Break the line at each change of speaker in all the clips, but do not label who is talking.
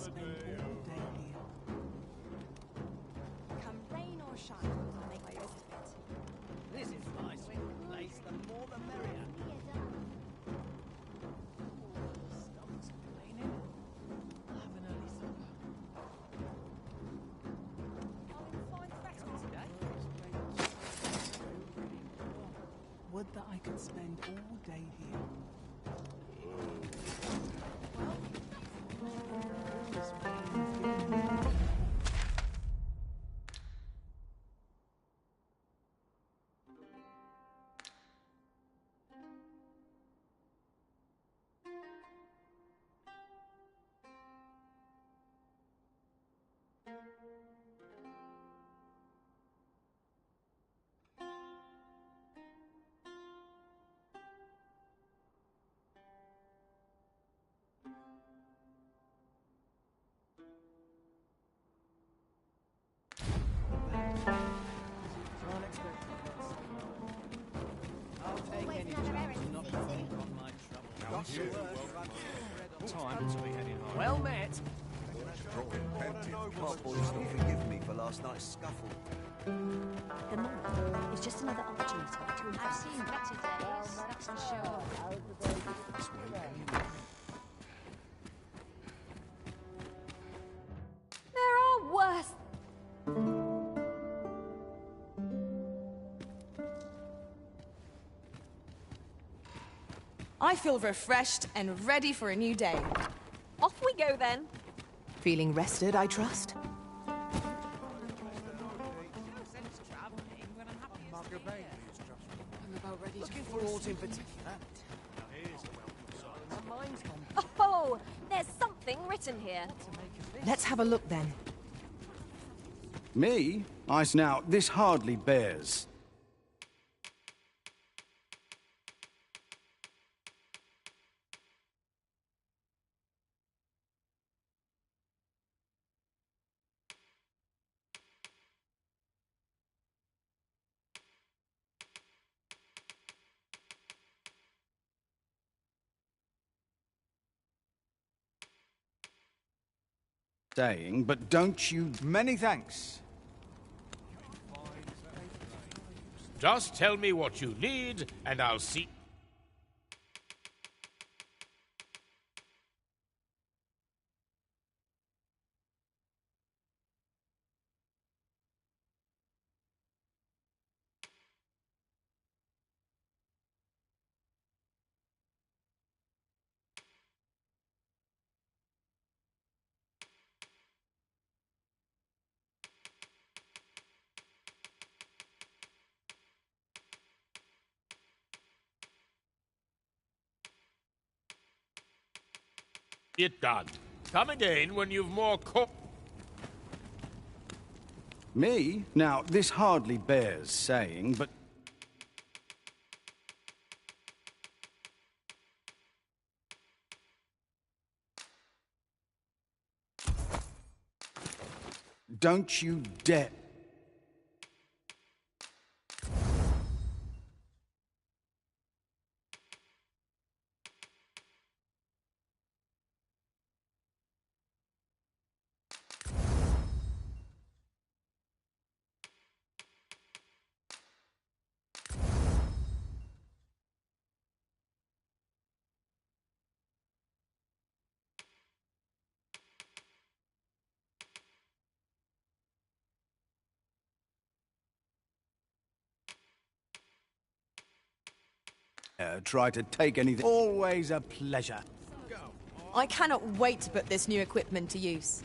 spend all day here.
Come rain or shine, I'll make the most of it.
This is my sweet place, the more the merrier. Stomach's complaining. I'll have an early supper.
Would that I could spend all day here.
Well met.
Can't boys not forgive me for last night's scuffle.
The moment is just another opportunity to impress.
I've seen better days, that's for sure.
There are worse.
I feel refreshed and ready for a new day.
Off we go then.
Feeling rested, I trust?
Looking for aught in particular. My mind's gone.
Oh, there's something written here.
Let's have a look then.
Me? Now, this hardly bears. Saying, but don't you...
Many thanks.
Just tell me what you need, and I'll see... it done. Come again when you've more
Me? Now, this hardly bears saying, but... Don't you dare... try to take anything. Always a pleasure.
I cannot wait to put this new equipment to use.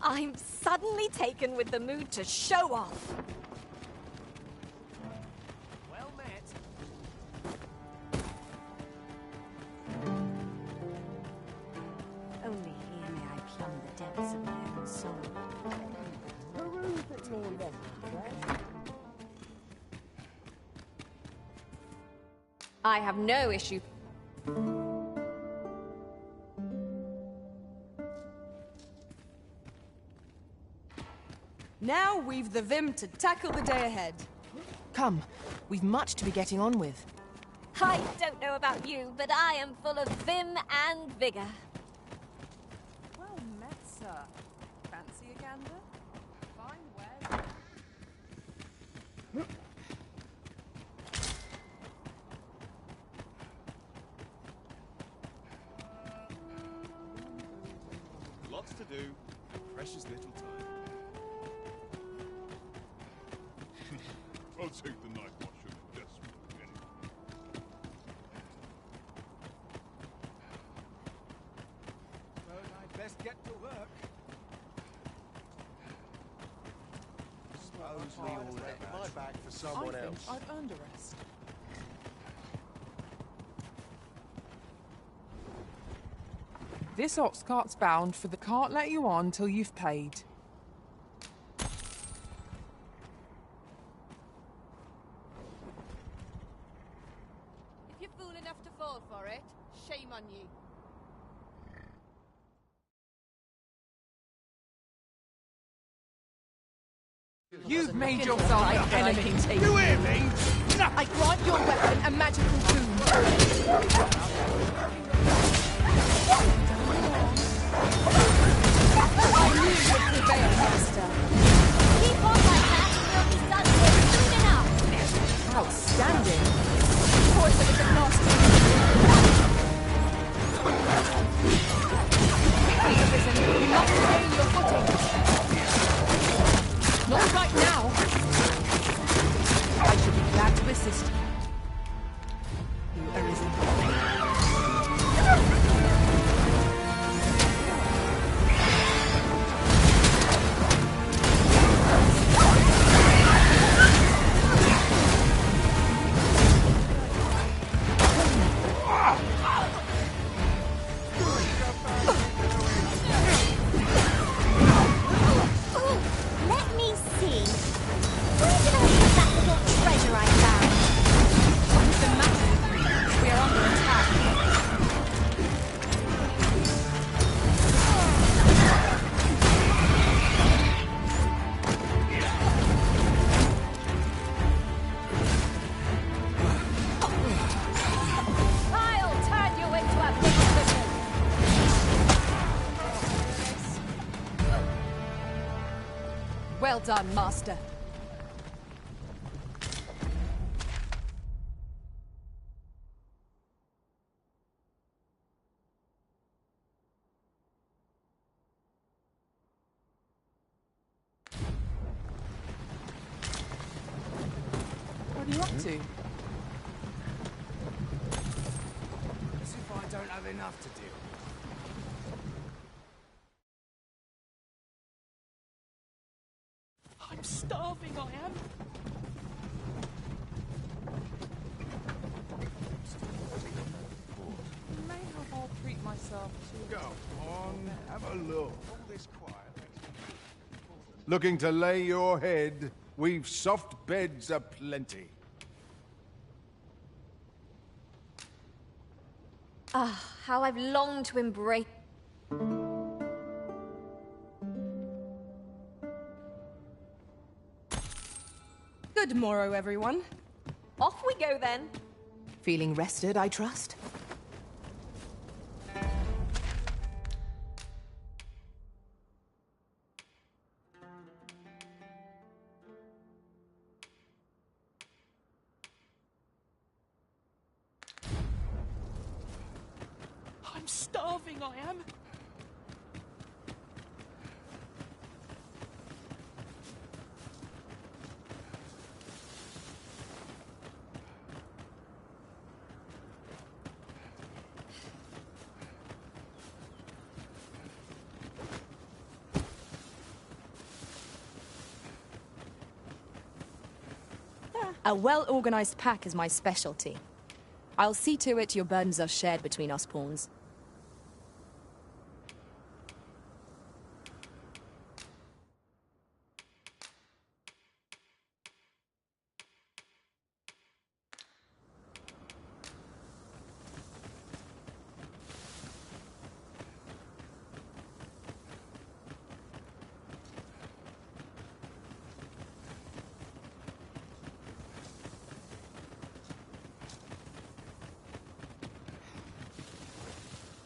I'm suddenly taken with the mood to show off.
Well met.
Only here may I plumb the depths of my own soul.
I have no issue. Now we've the vim to tackle the day ahead.
Come, we've much to be getting on with.
I don't know about you, but I am full of vim and vigor.
Well
Master. Fancy a gander? Fine well.
Lots to do. Precious little time.
I'll take the night watch and desperate anyway.
Well, I'd best get to work.
Suppose we all let my bag for someone
I think
else.
I've earned a rest. This ox cart's bound, for the can't let you on till you've paid.
If you're fool enough to fall for it, shame on you.
You've made yourself an enemy.
You hear me?
I grant your weapon a magical boon. I knew you would prevail, Master.
Keep on like that, and we'll be done here soon enough.
Outstanding. Poison is a nasty. Please, Arisen, you must regain your footing. Not right now. I should be glad to assist you. You, Arisen.
Let me see. Where did I put that little treasure I found?
What's the matter with you? We are under attack.
I'll turn you into a big cushion.
Well done, Master.
What are you up to?
As if I don't have enough to deal with.
I'm starving, I am. Mayhap I'll treat myself to...
Go on, have a look. All this quiet. Looking to lay your head? We've soft beds aplenty.
Ah, how I've longed to embrace.
Good morrow, everyone.
Off we go then.
Feeling rested, I trust?
I'm starving, I am.
A well-organized pack is my specialty. I'll see to it your burdens are shared between us pawns.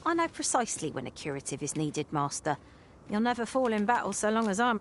I know precisely when a curative is needed, Master.
You'll never fall in battle so long as I'm...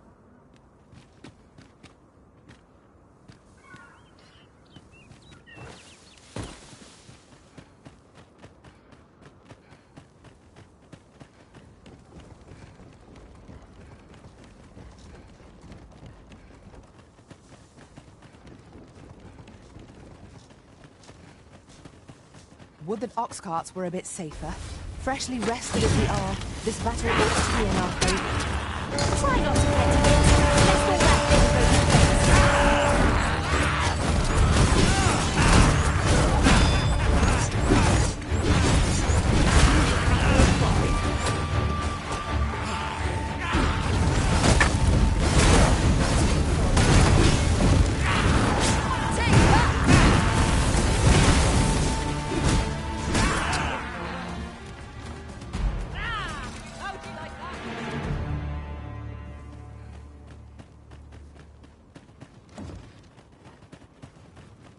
Would that ox carts were a bit safer. Freshly rested as we are, this battle ought to be in our favour.
Try not to get to it. Let's go that bit of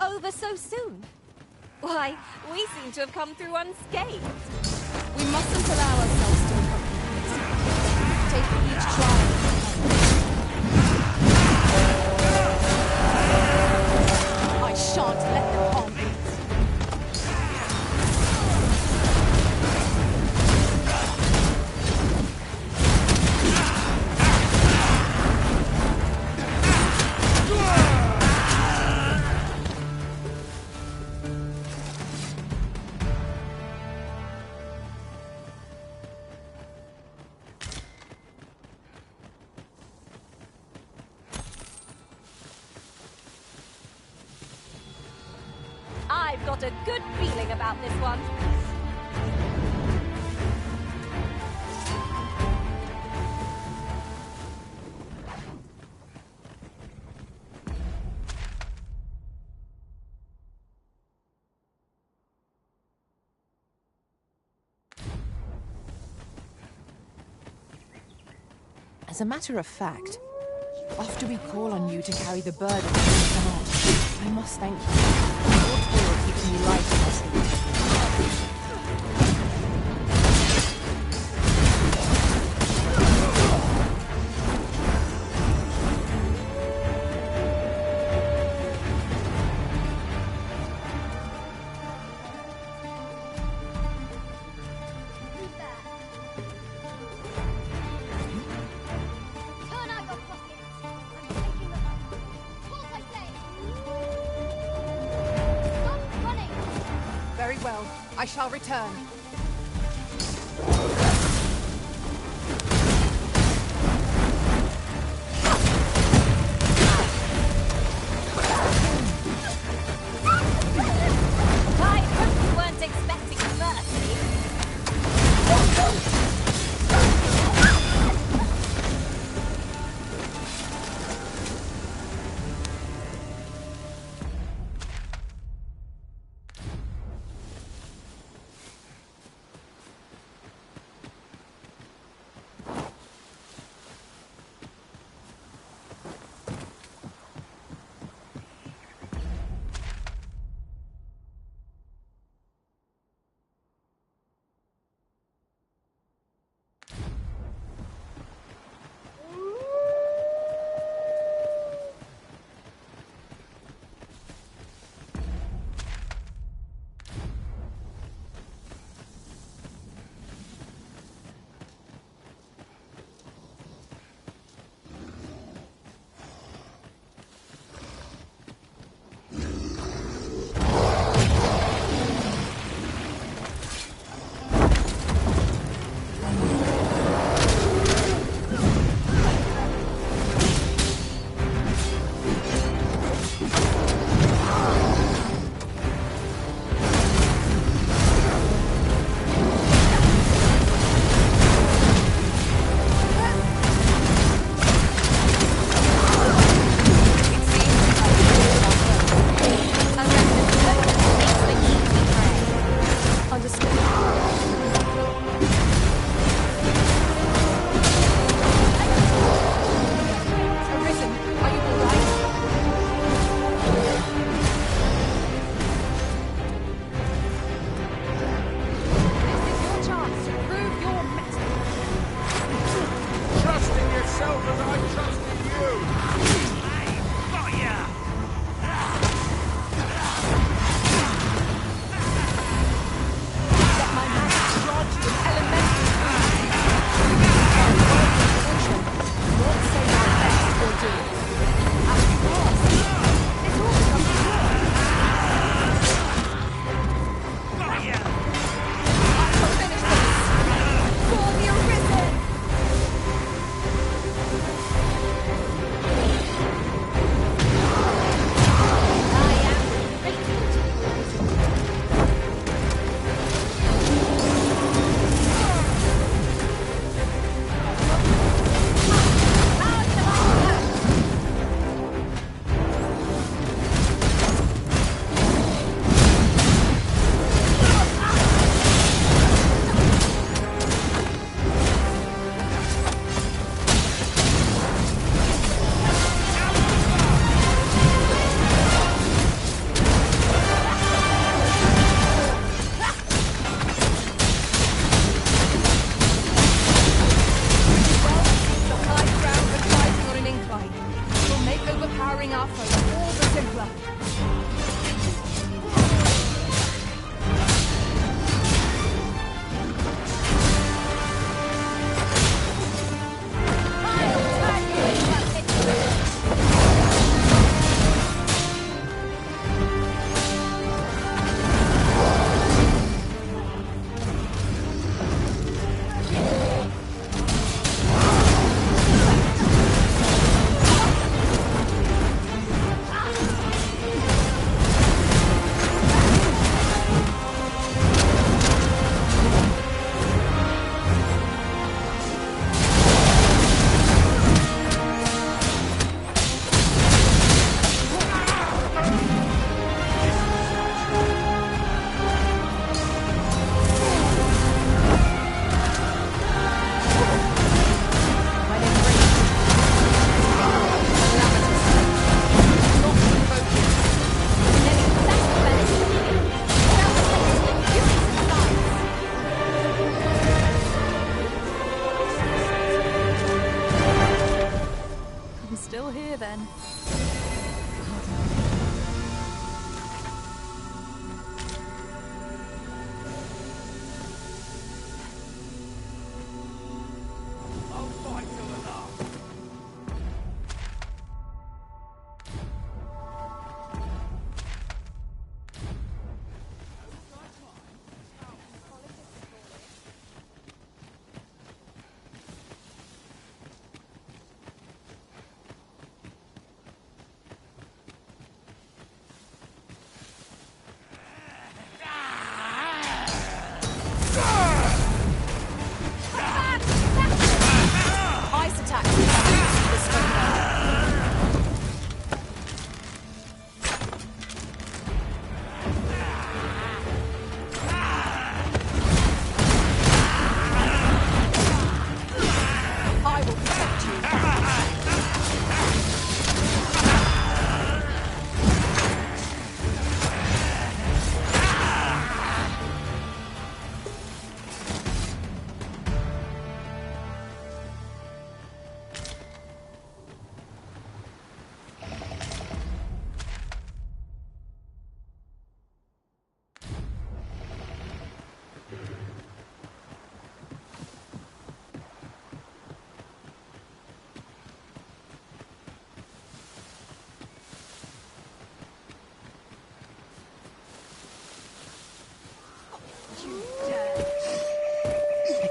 over so soon? Why, we seem to have come through unscathed.
We mustn't allow ourselves to become complacent. Take each trial. I shan't let them harm me.
I've got a good feeling about this one.
As a matter of fact, after we call on you to carry the burden of this command, I must thank you. Your toil keeps me light in my sleep.
Turn out your pockets. I'm taking them up. Halt, I say. Stop running.
Very well. I shall return.
I hope you weren't expecting mercy.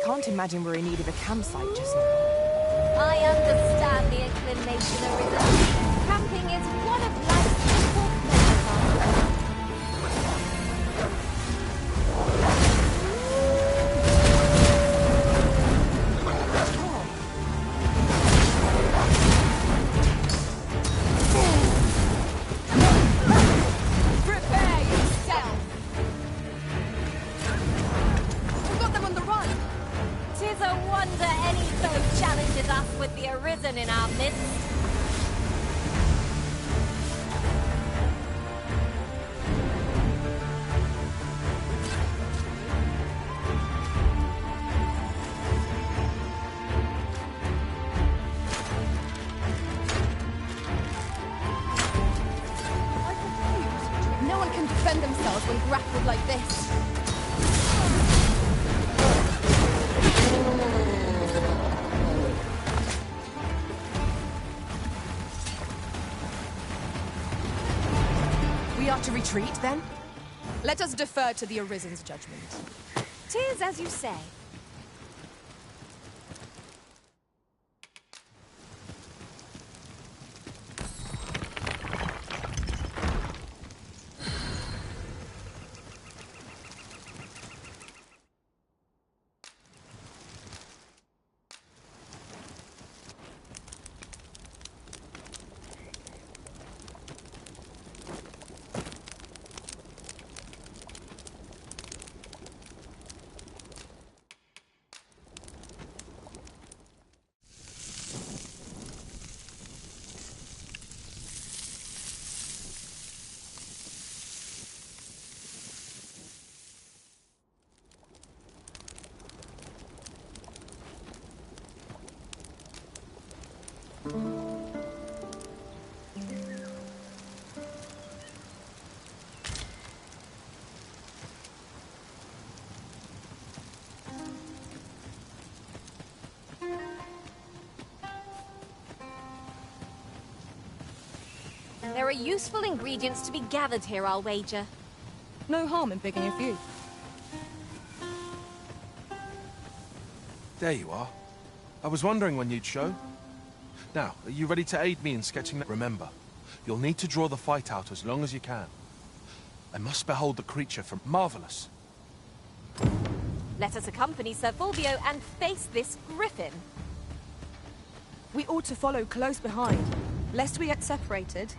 can't imagine we're in need of a campsite just now.
I understand the inclination, Arisen. Camping is one of life's simple pleasure
Prepare yourself! We've got them on the run!
'Tis a wonder any foe challenges us with the Arisen in our midst.
No one can defend themselves when grappled like this.
We are to retreat, then?
Let us defer to the Arisen's judgment.
'Tis as you say. There are useful ingredients to be gathered here, I'll wager.
No harm in picking a few.
There you are. I was wondering when you'd show. Now, are you ready to aid me in sketching that? Remember, you'll need to draw the fight out as long as you can. I must behold the creature from Marvelous.
Let us accompany Sir Fulvio and face this griffin.
We ought to follow close behind, lest we get separated.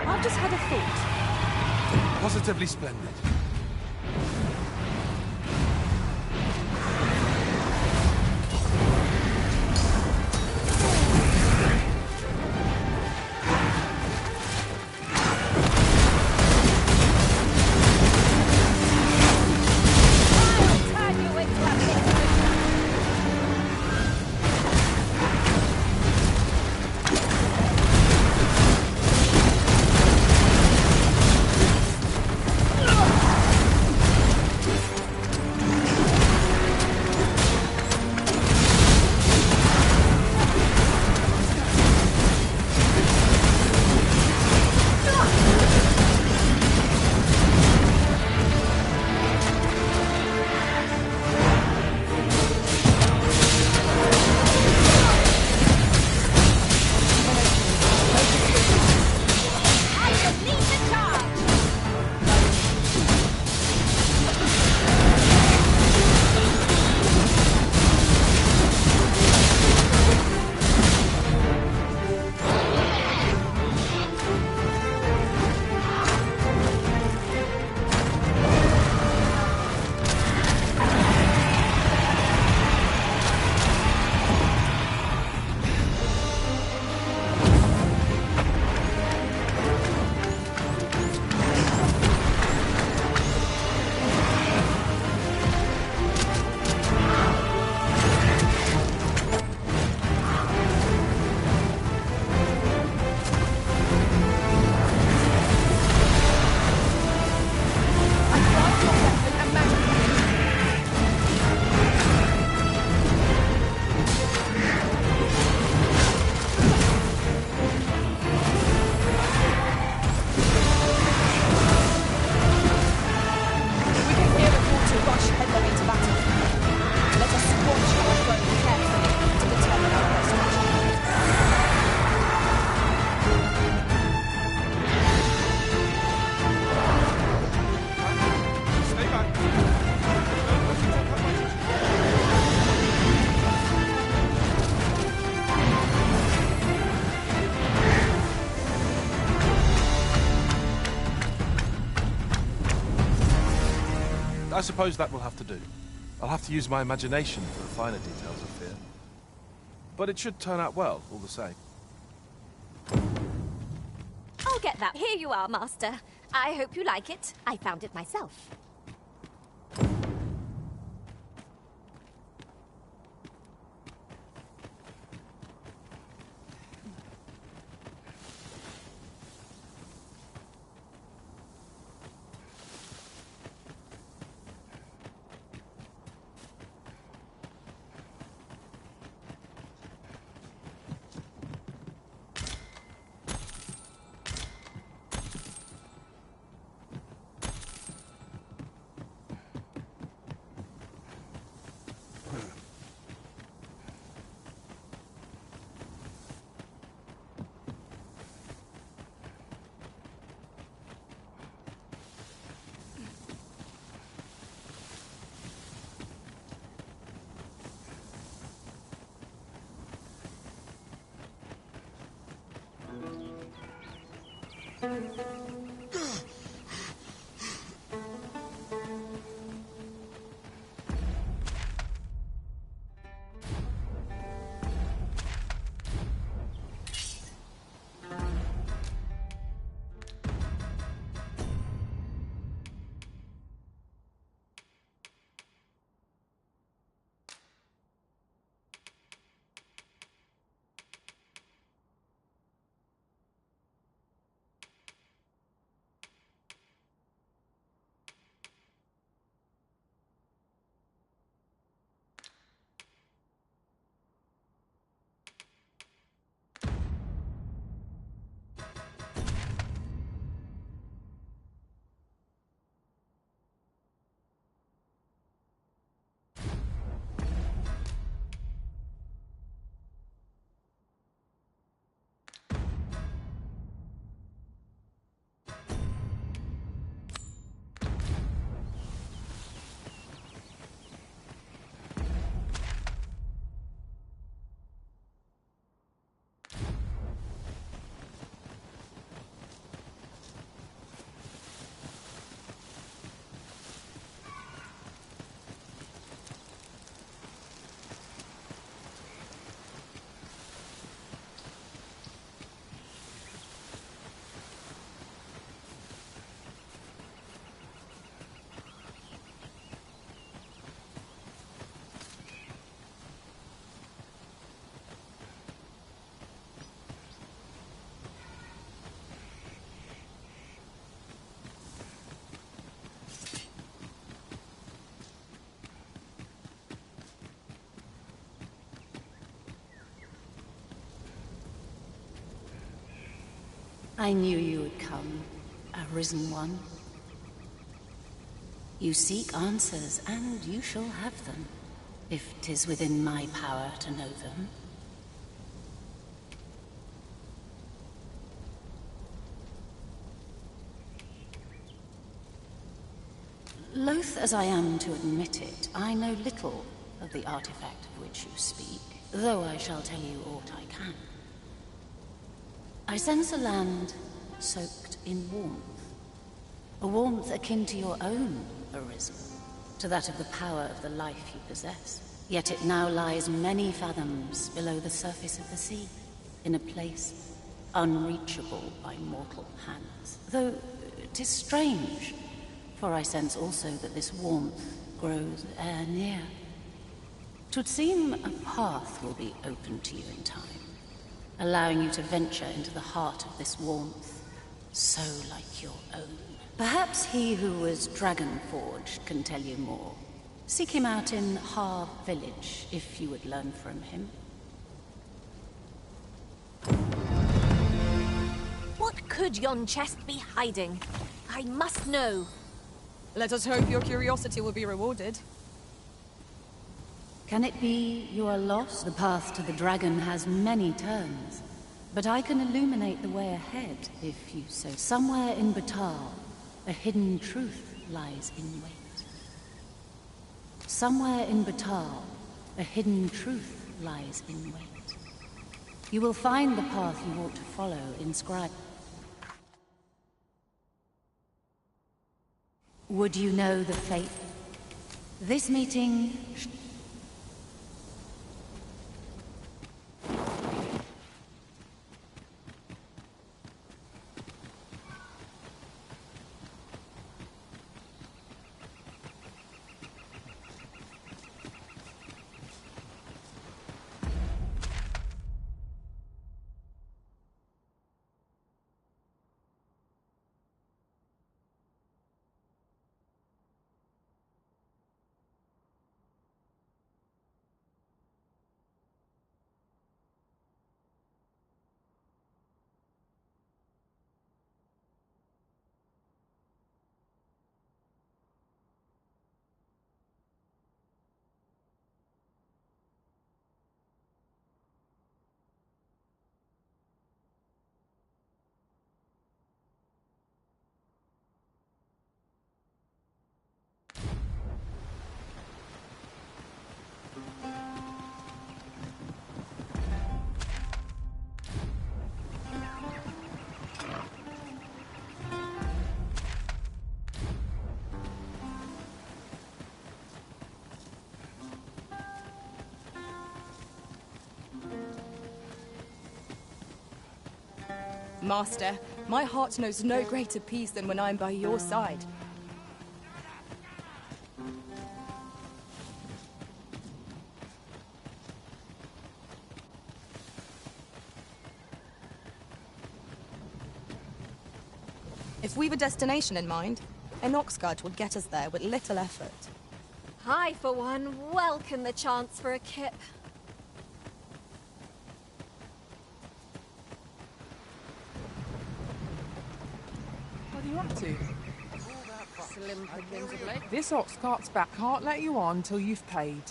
I've just had a thought.
Positively splendid. I suppose that will have to do. I'll have to use my imagination for the finer details of fear. But it should turn out well, all the same.
I'll get that. Here you are, Master. I hope you like it. I found it myself.
I knew you would come, Arisen One. You seek answers, and you shall have them, if 'tis within my power to know them. Loath as I am to admit it, I know little of the artifact of which you speak, though I shall tell you aught I can. I sense a land soaked in warmth. A warmth akin to your own, Arisen, to that of the power of the life you possess. Yet it now lies many fathoms below the surface of the sea, in a place unreachable by mortal hands. Though 'tis strange, for I sense also that this warmth grows e'er near. 'Twould seem a path will be open to you in time, allowing you to venture into the heart of this warmth, so like your own. Perhaps he who was dragon-forged can tell you more. Seek him out in Har Village, if you would learn from him.
What could yon chest be hiding? I must know.
Let us hope your curiosity will be rewarded.
Can it be you are lost? The path to the dragon has many turns, but I can illuminate the way ahead, if you so. Somewhere in Batar, a hidden truth lies in wait. Somewhere in Batar, a hidden truth lies in wait. You will find the path you ought to follow inscribed. Would you know the fate This meeting...
Master, my heart knows no greater peace than when I'm by your side. If we've a destination in mind, an oxcart will get us there with little effort.
I, for one, welcome the chance for a kip.
What are you up to?
Slim pickings of late.
This ox cart's back. Can't let you on till you've paid.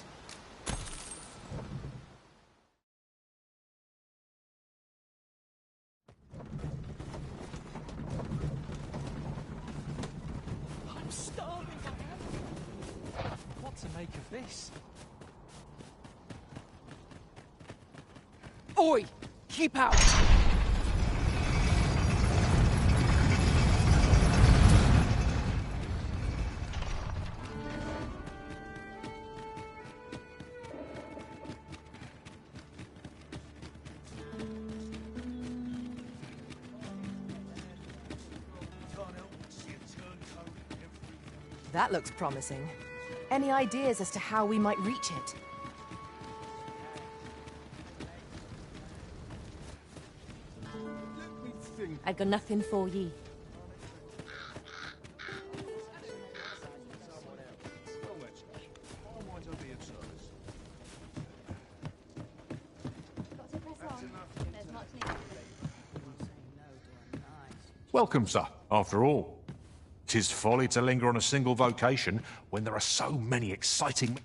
I'm starving, I am. What to make of this? Oi! Keep out!
That looks promising. Any ideas as to how we might reach it?
I got nothing for ye.
Welcome, sir. After all, 'tis folly to linger on a single vocation when there are so many exciting...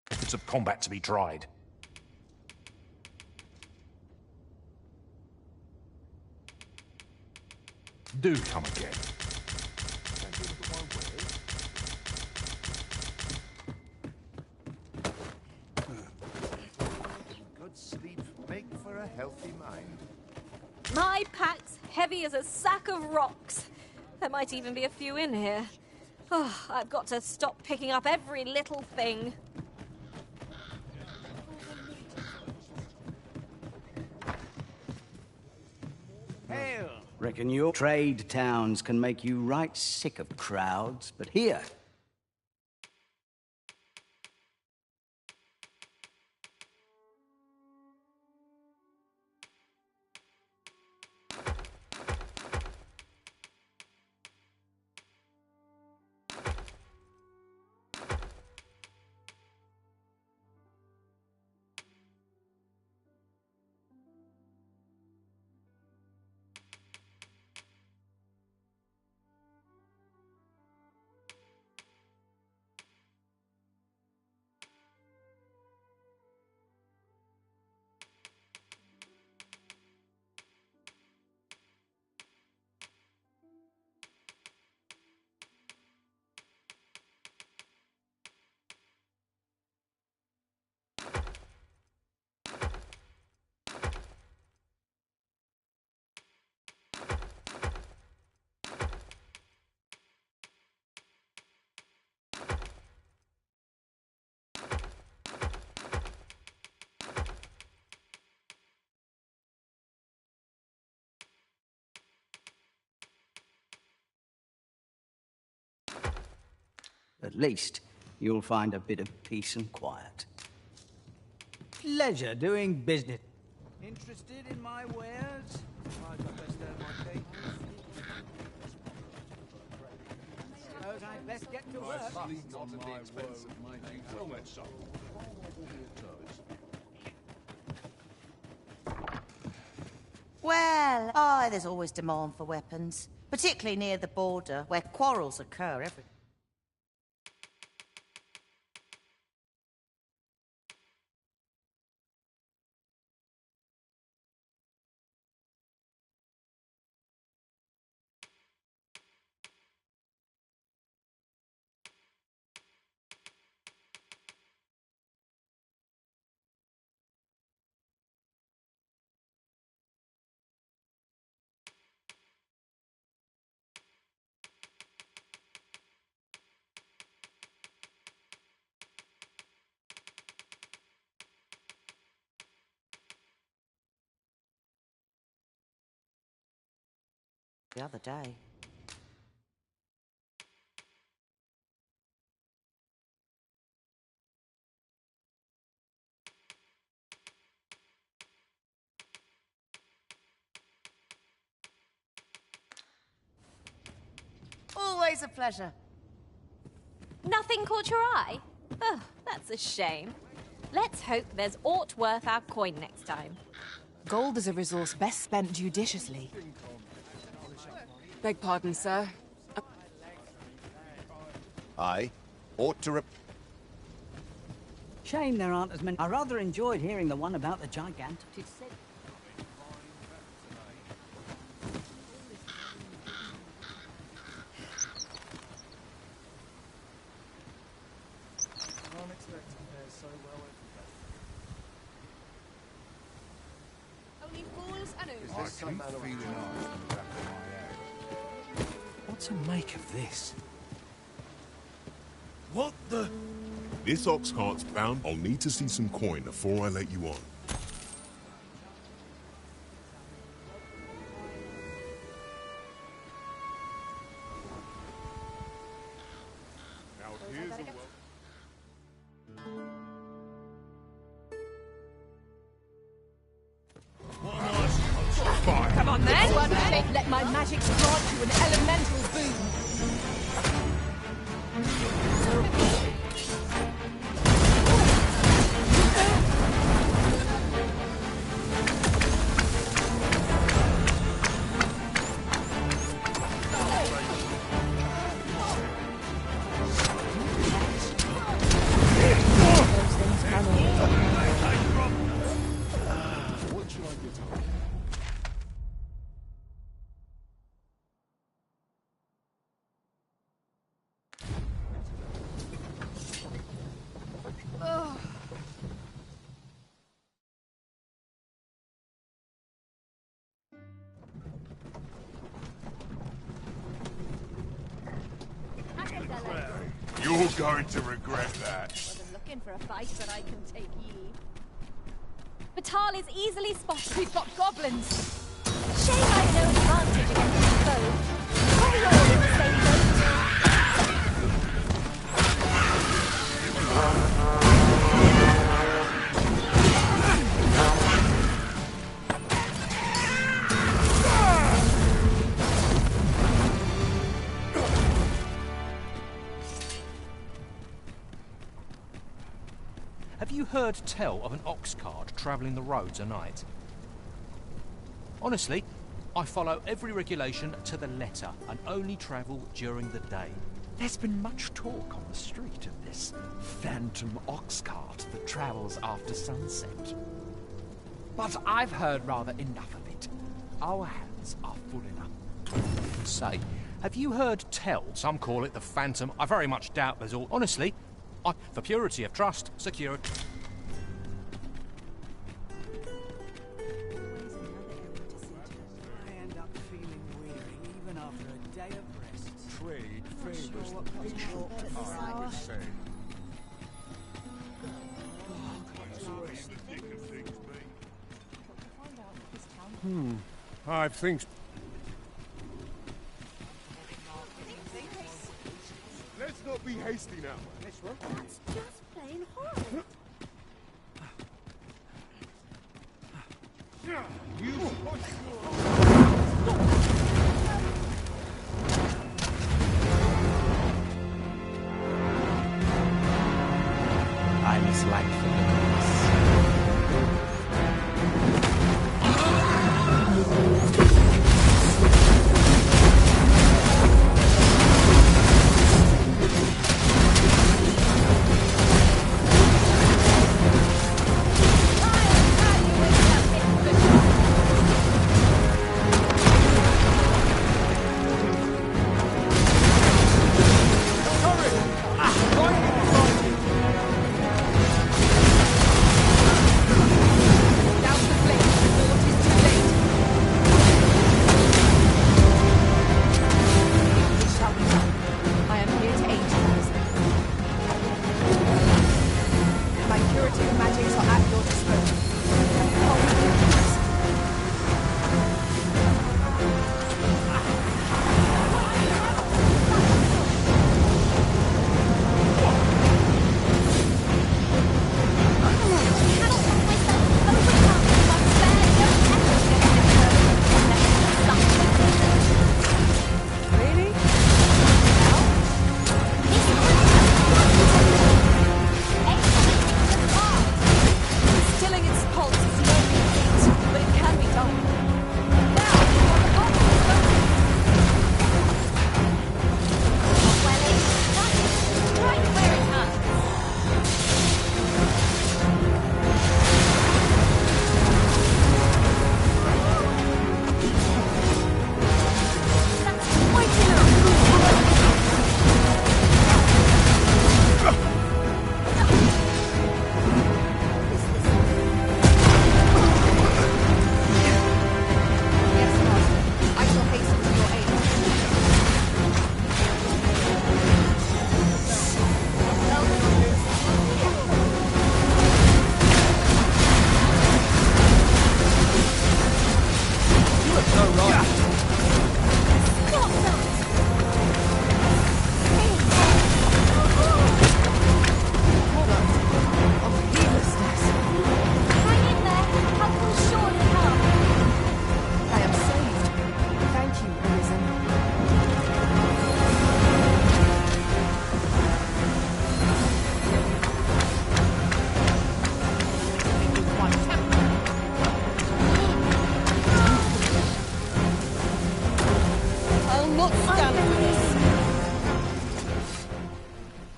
methods of combat to be tried. Do come again.
Good sleep make for a healthy mind.
My pack's heavy as a sack of rocks. There might even be a few in here. Oh, I've got to stop picking up every little thing.
Hail! Reckon your trade towns can make you right sick of crowds, but here... At least you'll find a bit of peace and quiet. Pleasure doing business. Interested in my wares? I'd best earn my keep. Suppose I'd best get to work.
Not at the expense of my well met shop.
Well, there's always demand for weapons, particularly near the border, where quarrels occur every... the other day. Always a pleasure.
Nothing caught your eye? Oh, that's a shame. Let's hope there's aught worth our coin next time.
Gold is a resource best spent judiciously.
Beg pardon, sir.
I ought to
Shame there aren't as many. I rather enjoyed hearing the one about the gigantic. It said...
Only fools and
I keep feeling off in the back of my head.
What to make of this?
What the? This ox cart's bound. I'll need to see some coin before I let you on. Now here's a
Come on then! Let my magic grant you an elemental boon.
what should I get on?
You're going to regret that.
Wasn't looking for a fight, but I can take ye. Batal is easily spotted.
We've got goblins.
Shame I've no advantage against his foe. Hurry all in the same boat.
Have you heard tell of an ox cart travelling the roads at night? Honestly, I follow every regulation to the letter and only travel during the day.
There's been much talk on the street of this phantom ox cart that travels after sunset. But I've heard rather enough of it. Our hands are full enough.
Say, have you heard tell? Some call it the phantom. I very much doubt there's all. Honestly, for purity of trust, security.
I end up feeling weary even after a day of rest.
Trade favors the patient, I would say. I've things. Let's not be hasty now.
That's just plain horrible.
I mislike the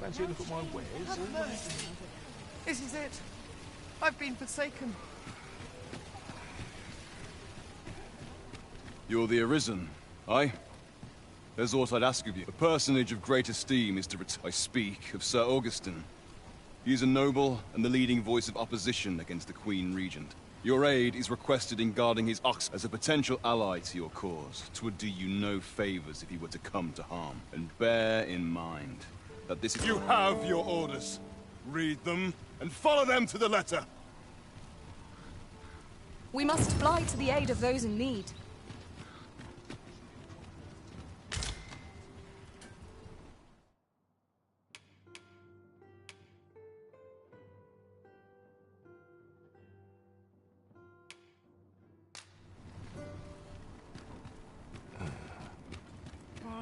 Fancy a look at my wares? This is it. I've been forsaken.
You're the Arisen, aye? There's aught I'd ask of you. A personage of great esteem is to I speak of Sir Augustin. He is a noble and the leading voice of opposition against the Queen Regent. Your aid is requested in guarding his ox as a potential ally to your cause. 'Twould do you no favors if he were to come to harm. And bear in mind, that this is...
You have your orders. Read them and follow them to the letter.
We must fly to the aid of those in need.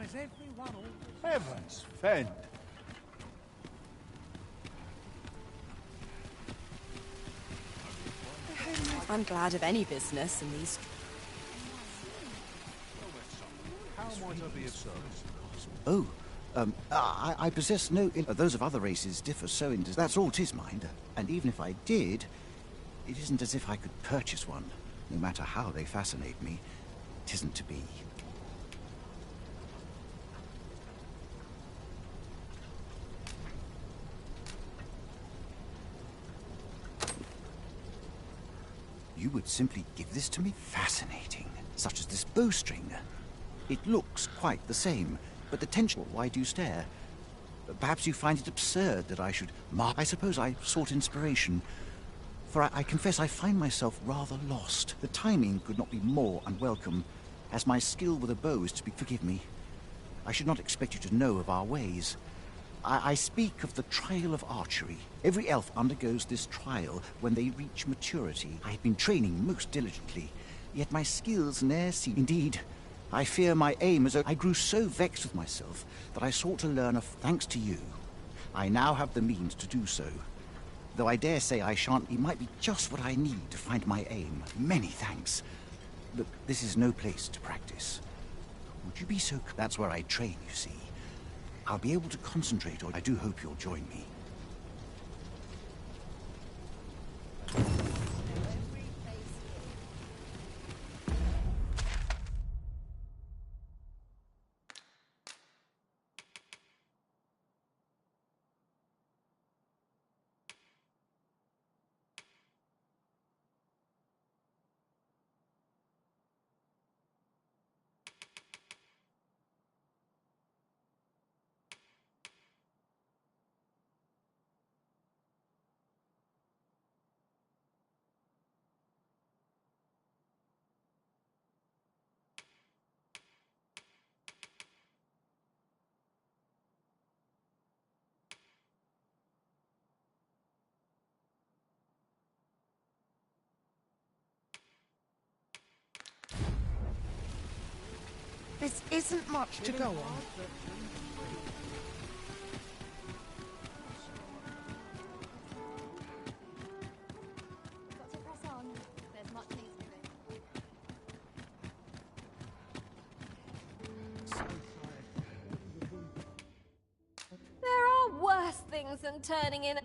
Is everyone all... Heavens, Fend.
I'm glad of any business in these...
How might I be of service?
Oh, I possess no... those of other races differ so in... That's all 'tis, mind. And even if I did, it isn't as if I could purchase one. No matter how they fascinate me, 'tisn't to be. You would simply give this to me? Fascinating. Such as this bowstring. It looks quite the same, but the tension... Why do you stare? Perhaps you find it absurd that I should mark... I suppose I sought inspiration. For I confess I find myself rather lost. The timing could not be more unwelcome, as my skill with a bow is to be... Forgive me. I should not expect you to know of our ways. I speak of the trial of archery. Every elf undergoes this trial when they reach maturity. I have been training most diligently, yet my skills ne'er seem... Indeed, I fear my aim is... I grew so vexed with myself that I sought to learn of... Thanks to you, I now have the means to do so. Though I dare say I shan't... It might be just what I need to find my aim. Many thanks. But this is no place to practice. Would you be so... That's where I train, you see. I'll be able to concentrate, or I do hope you'll join me.
This isn't much to go on.
Got to press on. There's much needs to it. There are worse things than turning in.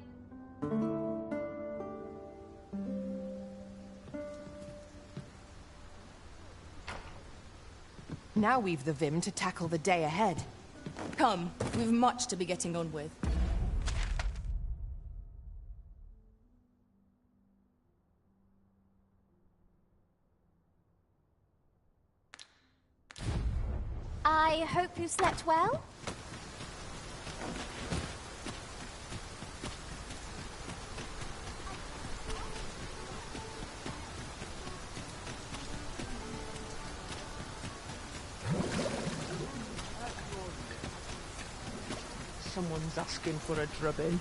Now we've the vim to tackle the day ahead.
Come, we've much to be getting on with.
I hope you slept well.
Someone's asking for a drubbing.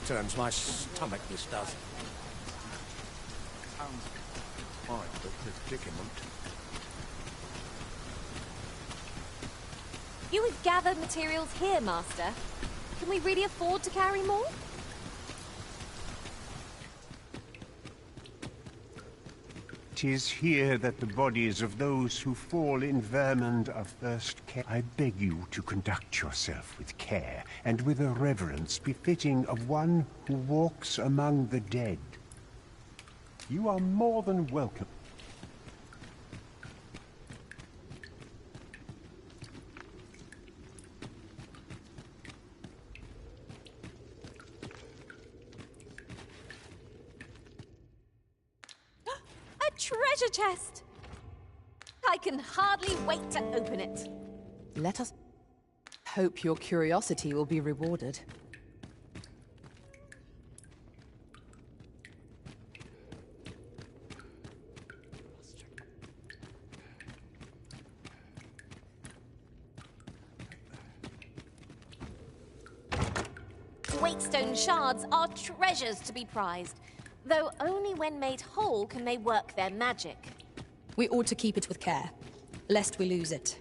Turns my stomach, this does.
Sounds fine, but predicament.
You have gathered materials here, Master. Can we really afford to carry more?
"'Tis here that the bodies of those who fall in vermin are first kept. I beg you to conduct yourself with care, and with a reverence befitting of one who walks among the dead. You are more than welcome."
Treasure chest! I can hardly wait to open it.
Let us... hope your curiosity will be rewarded.
Wakestone shards are treasures to be prized, though only when made whole can they work their magic.
We ought to keep it with care, lest we lose it.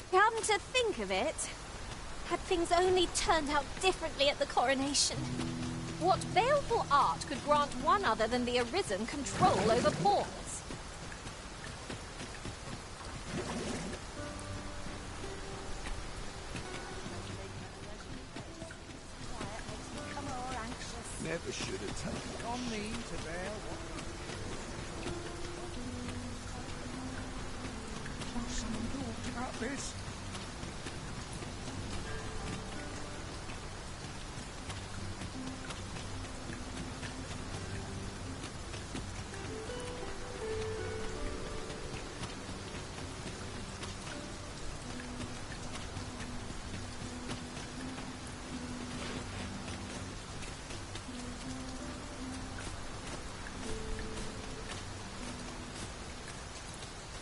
Come to think of it, had things only turned out differently at the coronation, what baleful art could grant one other than the Arisen control over pawns?
Never should have taken on me to bear what. Someone talked about this.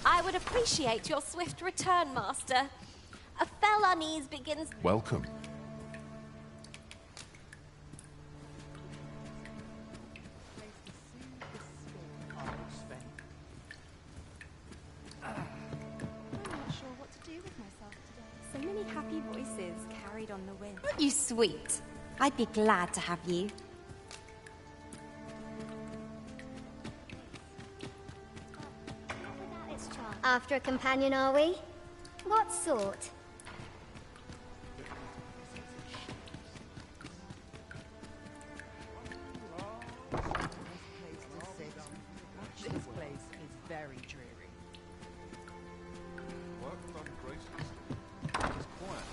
I would appreciate your swift return, Master. A fell unease begins...
Welcome.
I'm not sure what to do with myself today. So many happy voices carried on the wind.
Aren't you sweet? I'd be glad to have you.
After a companion, are we? What sort?
This place is very dreary.
Work done gracefully. It's quiet.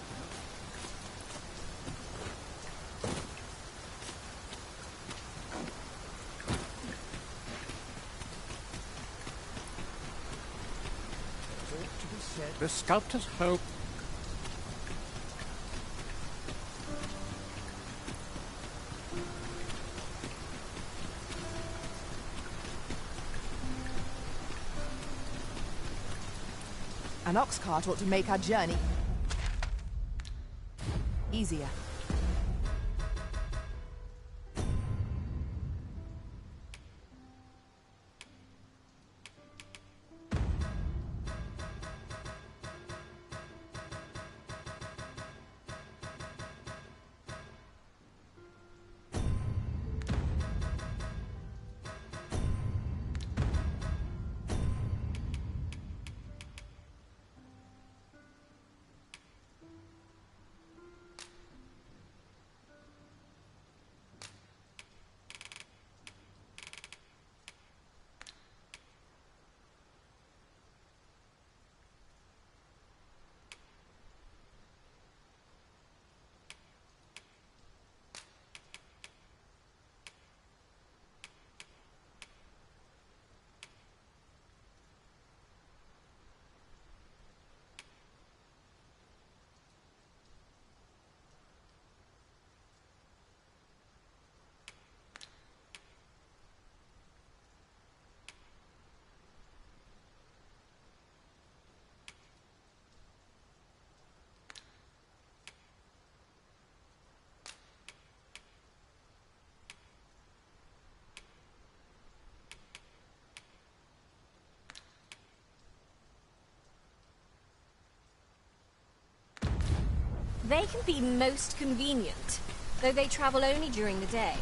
The sculptor's hope.
An ox cart ought to make our journey easier.
They can be most convenient, though they travel only during the day.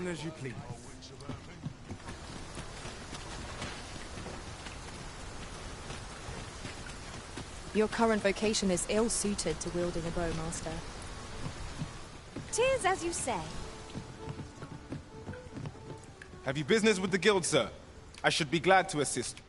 Even as you please.
Your current vocation is ill-suited to wielding a bow, Master.
'Tis as you say.
Have you business with the guild, sir? I should be glad to assist.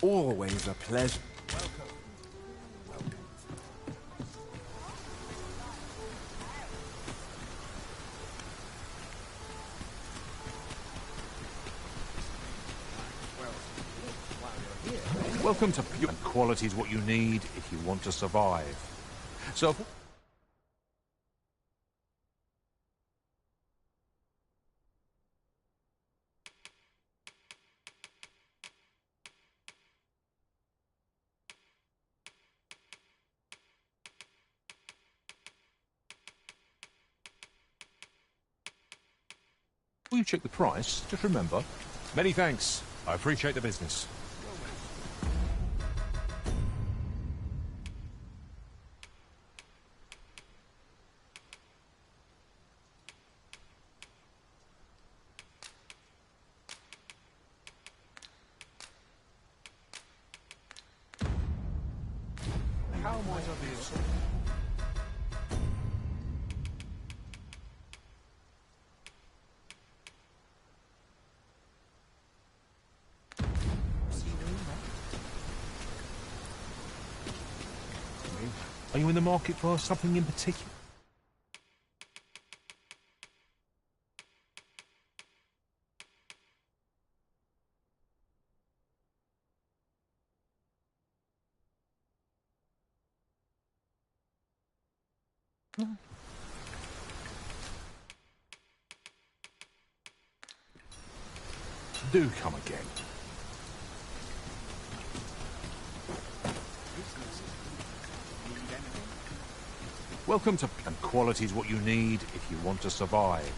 Always a pleasure.
Welcome to Pure. And quality is what you need if you want to survive. So, before you check the price, just remember, many thanks. I appreciate the business. How might I be of service? Are you in the market for something in particular? Do come again. Welcome to... And quality is what you need if you want to survive.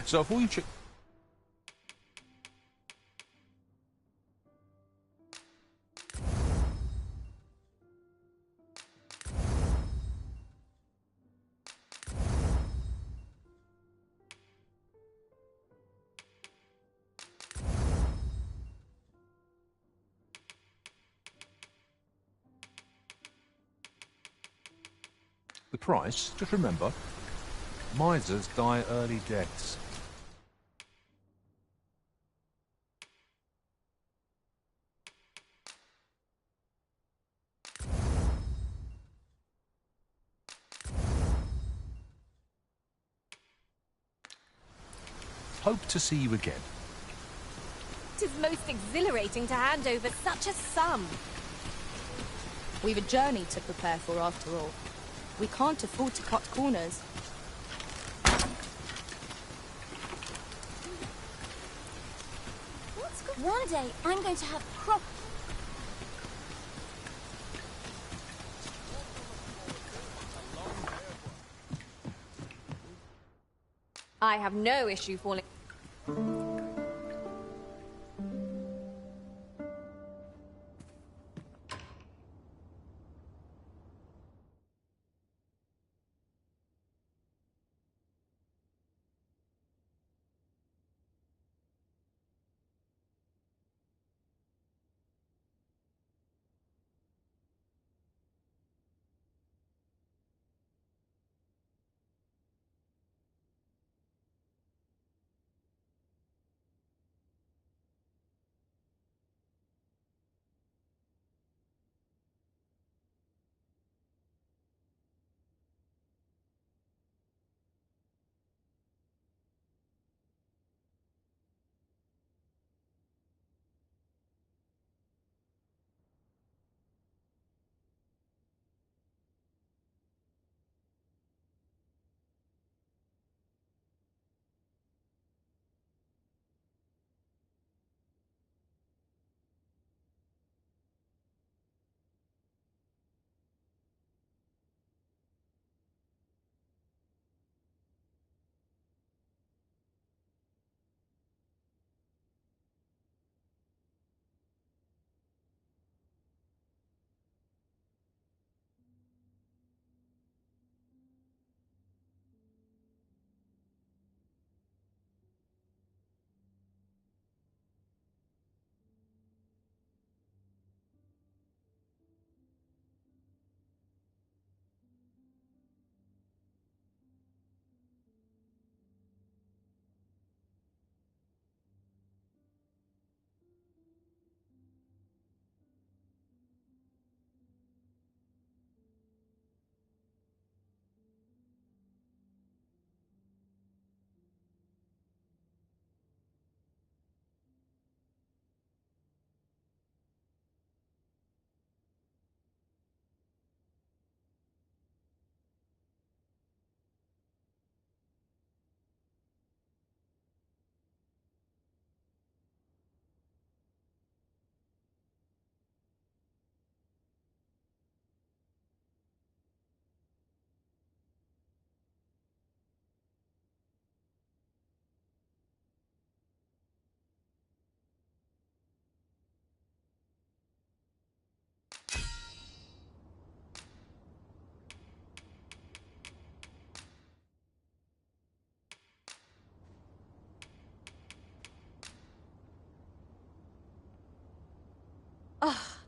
So before you check... the price, just remember, misers die early deaths. Hope to see you again.
It is most exhilarating to hand over such a sum.
We've a journey to prepare for after all. We can't afford to cut corners.
One day, I'm going to have proper...
I have no issue falling...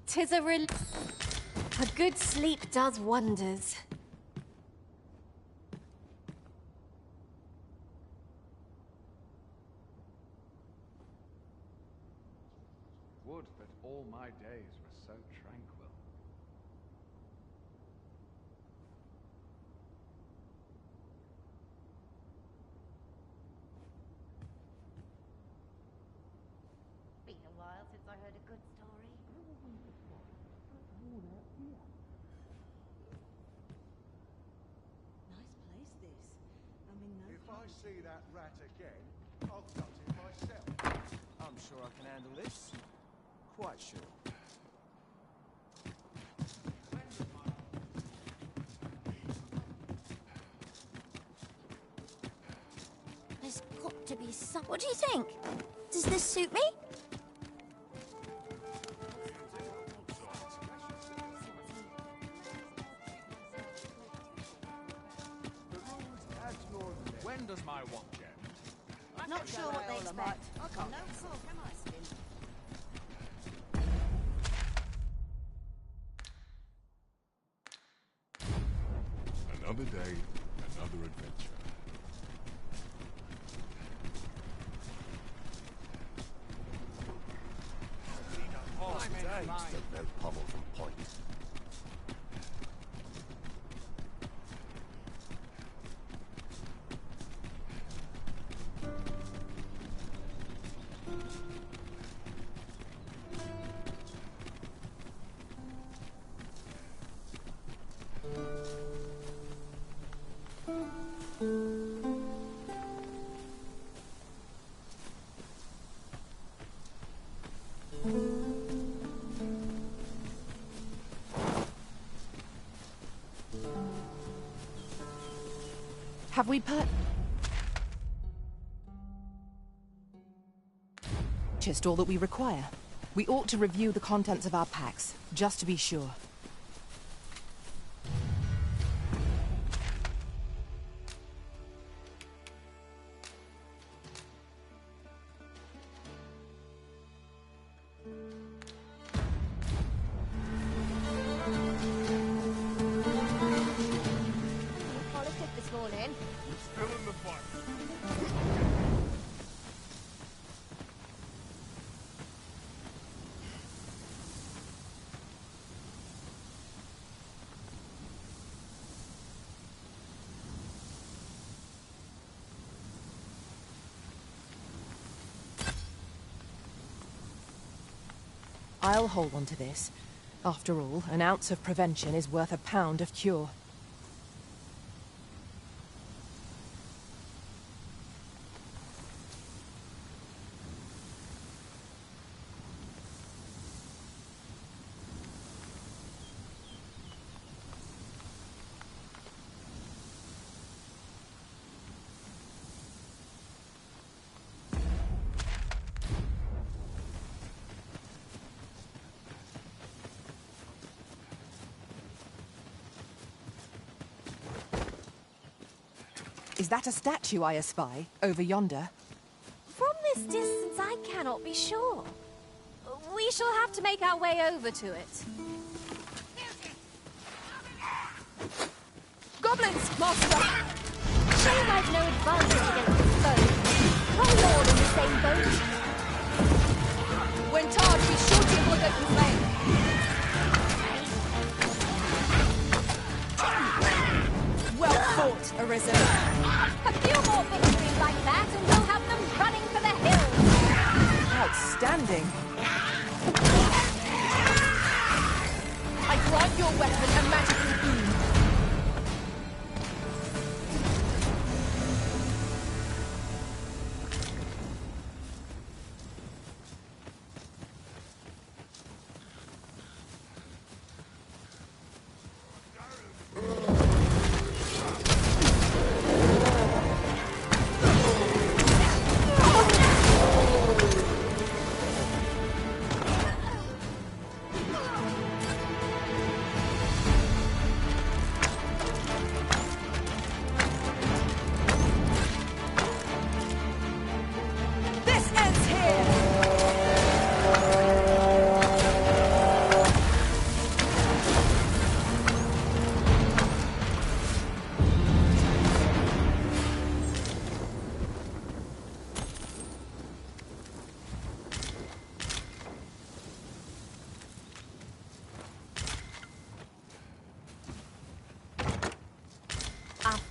'Tis a good sleep does wonders.
Would that all my days were so tranquil.
Been a while since I heard a good story.
Nice place, this. I'm in no
If I see that rat again, I'll gut him myself.
I'm sure I can handle this. Quite sure.
There's got to be some... What do you think? Does this suit me?
When does my watch end?
Not sure what they expect. I can't. No call, can I, Skin?
Another day, another adventure.
No pommel from point.
Have we purchased all that we require? We ought to review the contents of our packs, just to be sure.
Politic this morning.
Still in the fight.
I'll hold on to this. After all, an ounce of prevention is worth a pound of cure. Is that a statue I espy, over yonder?
From this distance, I cannot be sure. We shall have to make our way over to it.
Goblins, master!
Shame I've no advantage against the foe. Roll all in the same boat.
When charged, be sure to look open flame. Well fought, Arisen.
A few more victories like that, and we'll have them running for the hills.
Outstanding. I grant your weapon a magical boon.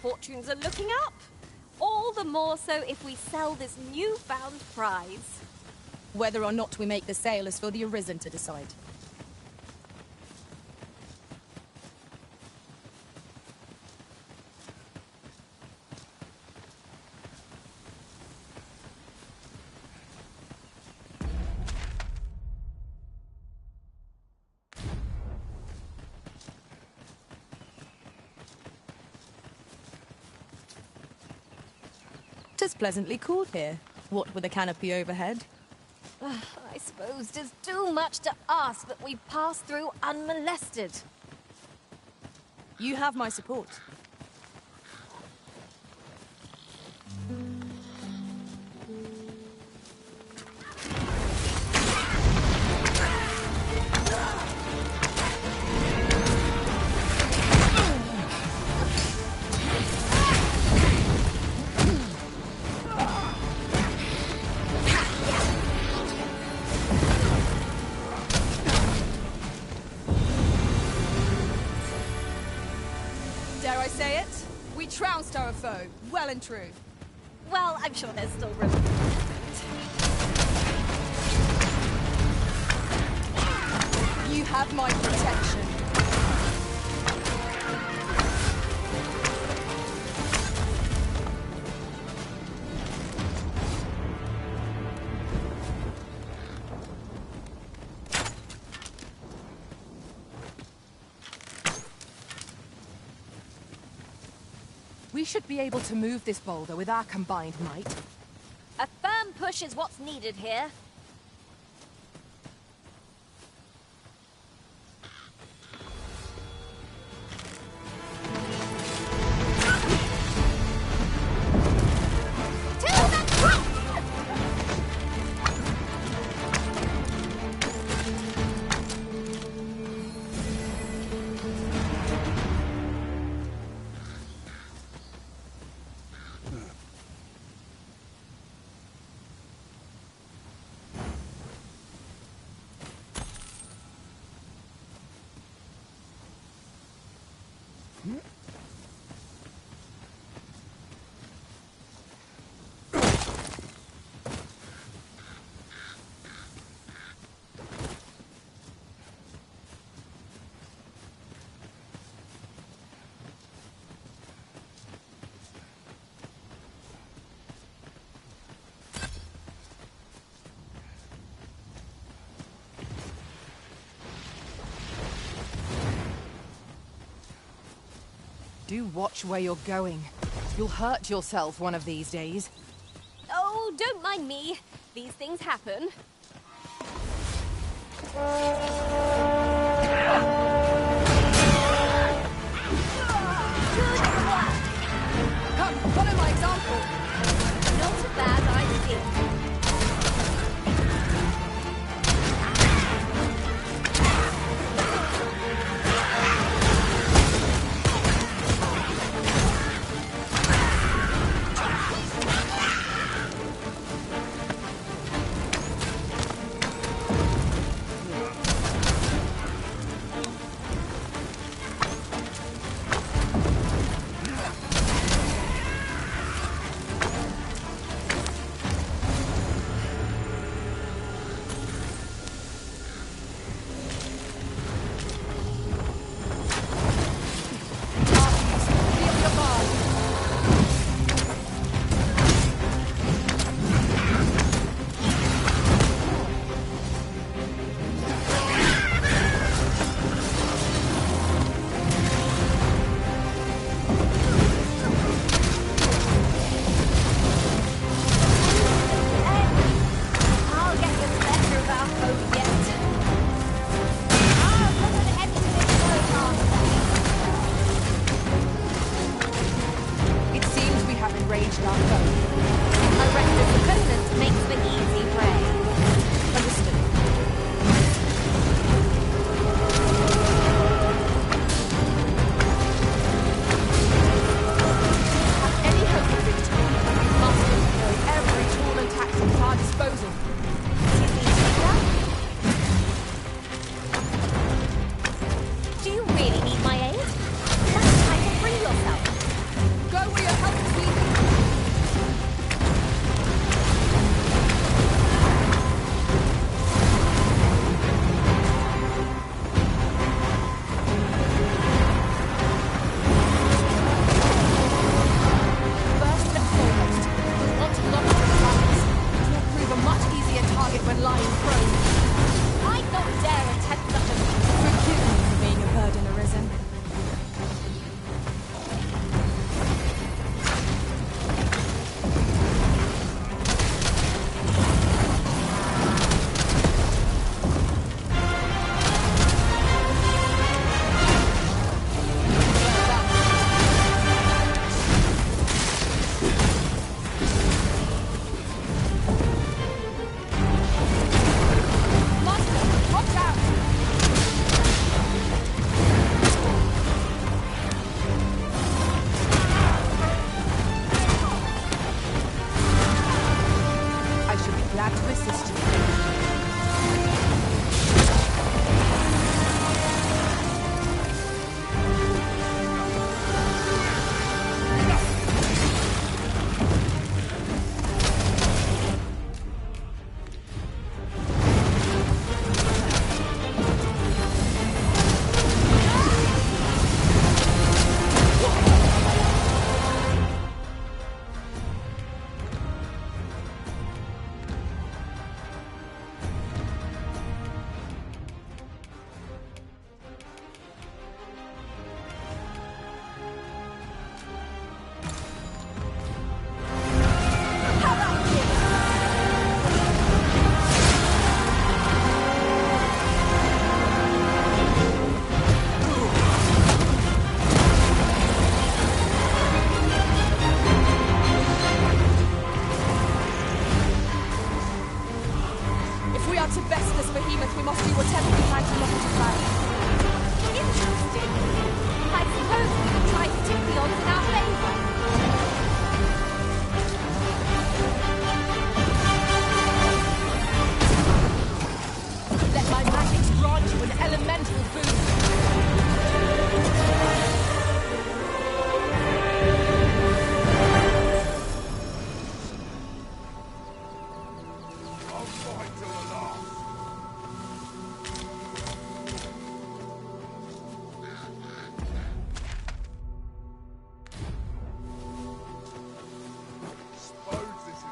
fortunes are looking up. All the more so if we sell this newfound prize.
Whether or not we make the sale is for the Arisen to decide. Tis pleasantly cool here, what with a canopy overhead.
I suppose 'tis too much to ask that we pass through unmolested.
You have my support. Dare I say it? We trounced our foe, well and true.
Well, I'm sure there's still room.
You have my protection.
We should be able to move this boulder with our combined might.
A firm push is what's needed here.
Do watch where you're going. You'll hurt yourself one of these days.
Oh, don't mind me. These things happen.
Come, follow my example.
Not a bad idea.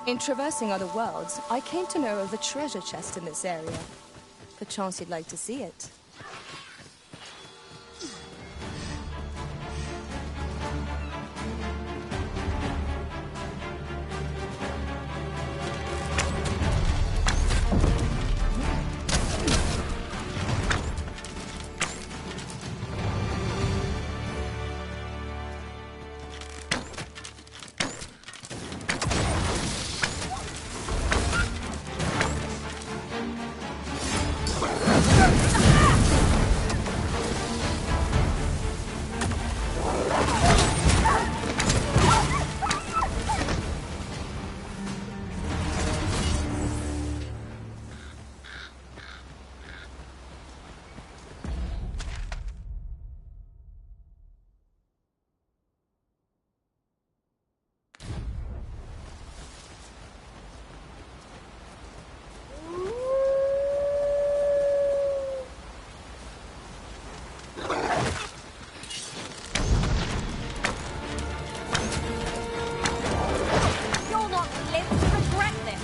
In traversing other worlds, I came to know of a treasure chest in this area. Perchance you'd like to see it.
You'll not live to regret this.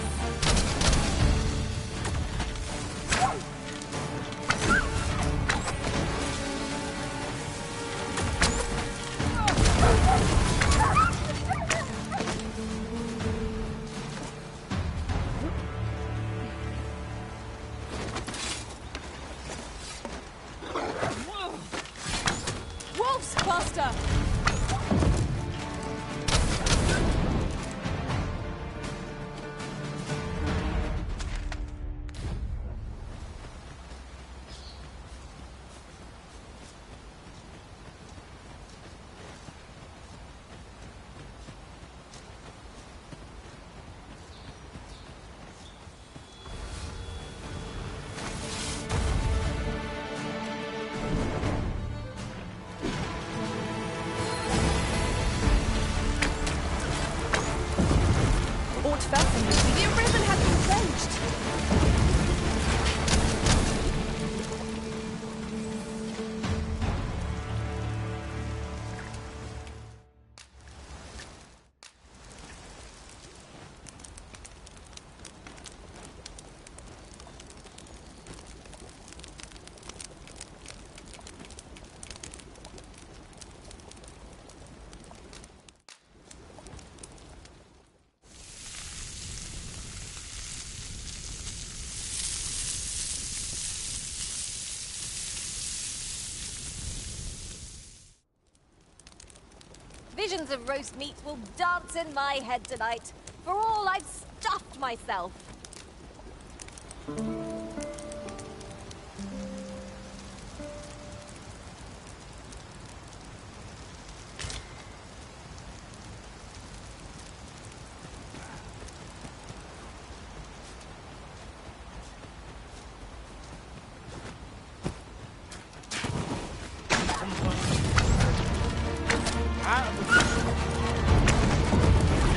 Wolf's Buster! Aught fell from me. The arisen had been quenched.
Visions of roast meat will dance in my head tonight. For all I've stuffed myself.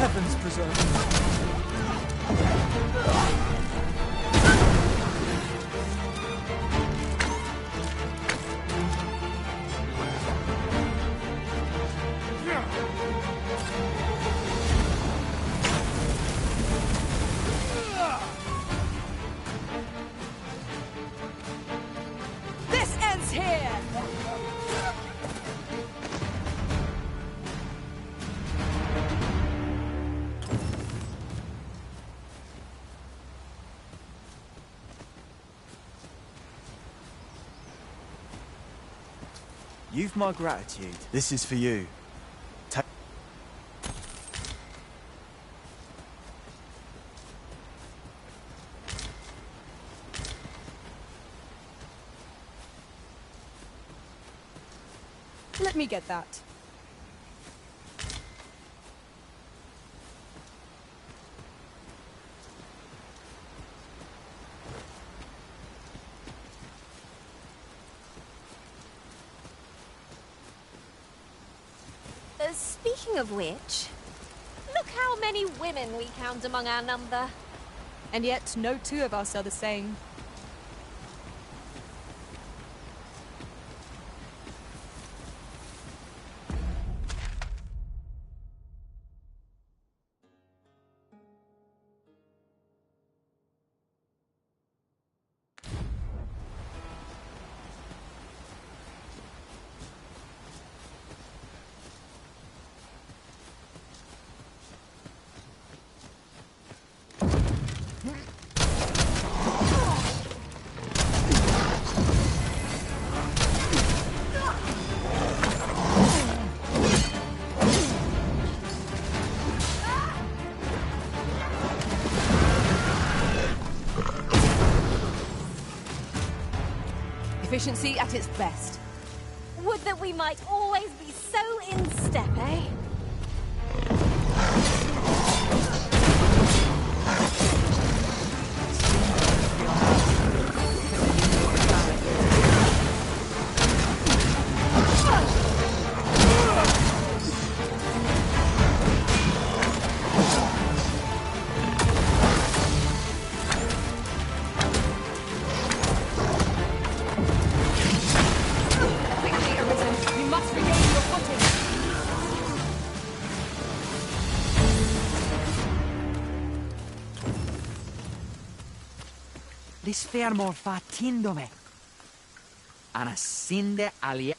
Heavens preserve
This ends here!
You've my gratitude. This is for you.
Let me get that.
Speaking of which, look how many women we count among our number.
And yet, no two of us are the same. Efficiency at its best.
Would that we might always be so in step, eh?
Lis fermo fattindome. Anascinde alia.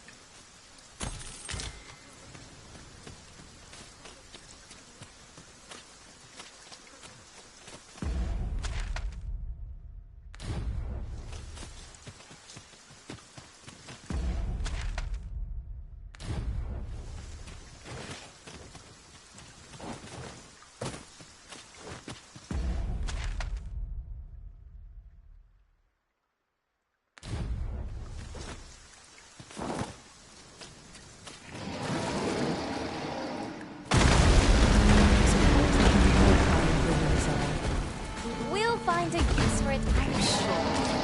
We'll find a use for it, I'm sure.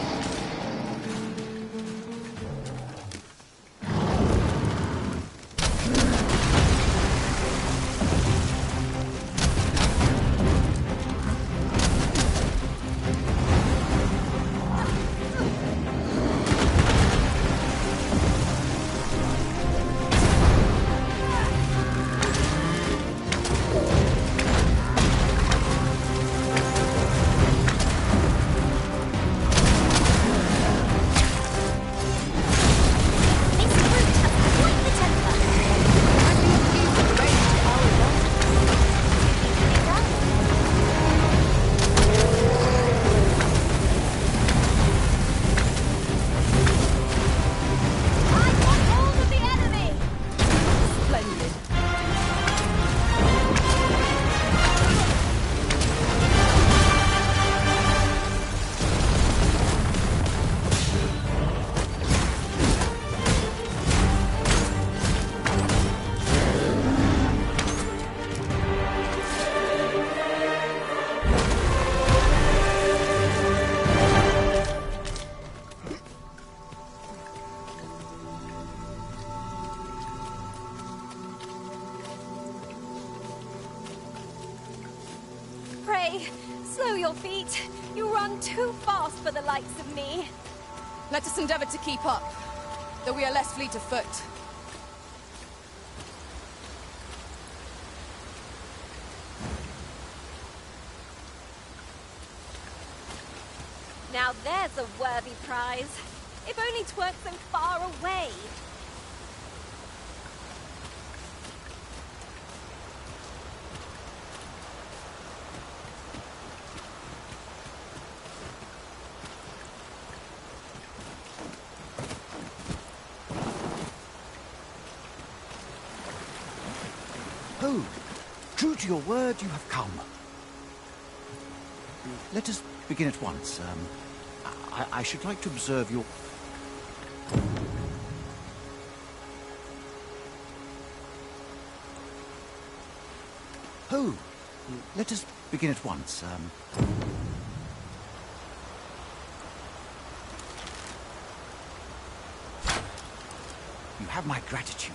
Pray, slow your feet. You run too fast for the likes of me.
Let us endeavor to keep up, though we are less fleet of foot.
Now there's a worthy prize. If only 'tweren't so far away.
Oh, true to your word, you have come. Let us begin at once. I should like to observe your... Oh, let us begin at once. You have my gratitude.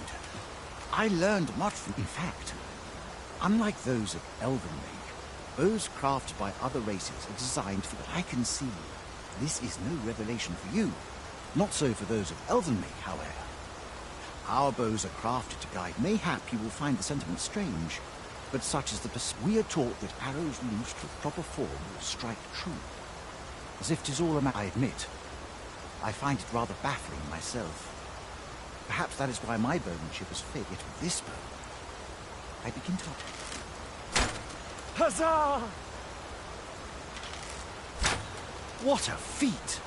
I learned much from... In fact, unlike those of Elvenring, bows crafted by other races are designed for what I can see. This is no revelation for you. Not so for those of Elvenring, however. Our bows are crafted to guide. Mayhap you will find the sentiment strange, but such is the we are taught that arrows loosed with proper form will strike true. As if 'tis all I admit. I find it rather baffling myself. Perhaps that is why my bowmanship is fit, yet with this bow, I begin to...
Huzzah!
What a feat!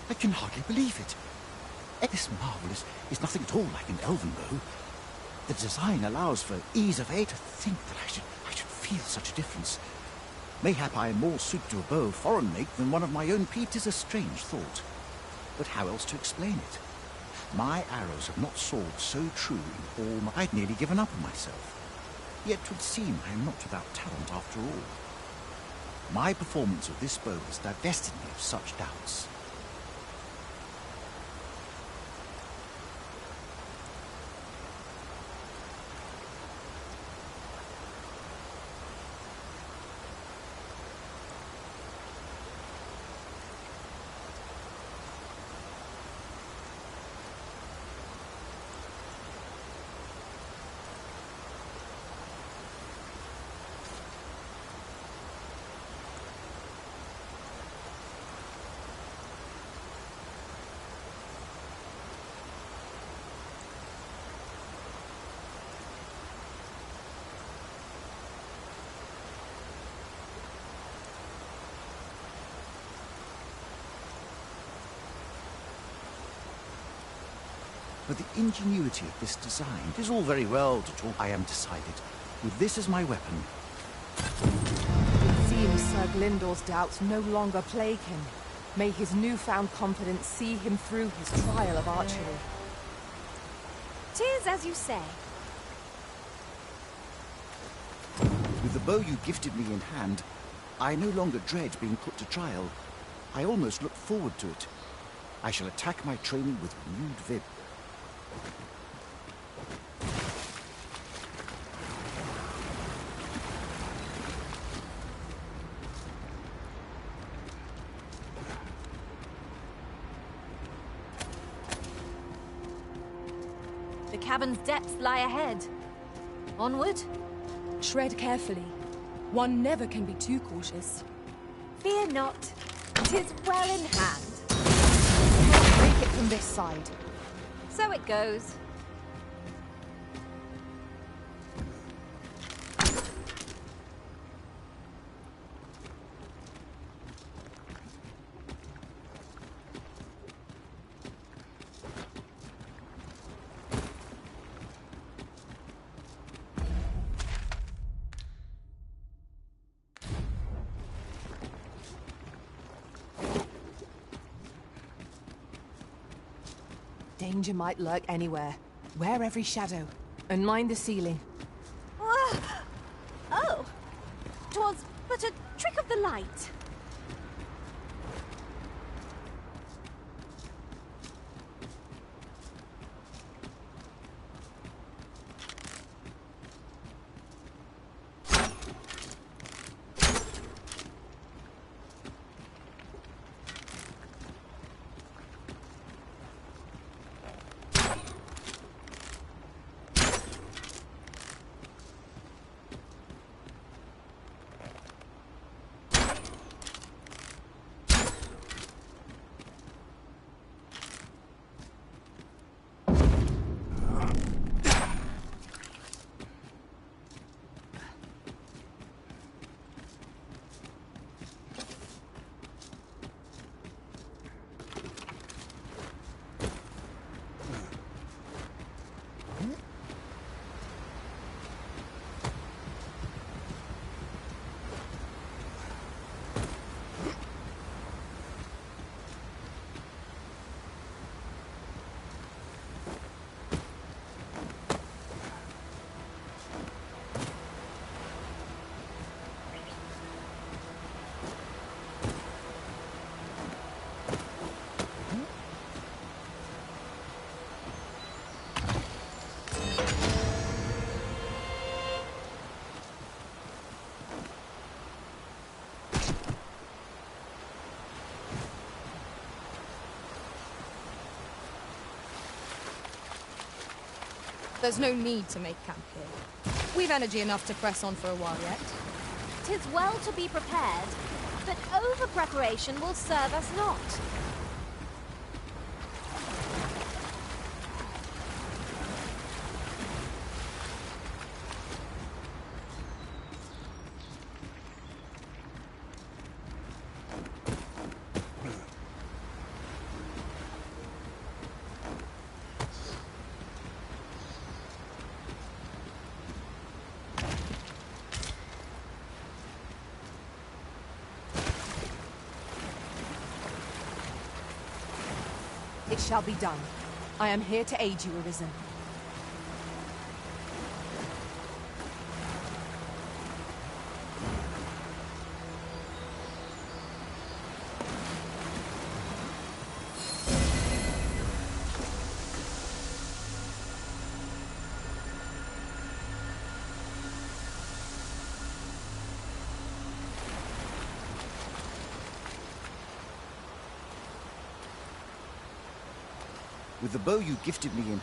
I can hardly believe it. This marvel is nothing at all like an elven bow. The design allows for ease of aim. To think that I should feel such a difference. Mayhap I am more suited to a bow of foreign make than one of my own. Pete is a strange thought. But how else to explain it? My arrows have not soared so true in all my... I'd nearly given up on myself. Yet 'twould seem I am not without talent after all. My performance of this bow has divested me of such doubts. But the ingenuity of this design, it is all very well to talk. I am decided. With this as my weapon.
It seems Sir Glyndor's doubts no longer plague him. May his newfound confidence see him through his trial of archery.
'Tis as you say.
With the bow you gifted me in hand, I no longer dread being put to trial. I almost look forward to it. I shall attack my training with renewed vim.
The cavern's depths lie ahead. Onward?
Tread carefully. One never can be too cautious.
Fear not. 'Tis well in hand.
Break it from this side.
So it goes.
Danger might lurk anywhere. Wear every shadow. And mind the ceiling.
Oh! 'Twas but a trick of the light.
There's no need to make camp here. We've energy enough to press on for a while yet.
'Tis well to be prepared, but over-preparation will serve us not.
It shall be done. I am here to aid you, Arisen.
With the bow you gifted me in...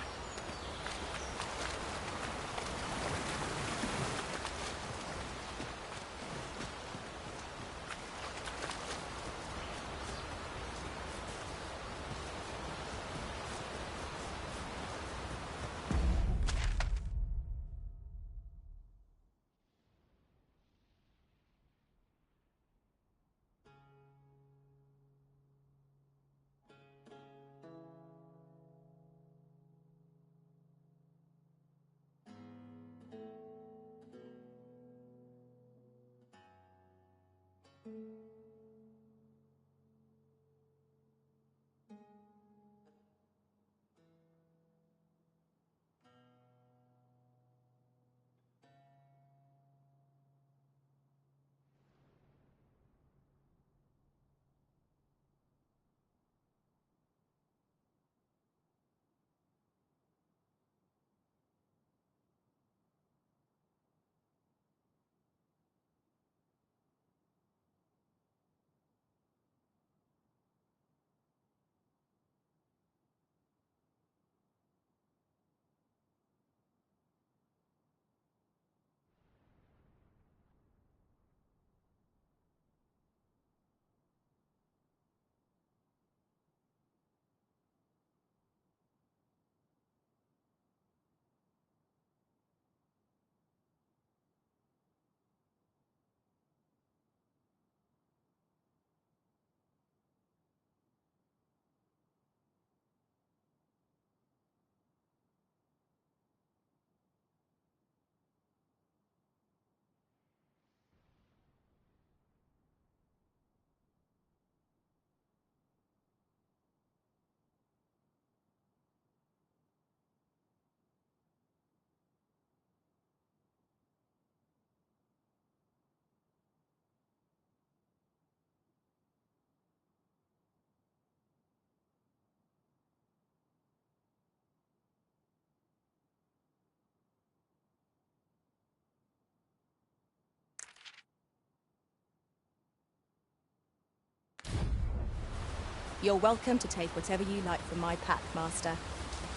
You're welcome to take whatever you like from my pack, Master.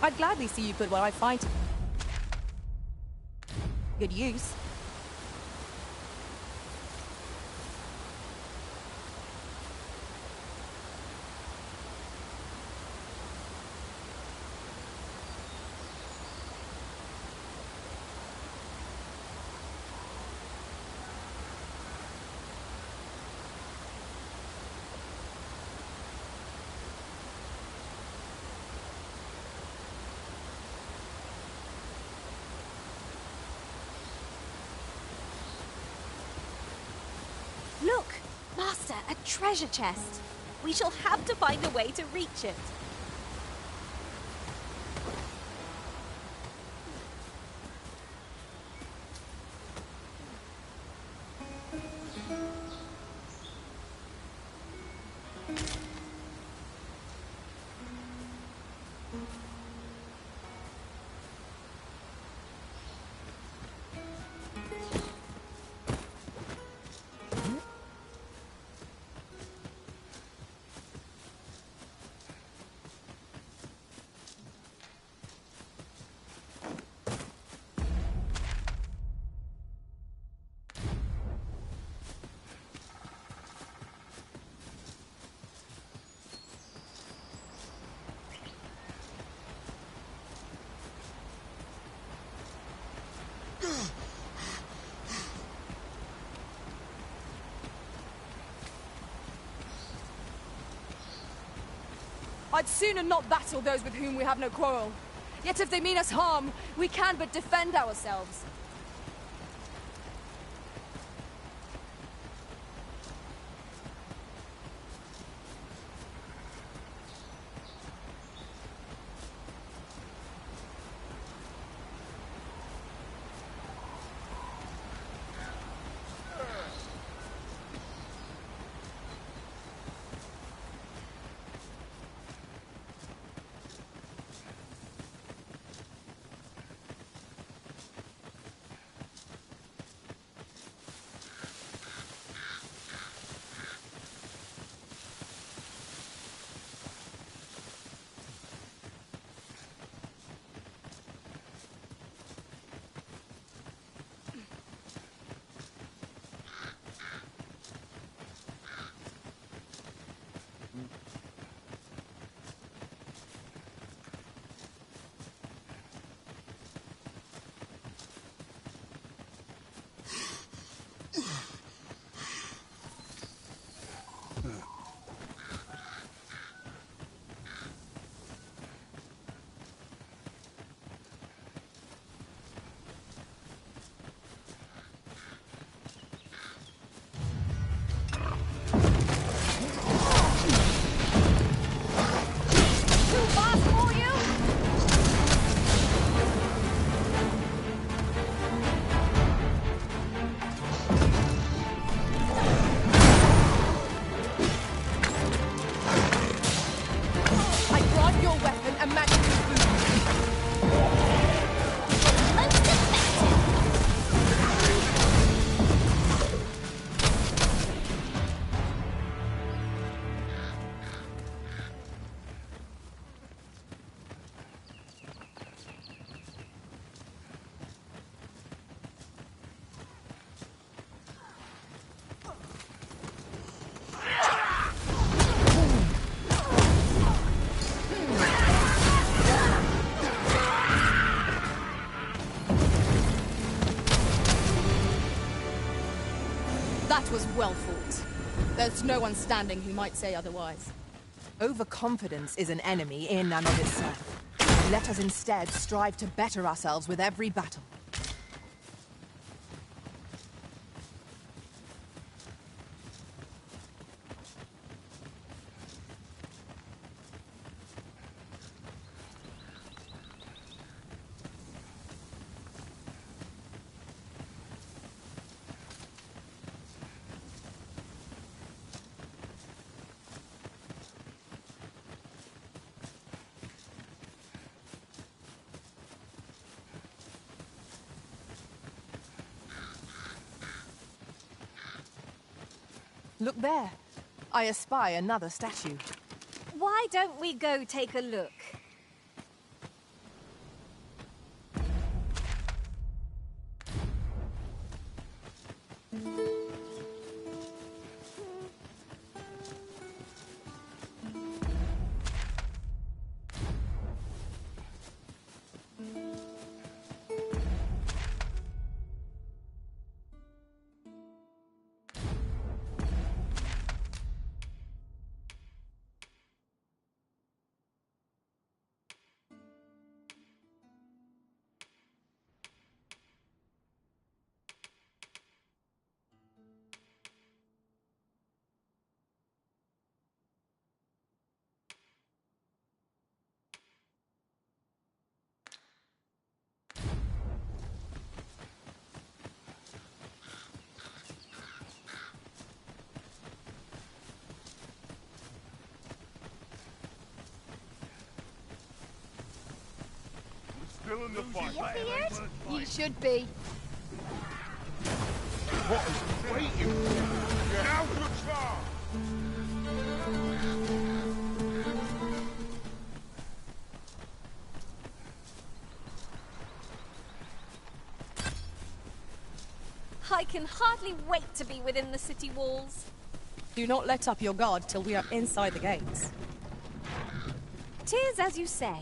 I'd gladly see you put what I find to good use.
Look! Master, a treasure chest. We shall have to find a way to reach it.
I'd sooner not battle those with whom we have no quarrel. Yet if they mean us harm, we can but defend ourselves. was well fought. There's no one standing who might say otherwise.
Overconfidence is an enemy in and of itself. Let us instead strive to better ourselves with every battle. Look there. I espy another statue.
Why don't we go take a look?
Still in the fight.
You should be.
What is waiting? Now to charge!
I can hardly wait to be within the city walls.
Do not let up your guard till we are inside the gates.
'Tis as you say.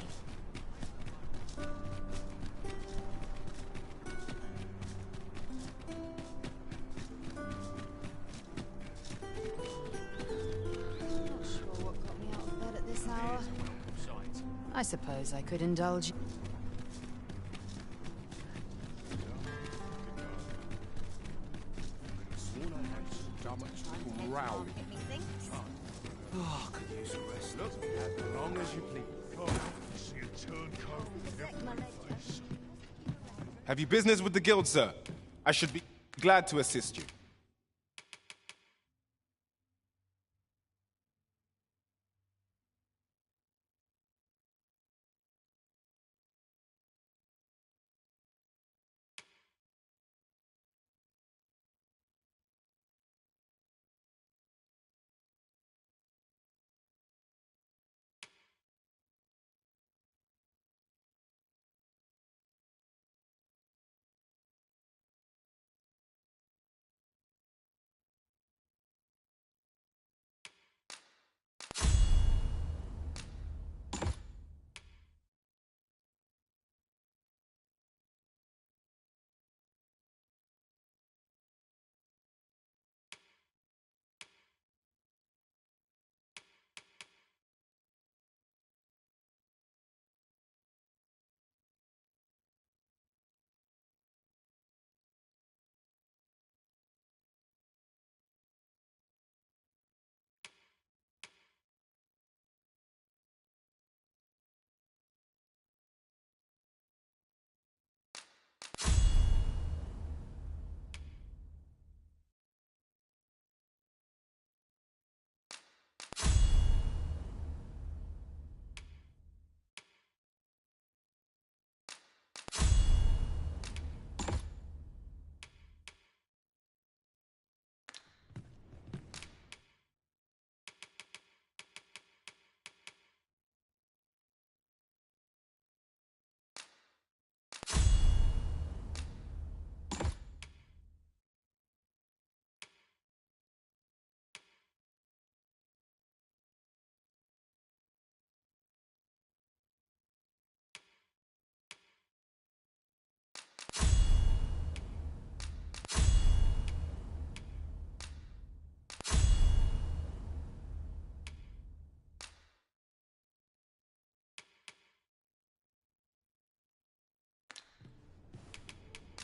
I suppose I could indulge.
Oh, could use a rest. Look, as long as you please. Come, see a turncoat in every face.
Have you business with the guild, sir? I should be glad to assist you.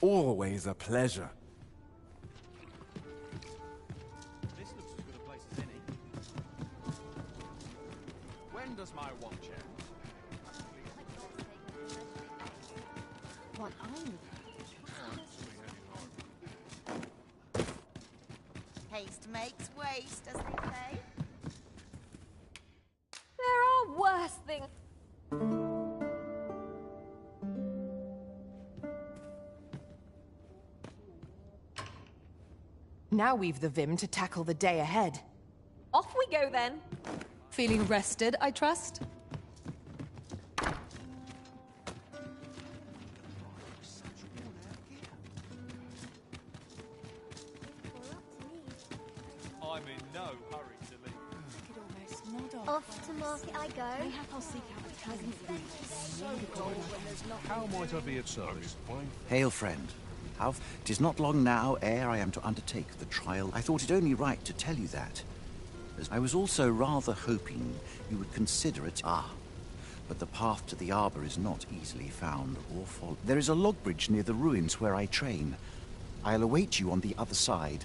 Always a pleasure.
This looks as good a place as any. When does my watch end?
What
Haste makes waste, as they say.
There are worse things.
Now we've the vim to tackle the day ahead.
Off we go then.
Feeling rested, I trust?
I'm in no hurry to leave.
Off to market I go.
Mayhap I'll seek out a tavern for you.
How might I be of service?
Hail, friend. How? 'Tis not long now ere I am to undertake the trial. I thought it only right to tell you that, as I was also rather hoping you would consider it. But the path to the arbor is not easily found or followed. There is a log bridge near the ruins where I train. I'll await you on the other side.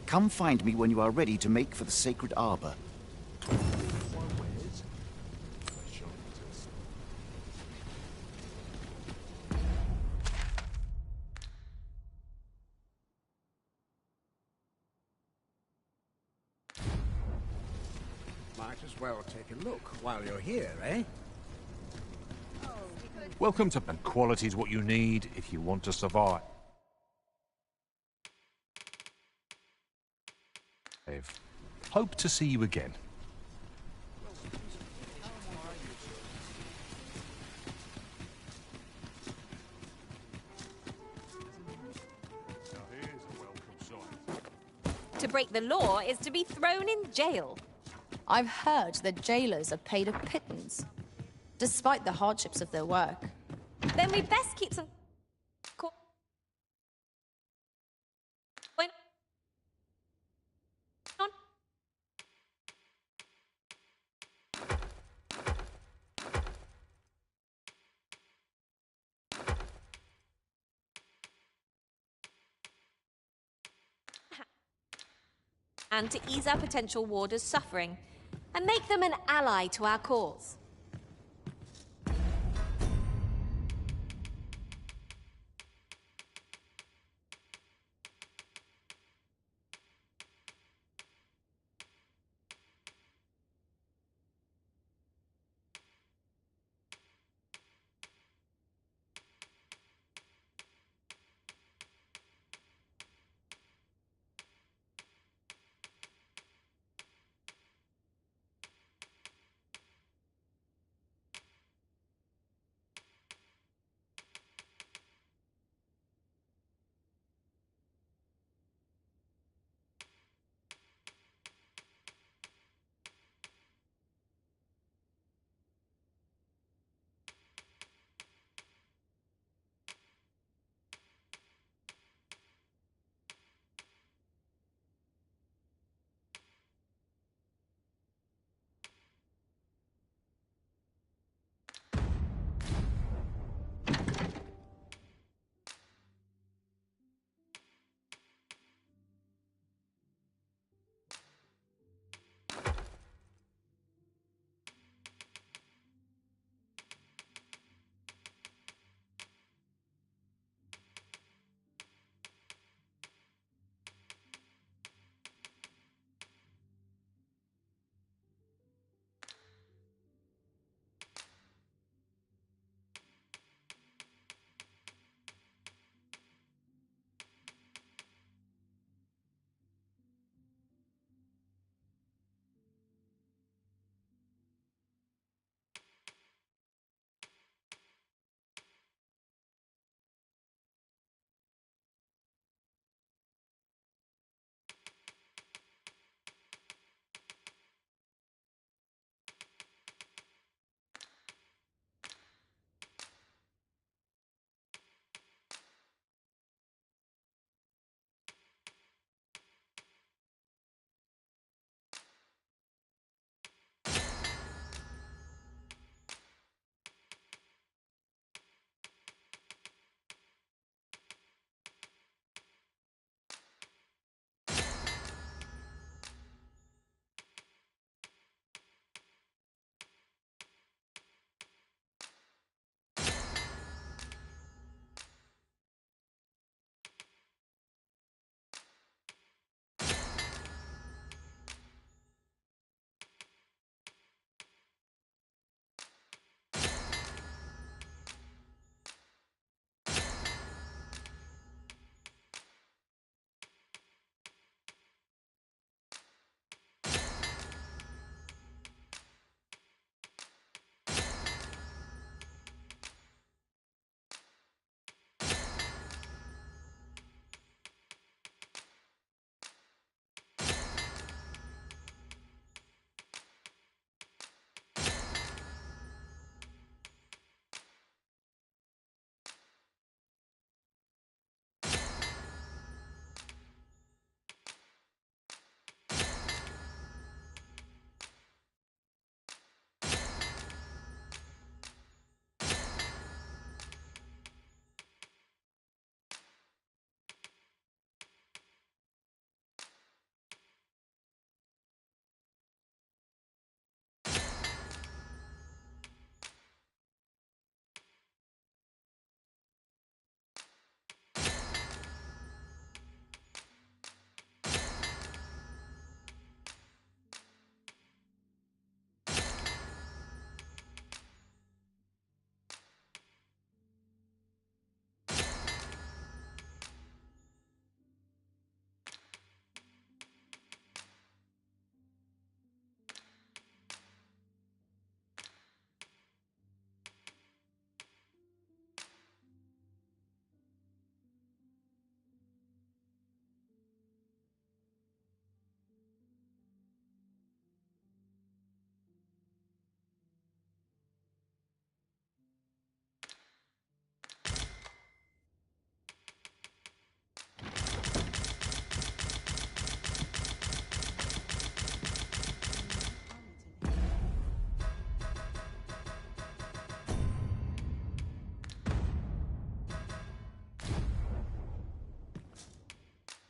Come find me when you are ready to make for the sacred arbor.
Might as well take a look while you're here, eh?
Welcome to... And quality's what you need if you want to survive. Hope to see you again.
To break the law is to be thrown in jail.
I've heard that jailers are paid a pittance, despite the hardships of their work.
Then we'd best keep some... on. And to ease our potential warders' suffering, and make them an ally to our cause.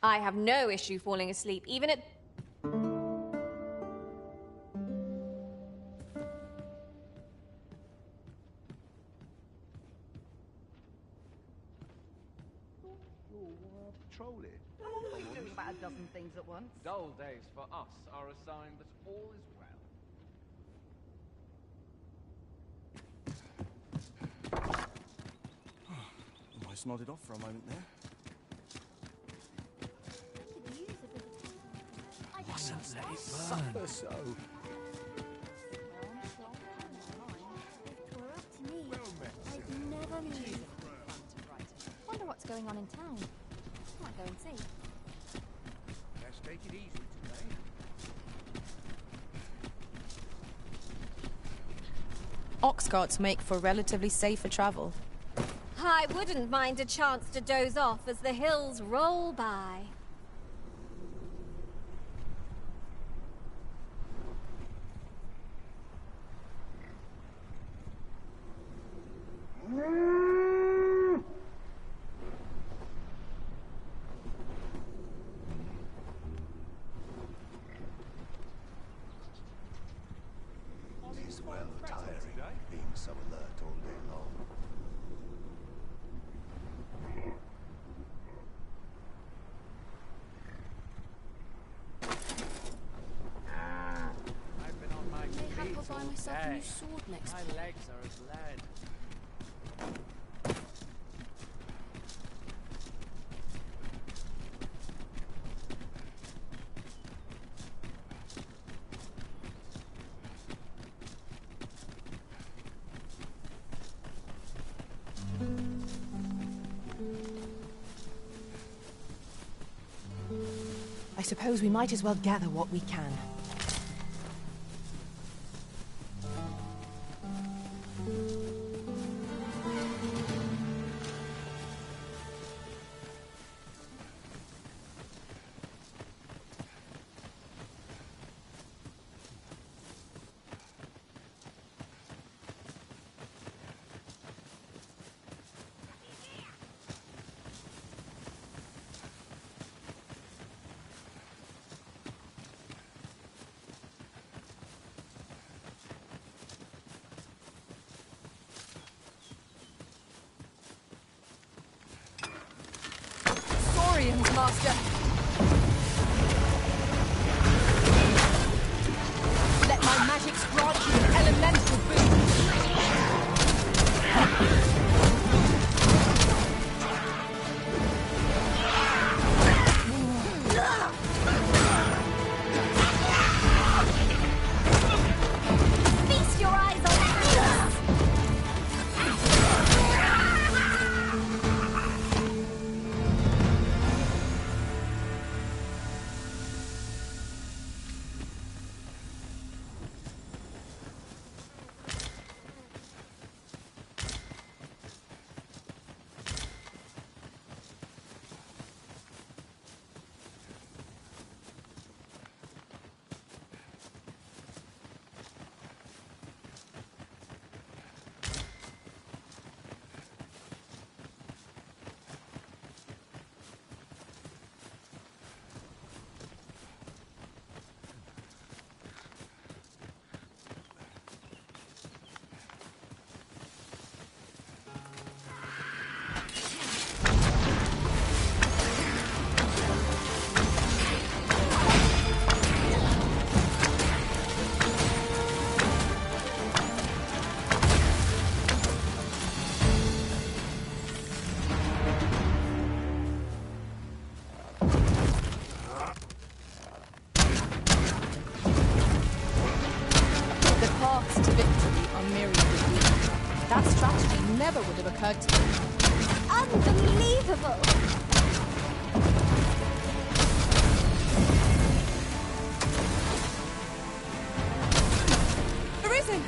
I have no issue falling asleep, even at...
Patrolling.
What are you doing about a dozen things at once?
Dull days for us are a sign that all is well.
Almost nodded off for a moment there.
Mustn't let it
Suffer
burn.
so.
I'd never knew. Wonder what's going on in town. Might go and see.
Let's take it easy today.
Ox carts make for relatively safer travel.
I wouldn't mind a chance to doze off as the hills roll by.
It is well tiring being so alert all day long.
I've been on my
May have
feet
to buy
all
myself a new
day.
sword next
My
time.
legs are as lead.
I suppose we might as well gather what we can.
Saurians, Master. Let my magics grant you an elemental
Feast your eyes on this!
The paths to victory are myriad of weak. That strategy never would have occurred to me.
Unbelievable!
Arisen!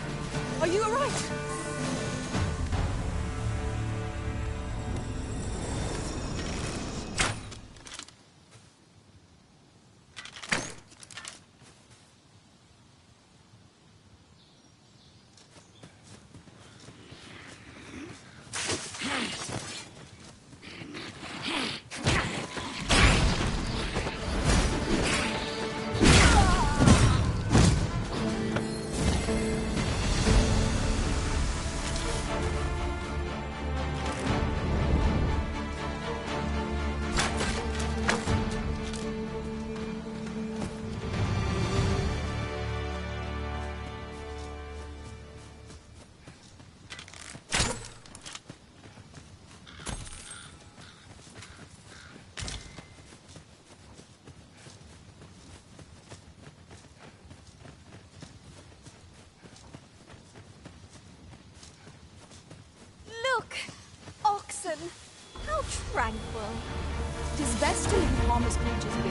Are you alright?
Look! Oxen! How tranquil.
It is best to leave harmless creatures be.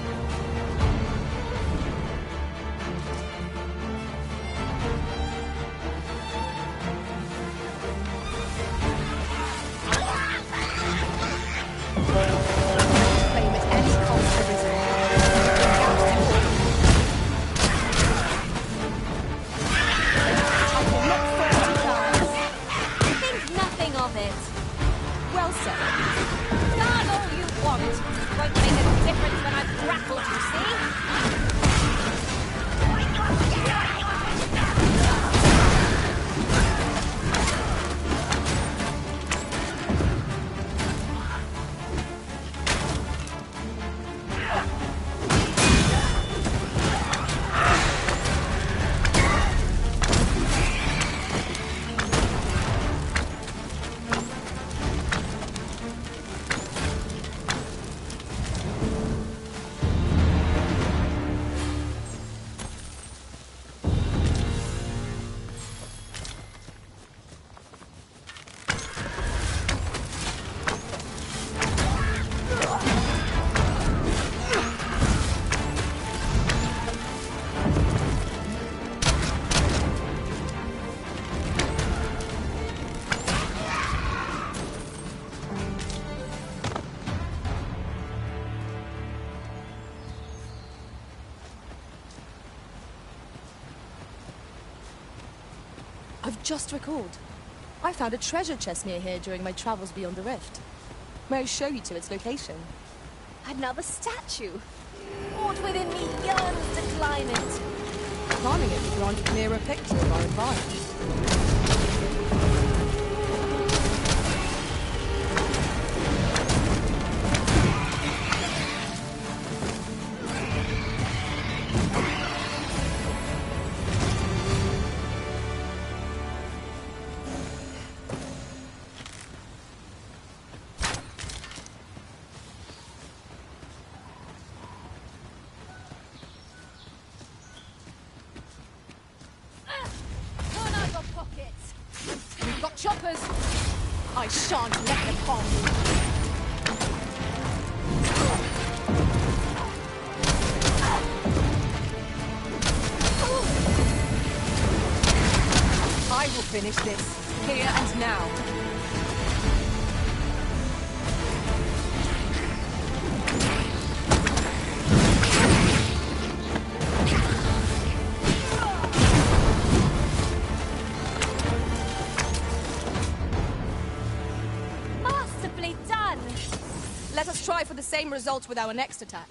Claim at any cost to this.
I will not fall to guards. Think nothing of it.
Well said.
Guard all you want. Won't make a difference when I've grappled you, see?
I've just recalled. I found a treasure chest near here during my travels beyond the rift. May I show you to its location?
Another statue. Aught within me yearns to climb it.
Climbing it will grant a clearer picture of our environment.
Turn out your pockets.
We've got choppers. I shan't let them harm you. I will finish this, here and now.
Masterfully done.
Let us try for the same result with our next attack.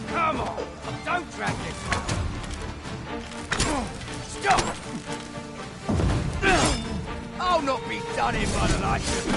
Come on! Don't drag this out! Stop! I'll not be done in by the likes of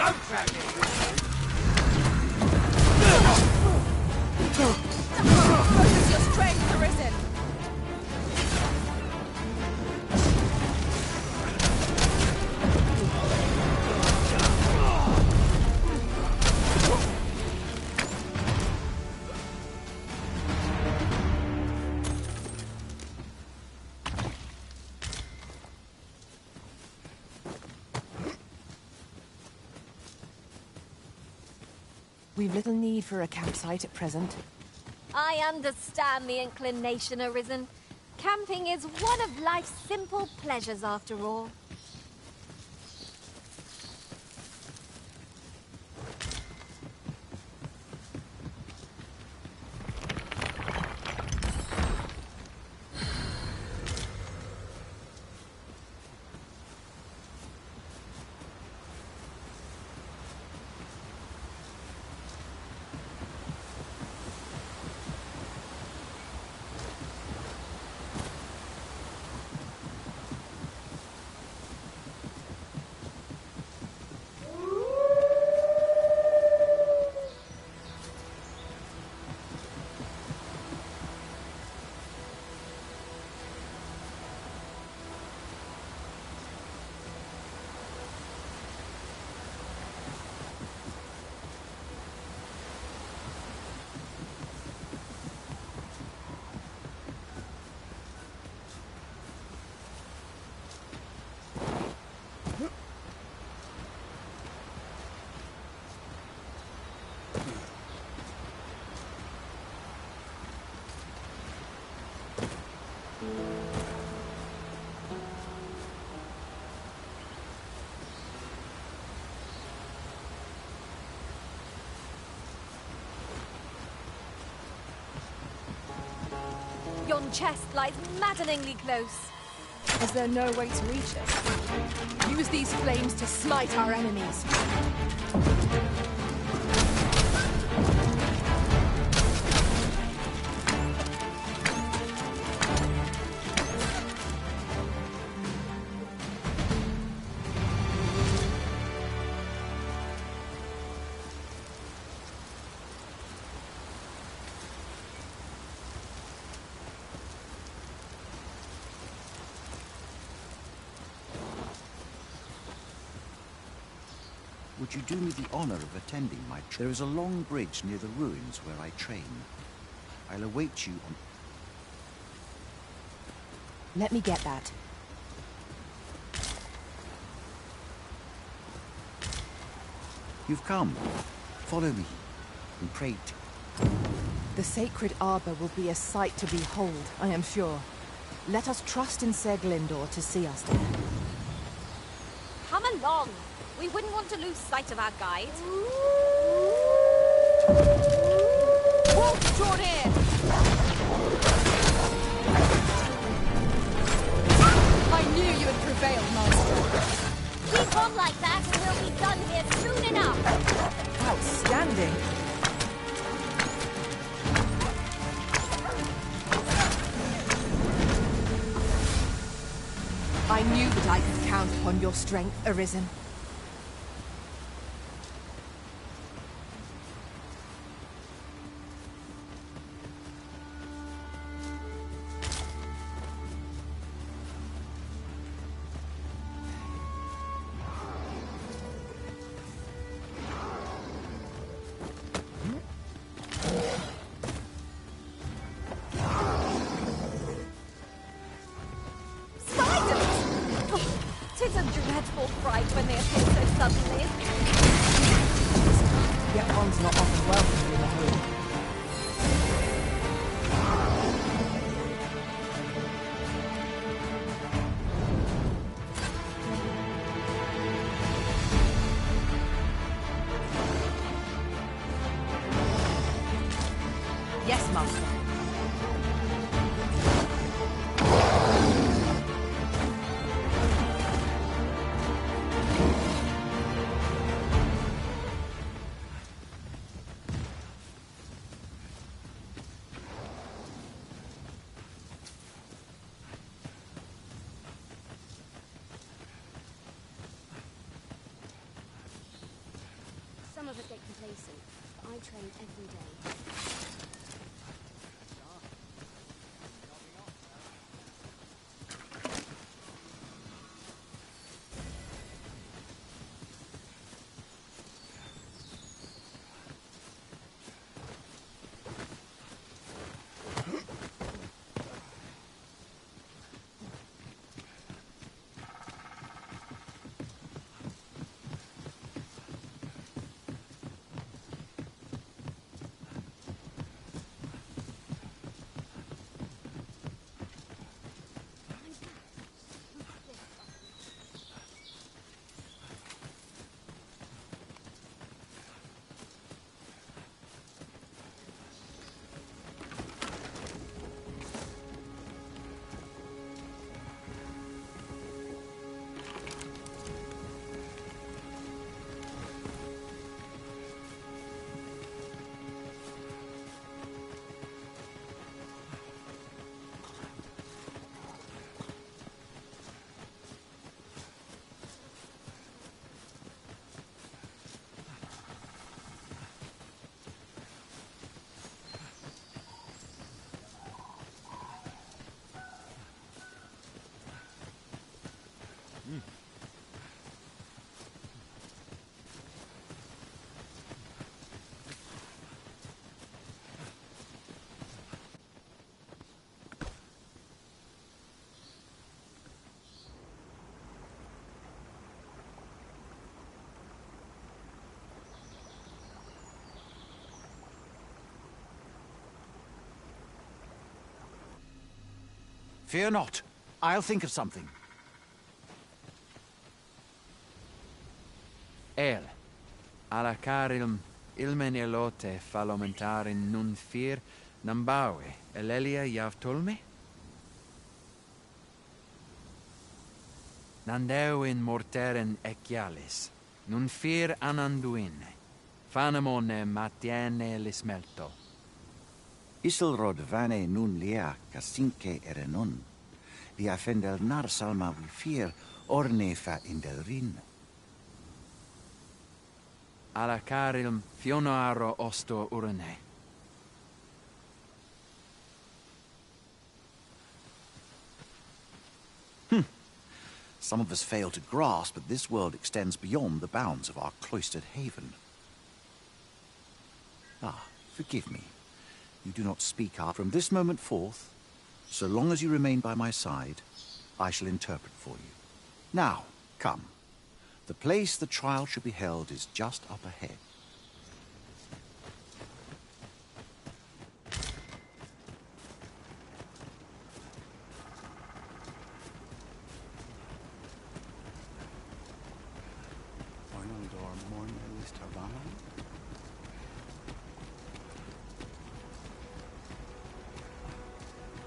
Don't track me!
Focus your strength, Arisen!
We've little need for a campsite at present.
I understand the inclination, Arisen. Camping is one of life's simple pleasures, after all. Yon chest lies maddeningly close.
Is there no way to reach it? Use these flames to smite our enemies.
Would you do me the honor of attending my There is a long bridge near the ruins where I train. I'll await you on...
Let me get that.
You've come. Follow me, and pray
The sacred arbor will be a sight to behold, I am sure. Let us trust in Ser Glindor to see us there.
Come along. We wouldn't want to lose sight of our guide.
Wolf drawn in! I knew you had prevailed, Master.
Keep on like that and we'll be done here soon enough.
Outstanding. I knew that I could count upon your strength, Arisen.
Tis a dreadful fright when they appear so suddenly.
Yet one's not often welcomed in a home. Yes, Master.
of us get complacent, but I train every day.
Fear not. I'll think of something.
El. Alla carilm ilmen elote falomentarin nun fir nambawe. Elelia yavtolme? Nandeuin morteren ecialis. Nun fir ananduin. Fanamone matiene lismelto.
Isilrod vane nun lia casinque erenon. Via fendel nar salma vifir orne fa indelrin.
Alla carilm fionoaro osto urne.
Some of us fail to grasp that this world extends beyond the bounds of our cloistered haven. Ah, forgive me. You do not speak out. From this moment forth, so long as you remain by my side, I shall interpret for you. Now, come. The place the trial should be held is just up ahead.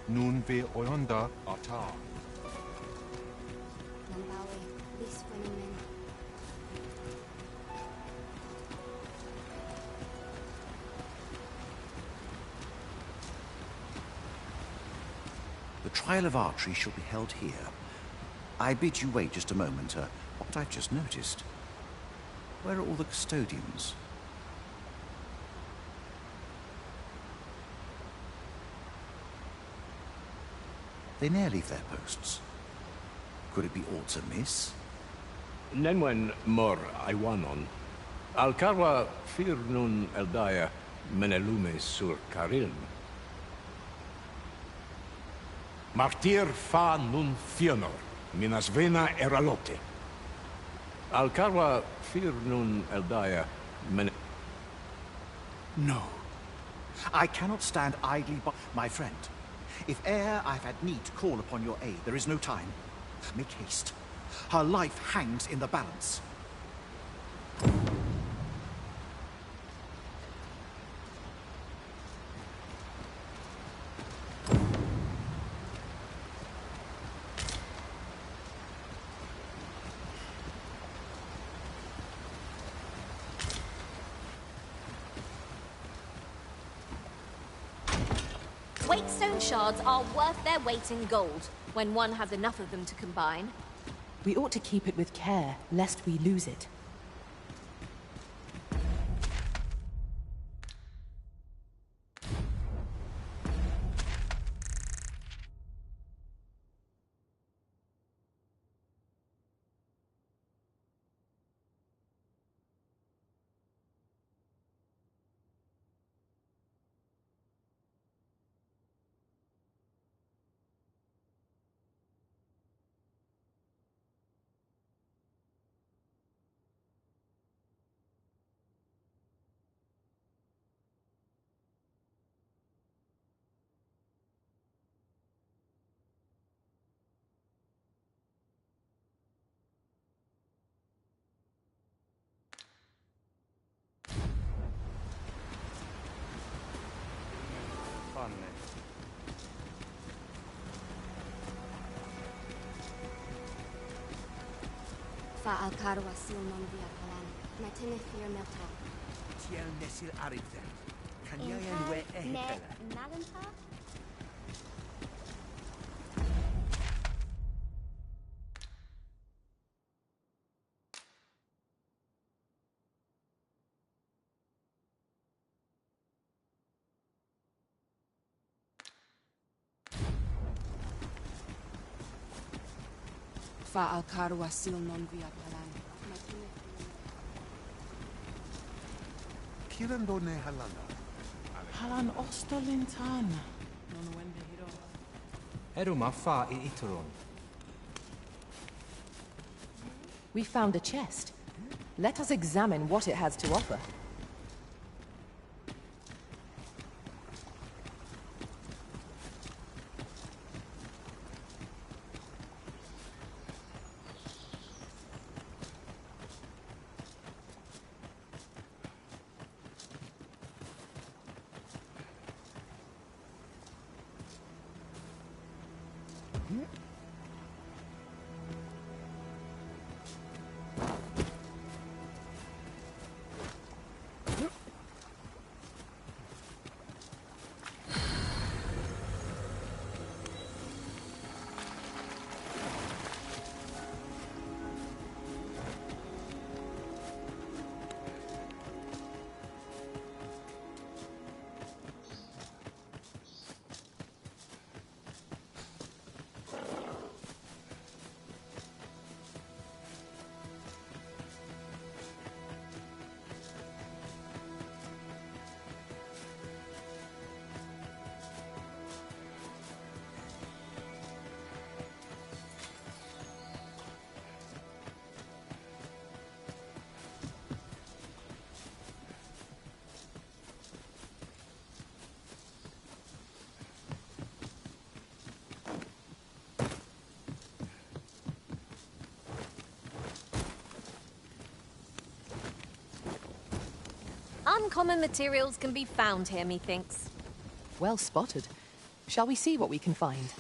Nun ve oyonda ata.
Nambawi, this phenomenon.
The trial of archery shall be held here. I bid you wait just a moment. What I've just noticed. Where are all the custodians? They ne'er leave their posts. Could it be aught amiss?
Nenwen mor Iwanon. Alcarwa fir nun eldaya menelume sur carilm. Martir fa nun fionor, minas vena eralote. Alcarwa fir nun eldaya men...
No. I cannot stand idly by... My friend, if e'er I've had need to call upon your aid, there is no time. Make haste. Her life hangs in the balance.
Waitstone shards are worth their weight in gold, when one has enough of them to combine.
We ought to keep it with care, lest we lose it.
Fanne.
Fa alcarwa silmon via palan. Matinifir melto.
Tiel nesil arithen. Kanyayan
Inka
we
ne
ehitela.
nalenta?
Fa alcarwa silmon via palan.
Kirandone halanda.
Halan ostolintan. Non wende hiro.
Eruma fa I ituron.
We found a chest. Let us examine what it has to offer.
Uncommon materials can be found here, methinks.
Well spotted. Shall we see what we can find?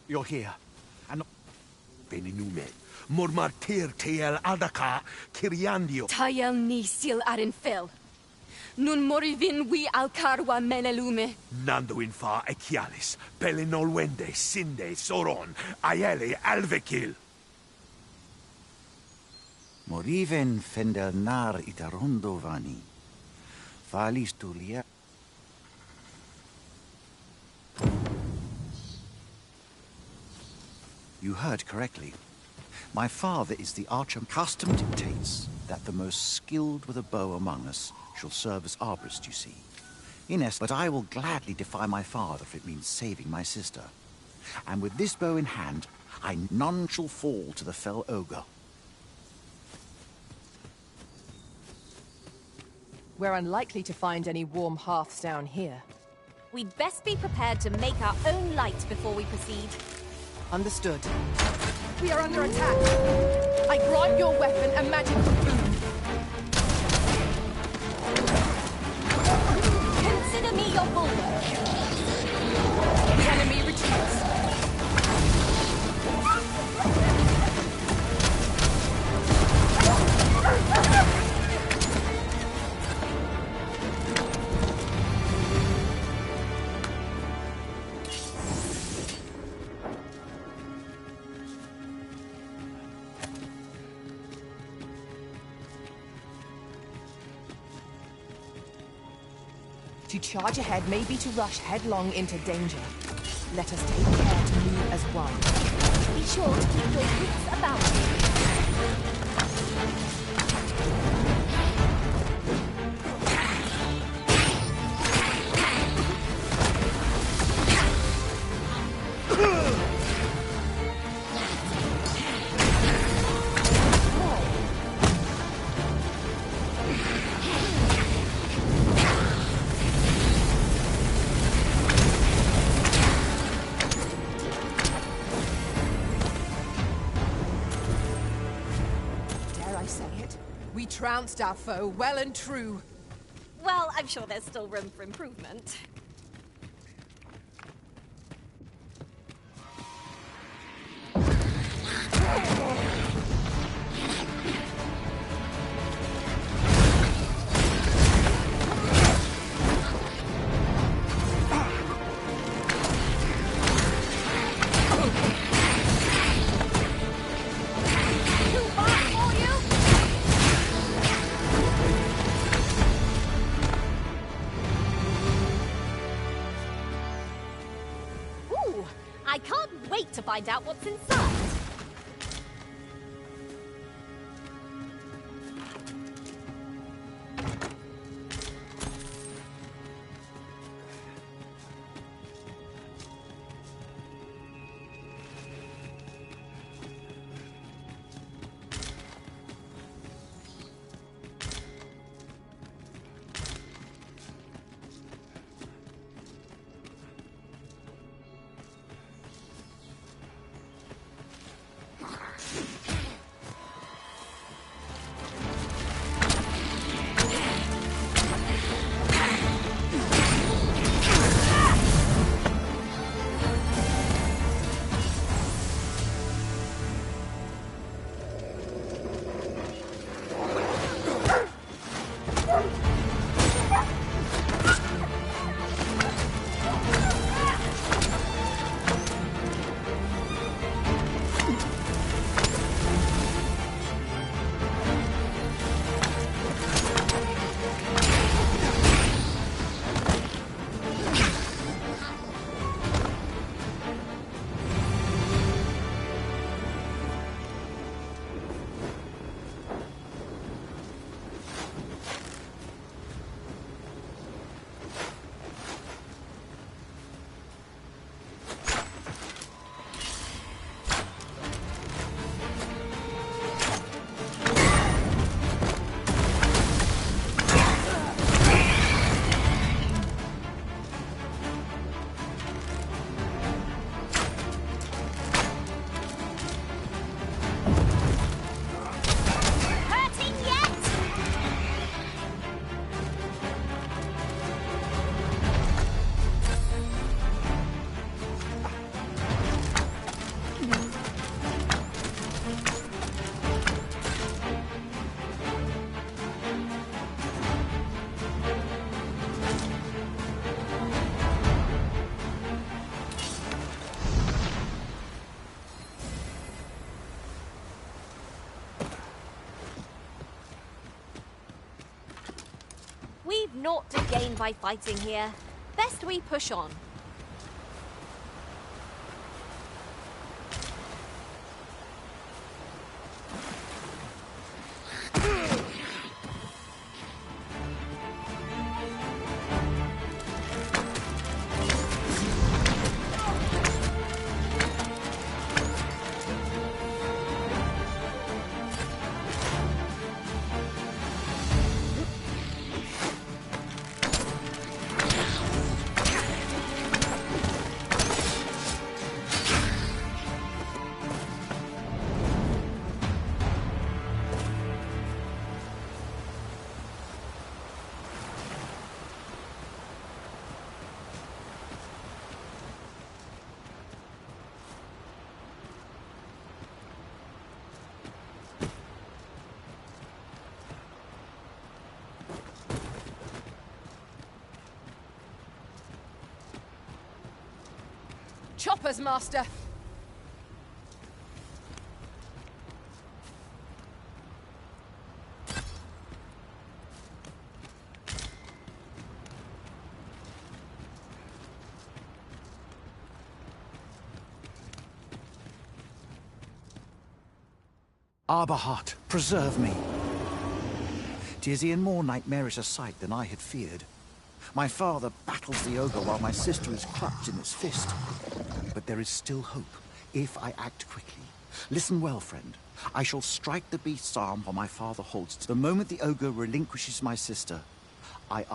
You're here. And Beninume. Mormartir tel adaka kiriandio.
Tayel ni sil arin fel. Nun morivin we alcarwa menelume.
Nando infa ekialis. Pelinolwende sinde soron. Ayele alvekil.
Moriven fendelnar itarondo vani. Falis tulia. You heard correctly. My father is the archer. Custom dictates that the most skilled with a bow among us shall serve as arborist, you see. But I will gladly defy my father if it means saving my sister. And with this bow in hand, none shall fall to the fell ogre.
We're unlikely to find any warm hearths down here.
We'd best be prepared to make our own light before we proceed.
Understood. We are under attack. I grant your weapon a magical boon.
Consider me your bulwark.
The enemy retreats. To charge ahead may be to rush headlong into danger. Let us take care to move as one.
Be sure to keep your wits about
We trounced our foe well and true.
Well, I'm sure there's still room for improvement. I can't wait to find out what's inside. We've naught to gain by fighting here. Best we push on.
Choppers, Master!
Arbahat, preserve me. 'Tis e'en more nightmarish a sight than I had feared. My father battles the ogre while my sister is clutched in its fist. But there is still hope, if I act quickly. Listen well, friend. I shall strike the beast's arm while my father holds it. The moment the ogre relinquishes my sister, I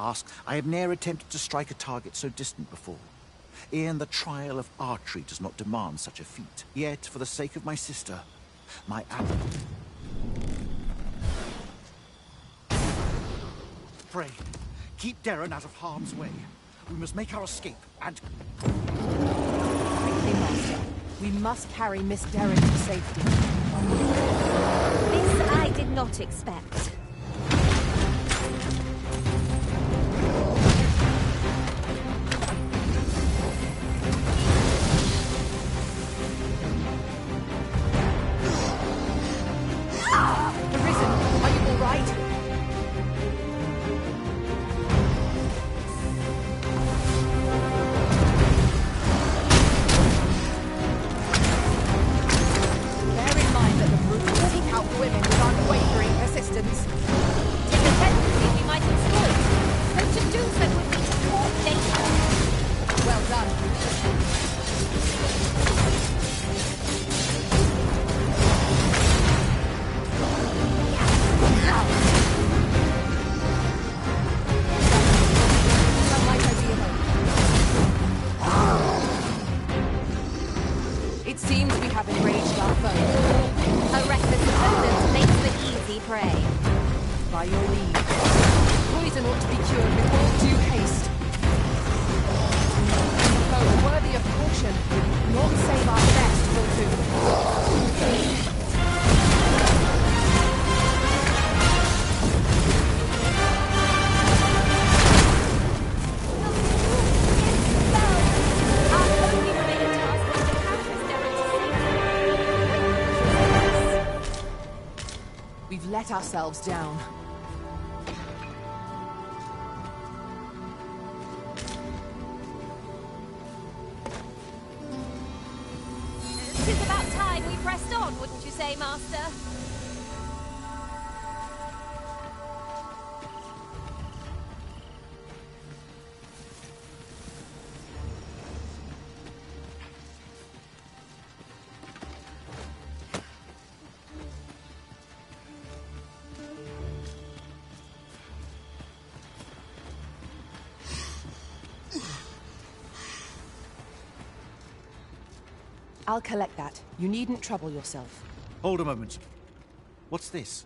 have ne'er attempted to strike a target so distant before. E'en the trial of archery does not demand such a feat. Yet, for the sake of my sister, my act... Frey, keep Darren out of harm's way. We must make our escape, and...
Quickly, Master. We must carry Miss Darren to safety.
This I did not expect.
Arisen, are you all right? Bear in mind that the brutes seek out women with unwavering persistence.
Tis a tendency we might exploit, though to do so would be to court danger.
Well done. It seems we have enraged our foe.
A reckless opponent makes for easy prey.
By your leave. Poison ought to be cured with all due haste. A foe worthy of caution, not save our best will do. We've let ourselves down.
Tis about time we pressed on, wouldn't you say, Master?
I'll collect that. You needn't trouble yourself.
Hold a moment. What's this?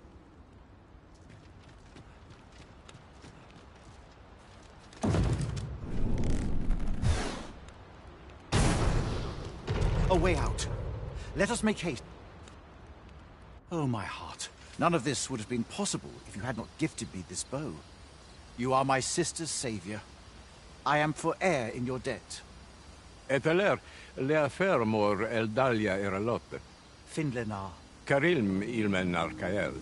A way out. Let us make haste. Oh, my heart. None of this would have been possible if you had not gifted me this bow. You are my sister's savior. I am forever in your debt.
Eteler, le fermor el dalia eralotte.
Finlenar.
Karilm ilmen arcael.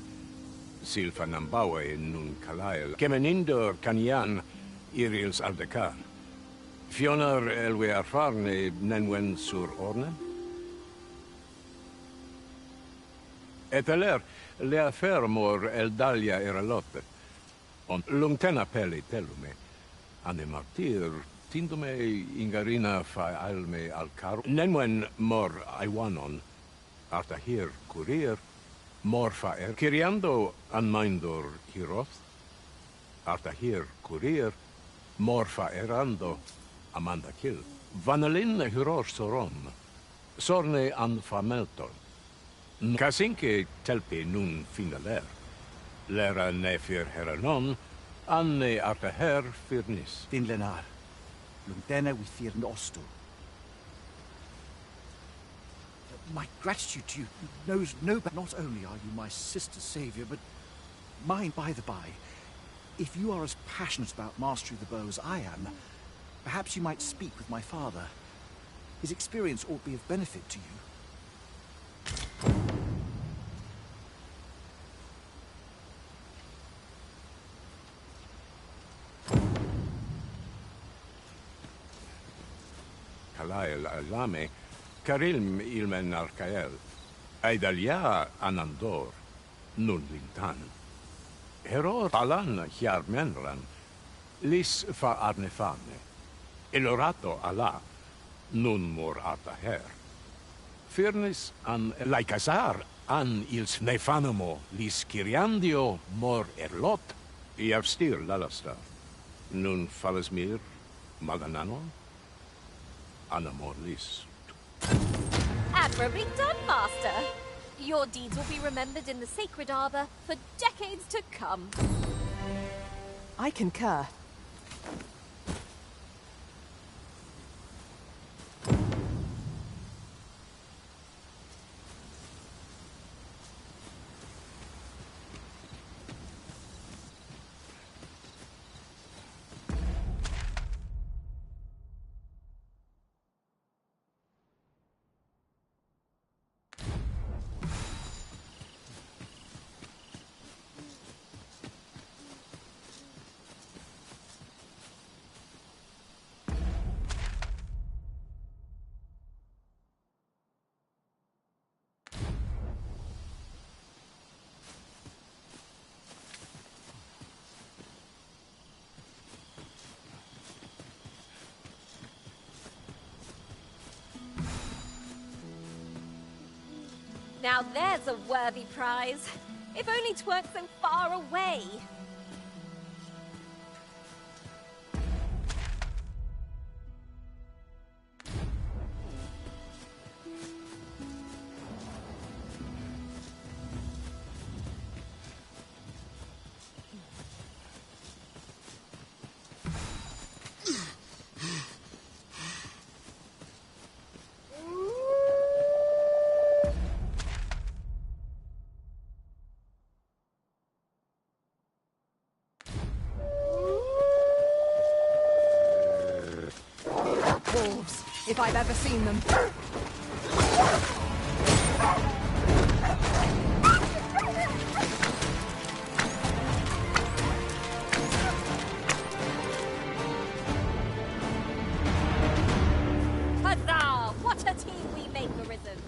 Silfa nambawe nun kalael. Kemenindor kanyan irils aldecar. Fionar elwe arfarne nenwen sur ornen? Eteler, le fermor el dalia eralotte. On lungtena peli telume. Ane martir tindume ingarina fa alme alcar. Nenwen mor aiwanon. Arta hier courier. Mor fa Kiriando an mindor hiroth. Arta hier courier. Mor fa erando. Amanda kill. Vanelin hiror soron. Sorne an fa melton. Kasinke telpe nun finaler. Lera ne fir heranon. Anne arta her firnis.
Finlenar. Lundena with fear and osto. My gratitude to you knows no bounds. Not only are you my sister's savior, but mine by the by. If you are as passionate about mastery of the bow as I am, perhaps you might speak with my father. His experience ought to be of benefit to you.
Kalael alame, Karilm ilmen arcael. Aidalia anandor, nun lintan. Heror alan hiar menran, lis fa arnefane. Elorato ala, nun mor arta her. Firnis an laicasar an ils nefanamo lis kiriandio mor erlot. Iavstir lalasta. Nun falasmir maganano. Anamor lis.
Admirably done, Master. Your deeds will be remembered in the sacred arbor for decades to come.
I concur.
Now there's a worthy prize. If only 'tweren't so far away.
Wolves, if I've ever seen them.
Huzzah! What a team we make, Arisen!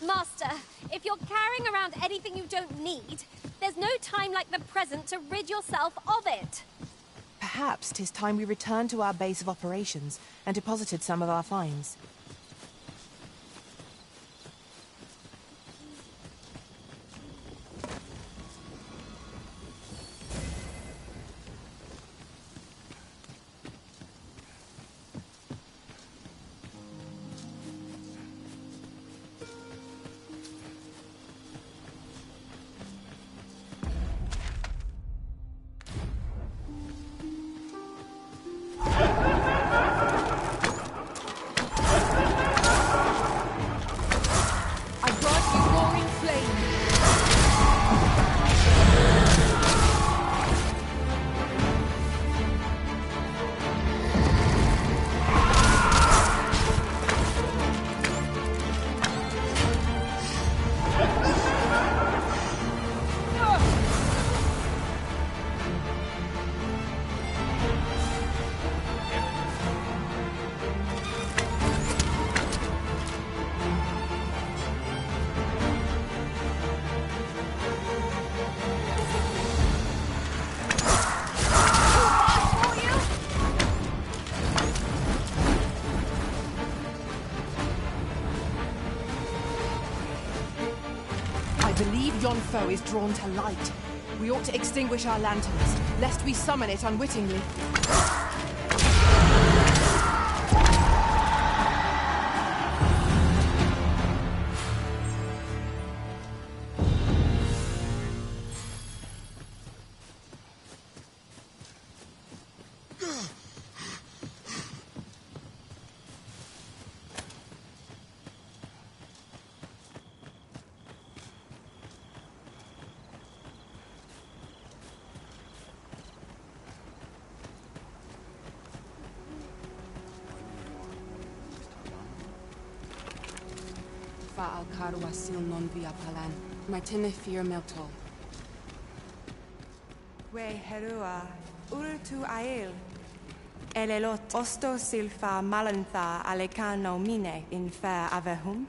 Master, if you're carrying around anything you don't need, there's no time like the present to rid yourself of it.
Perhaps 'tis time we returned to our base of operations and deposited some of our finds. I believe yon foe is drawn to light. We ought to extinguish our lanterns, lest we summon it unwittingly.
Al Carwasil non via palan. Martine Fear Meltol.
We herua urtu ael. Elelot osto silfa malantha alecano mine in fair avehum.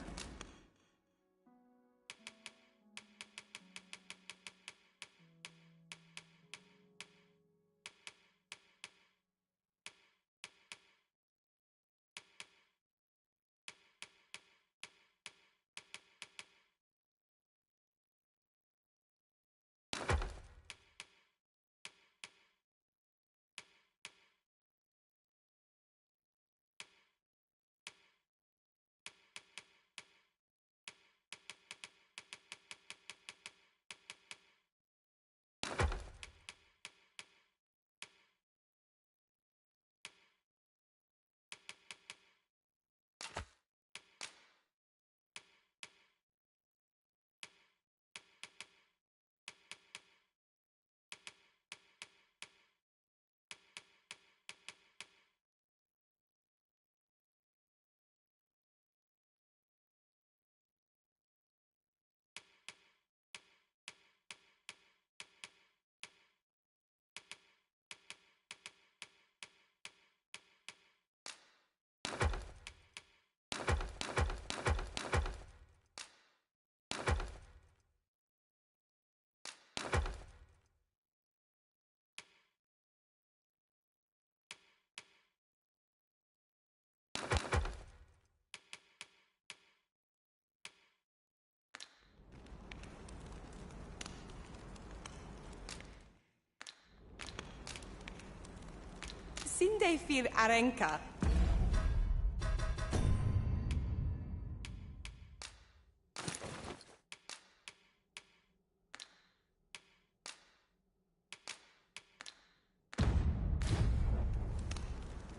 Ute fil arenka.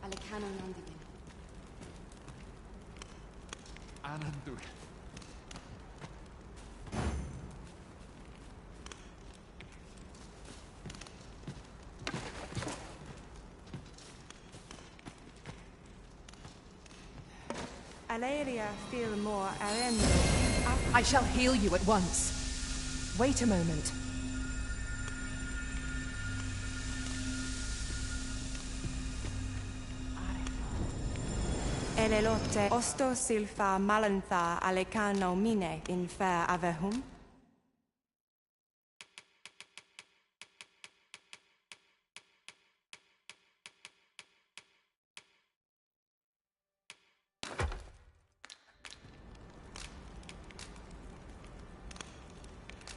Alecano Nandigin.
Anandu.
Aleria fil more arendo.
I shall heal you at once. Wait a moment.
Elelote osto silfa malantha alecano mine in fair avehum.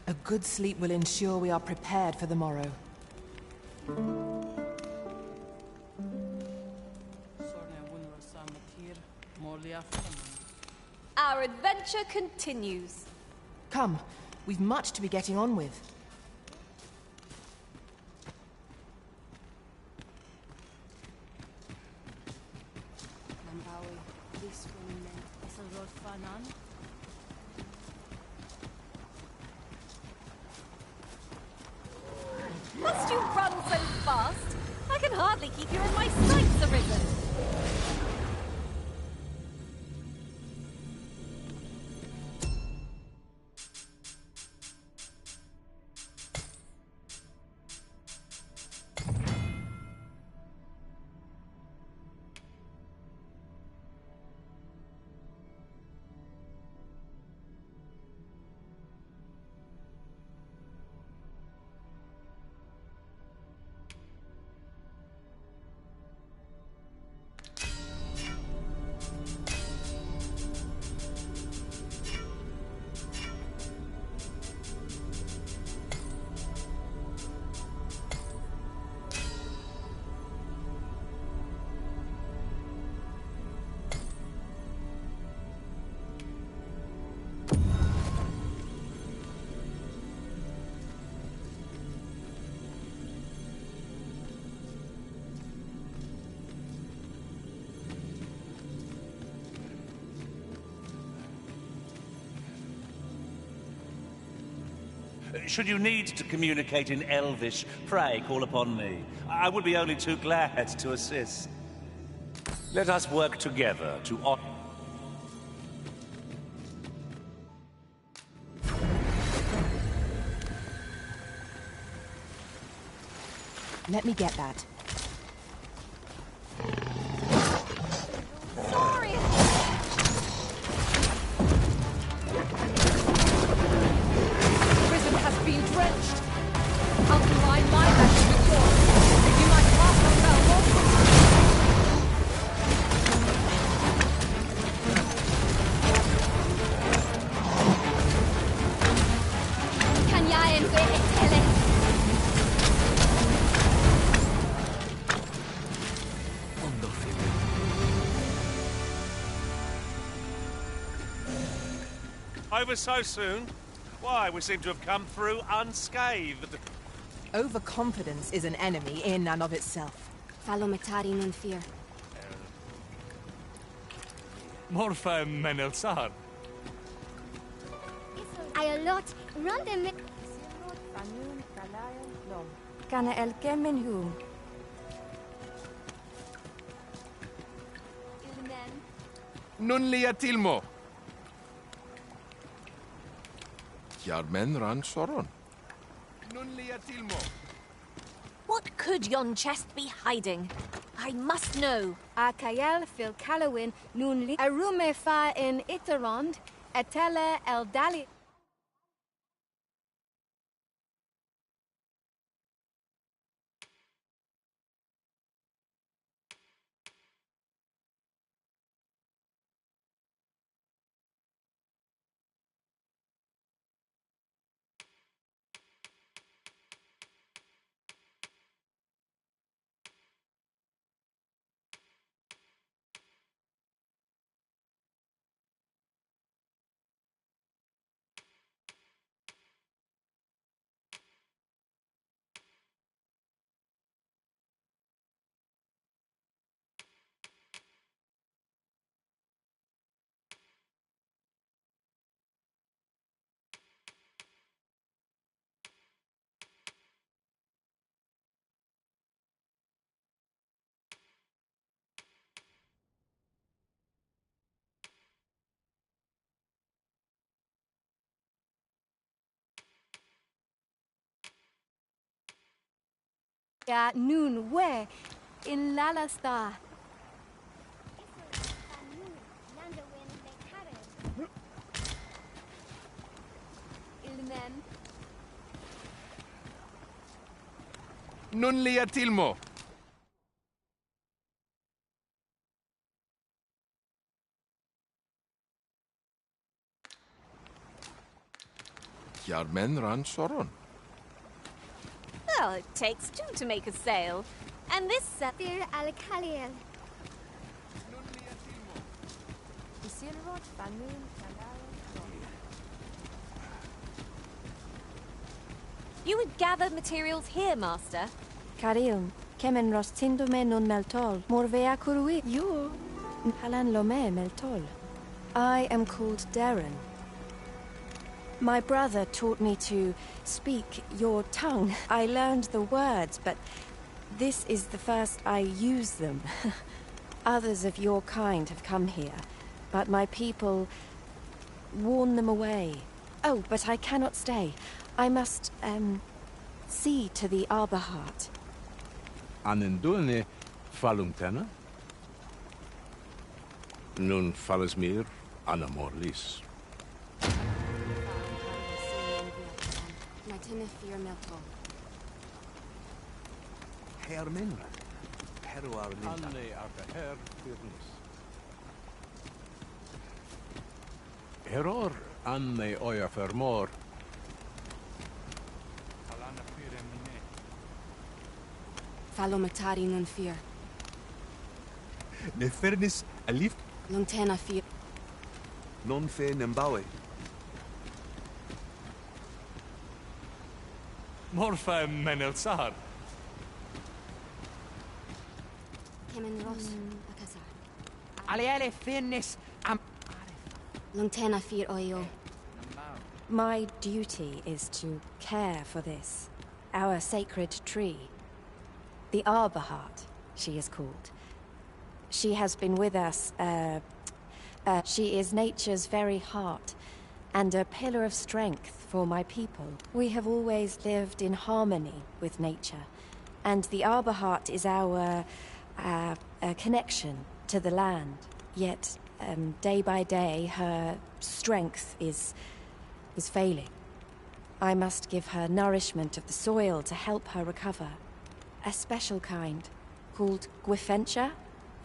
A good sleep will ensure we are prepared for the morrow.
Our adventure continues.
Come, we've much to be getting on with.
Must you run so fast? I can hardly keep you in my sights, Arisen.
Should you need to communicate in Elvish, pray call upon me. I would be only too glad to assist. Let us work together to honor.
Let me get that.
Sorry.
Prison has been drenched.
I'll combine my magic with yours. You might pass on Belmont. Kanyaen ve etele.
Over so soon? Why, we seem to have come through unscathed.
Overconfidence is an enemy in and of itself.
Falometari non fear.
Morfa menelsar.
Ayolot, run them.
Kana el kemenhu.
Nun lia tilmo. Jarmen ran soron. Nun lia tilmo.
What could yon chest be hiding? I must know.
Akayel fil Calowin nun li arume fa in Iterond, etele el dali. Ya nun we in Lalasta. Ilmen.
Nun lia tilmo. Jarmen ran soron.
Well, it takes two to make a sail. And this
Dir al-Khaliel.
You would gather materials here, Master.
Karim, kemen rostindome non meltol, morvea kurui. You, halan lome meltol. I am called Darren. My brother taught me to speak your tongue. I learned the words, but this is the first I use them. Others of your kind have come here, but my people warn them away. Oh, but I cannot stay. I must, see to the Arbor Heart.
Anendune falumtena? Nun falles mir anamorlis.
Herminra. Heruar linda.
Anne arta her fyrnis. Heror Anne oja förmår.
Falomatari non fear.
Nefernis alif.
Lontena fear.
Non fe nembawe.
Morfa menelsar.
Kemen Ross, Akasar.
Aliele finnis am...
Lontena fear oyo. My duty is to care for this, our sacred tree. The Arbor Heart, she is called. She has been with us, she is nature's very heart, and a pillar of strength for my people. We have always lived in harmony with nature, and the Arbor Heart is our, connection to the land. Yet, day by day, her strength is failing. I must give her nourishment of the soil to help her recover. A special kind, called Gwifentia,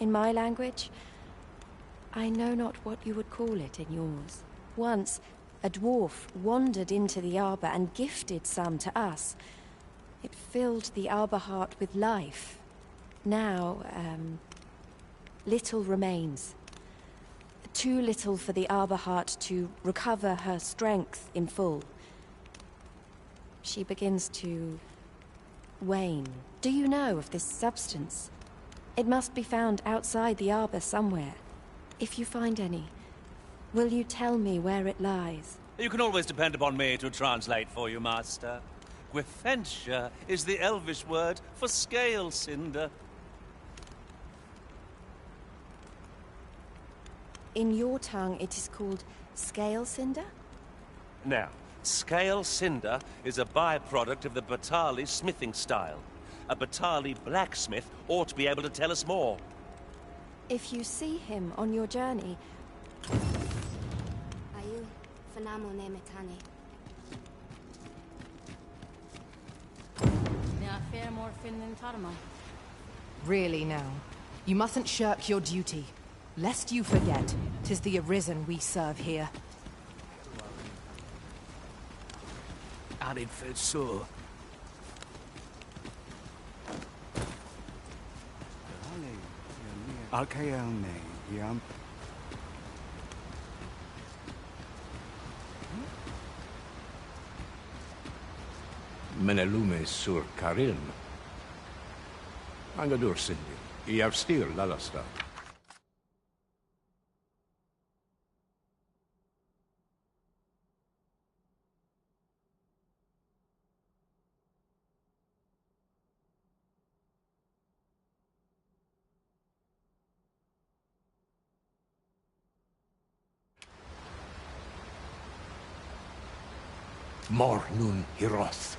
in my language. I know not what you would call it in yours. Once, a dwarf wandered into the arbor and gifted some to us. It filled the Arbor Heart with life. Now, little remains. Too little for the Arbor Heart to recover her strength in full. She begins to wane. Do you know of this substance? It must be found outside the arbor somewhere. If you find any, will you tell me where it lies?
You can always depend upon me to translate for you, Master. Gwifentia is the Elvish word for scale cinder.
In your tongue, it is called scale cinder?
Now, scale cinder is a byproduct of the Batali smithing style. A Batali blacksmith ought to be able to tell us more.
If you see him on your journey...
Ayu, fanamo ne metane.
Really now, you mustn't shirk your duty. Lest you forget, 'tis the Arisen we serve here.
Arid Felsur. Alkaelme, yam.
Menelume sur Karim. Angadur Cindy. Iav stir lalasta. Mor nun hiroth.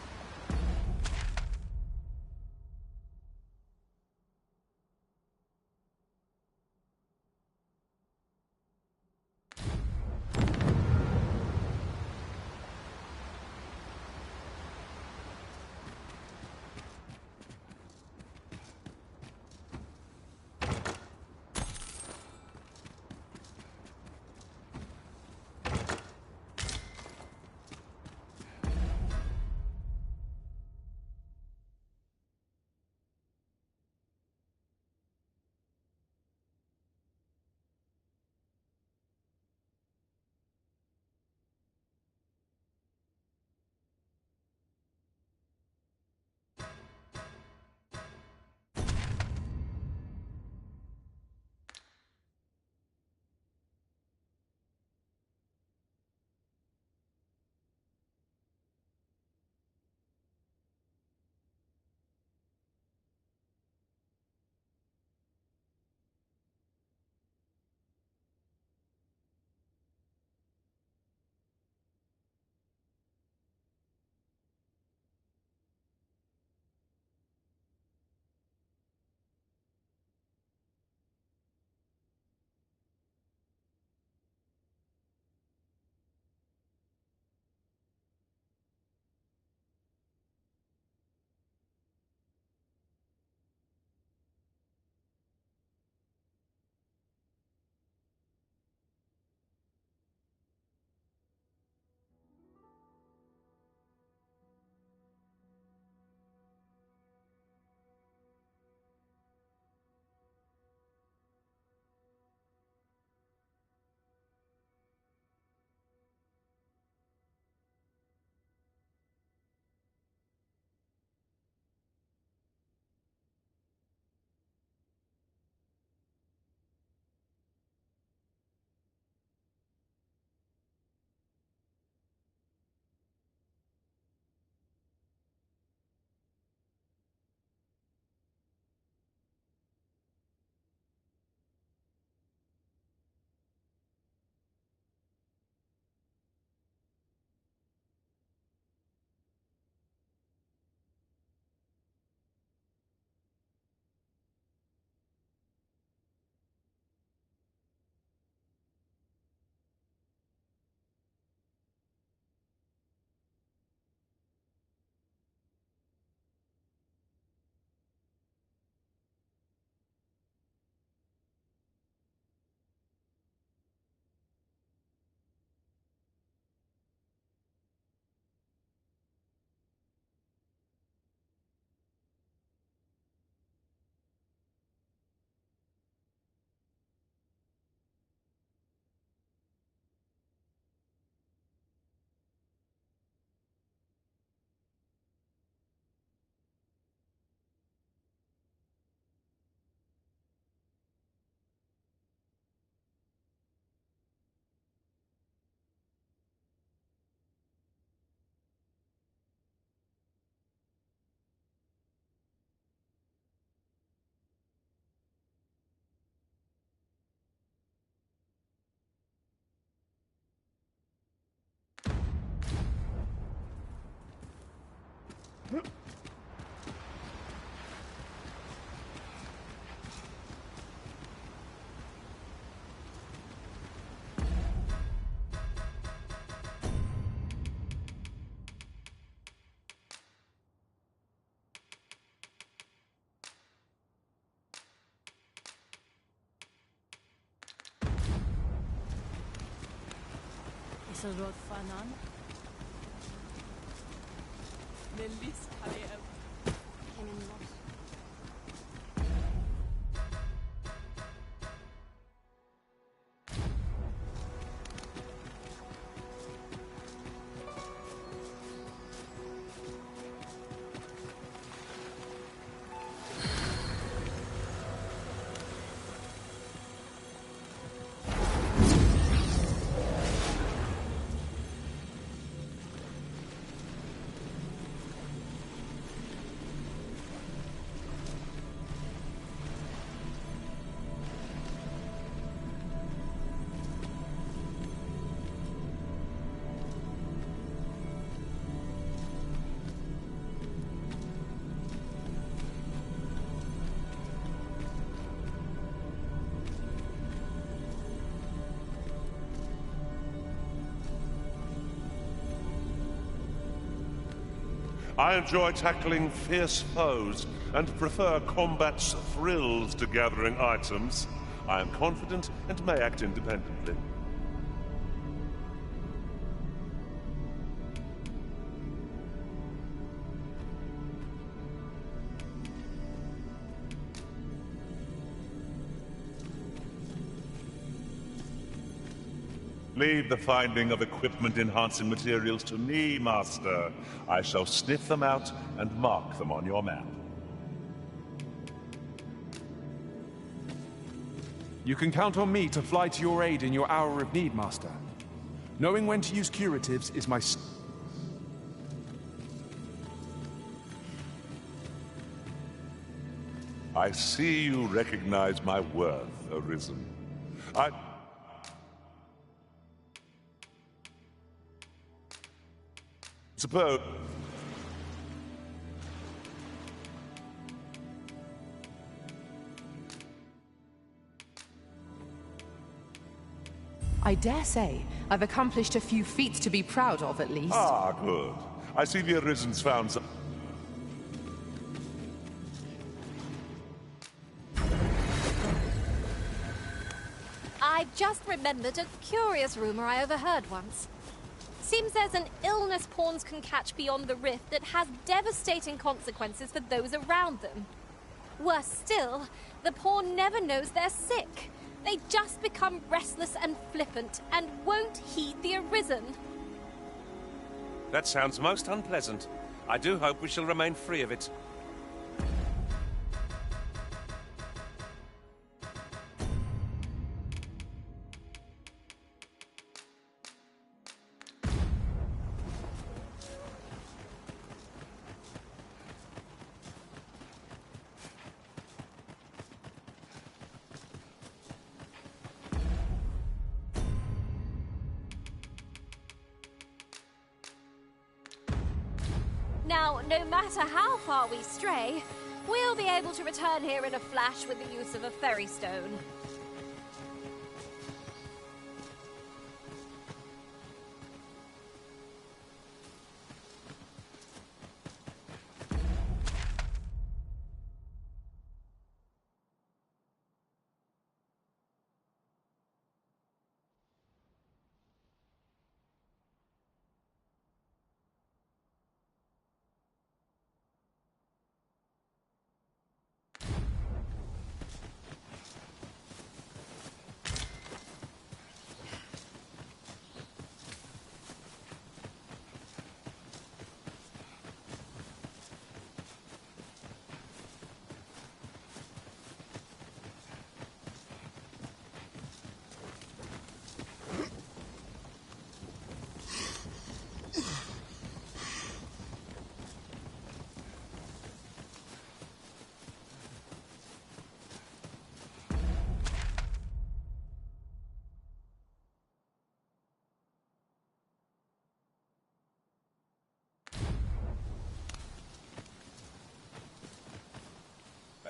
Serot Fanan. Nelis Kalev.
I enjoy tackling fierce foes and prefer combat's thrills to gathering items. I am confident and may act independently. Leave the finding of equipment-enhancing materials to me, Master. I shall sniff them out and mark them on your map.
You can count on me to fly to your aid in your hour of need, Master. Knowing when to use curatives is my...
I see you recognize my worth, Arisen. Suppose...
I dare say I've accomplished a few feats to be proud of, at least.
Ah, good. I see the Arisen's found some...
I've just remembered a curious rumor I overheard once. Seems there's an illness pawns can catch beyond the rift that has devastating consequences for those around them. Worse still, the pawn never knows they're sick. They just become restless and flippant and won't heed the Arisen.
That sounds most unpleasant. I do hope we shall remain free of it.
Now, no matter how far we stray, we'll be able to return here in a flash with the use of a ferry stone.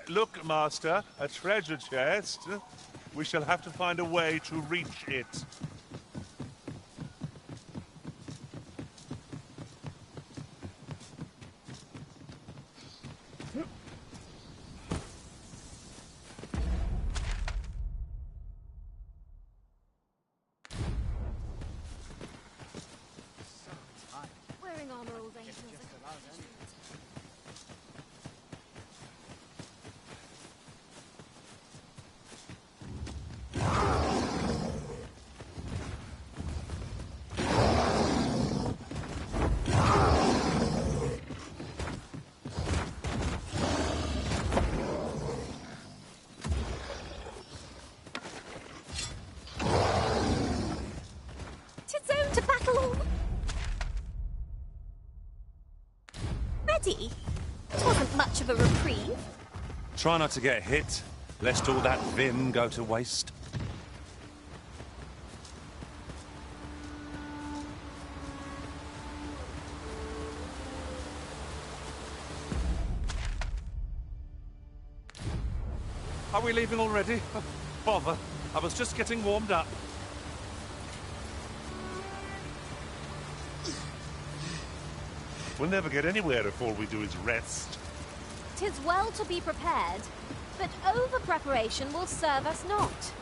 Look, Master, a treasure chest. We shall have to find a way to reach it.
To battle. Ready? It wasn't much of a reprieve.
Try not to get hit, lest all that vim go to waste. Are we leaving already? Bother. I was just getting warmed up.
We'll never get anywhere if all we do is rest.
'Tis well to be prepared, but over-preparation will serve us not.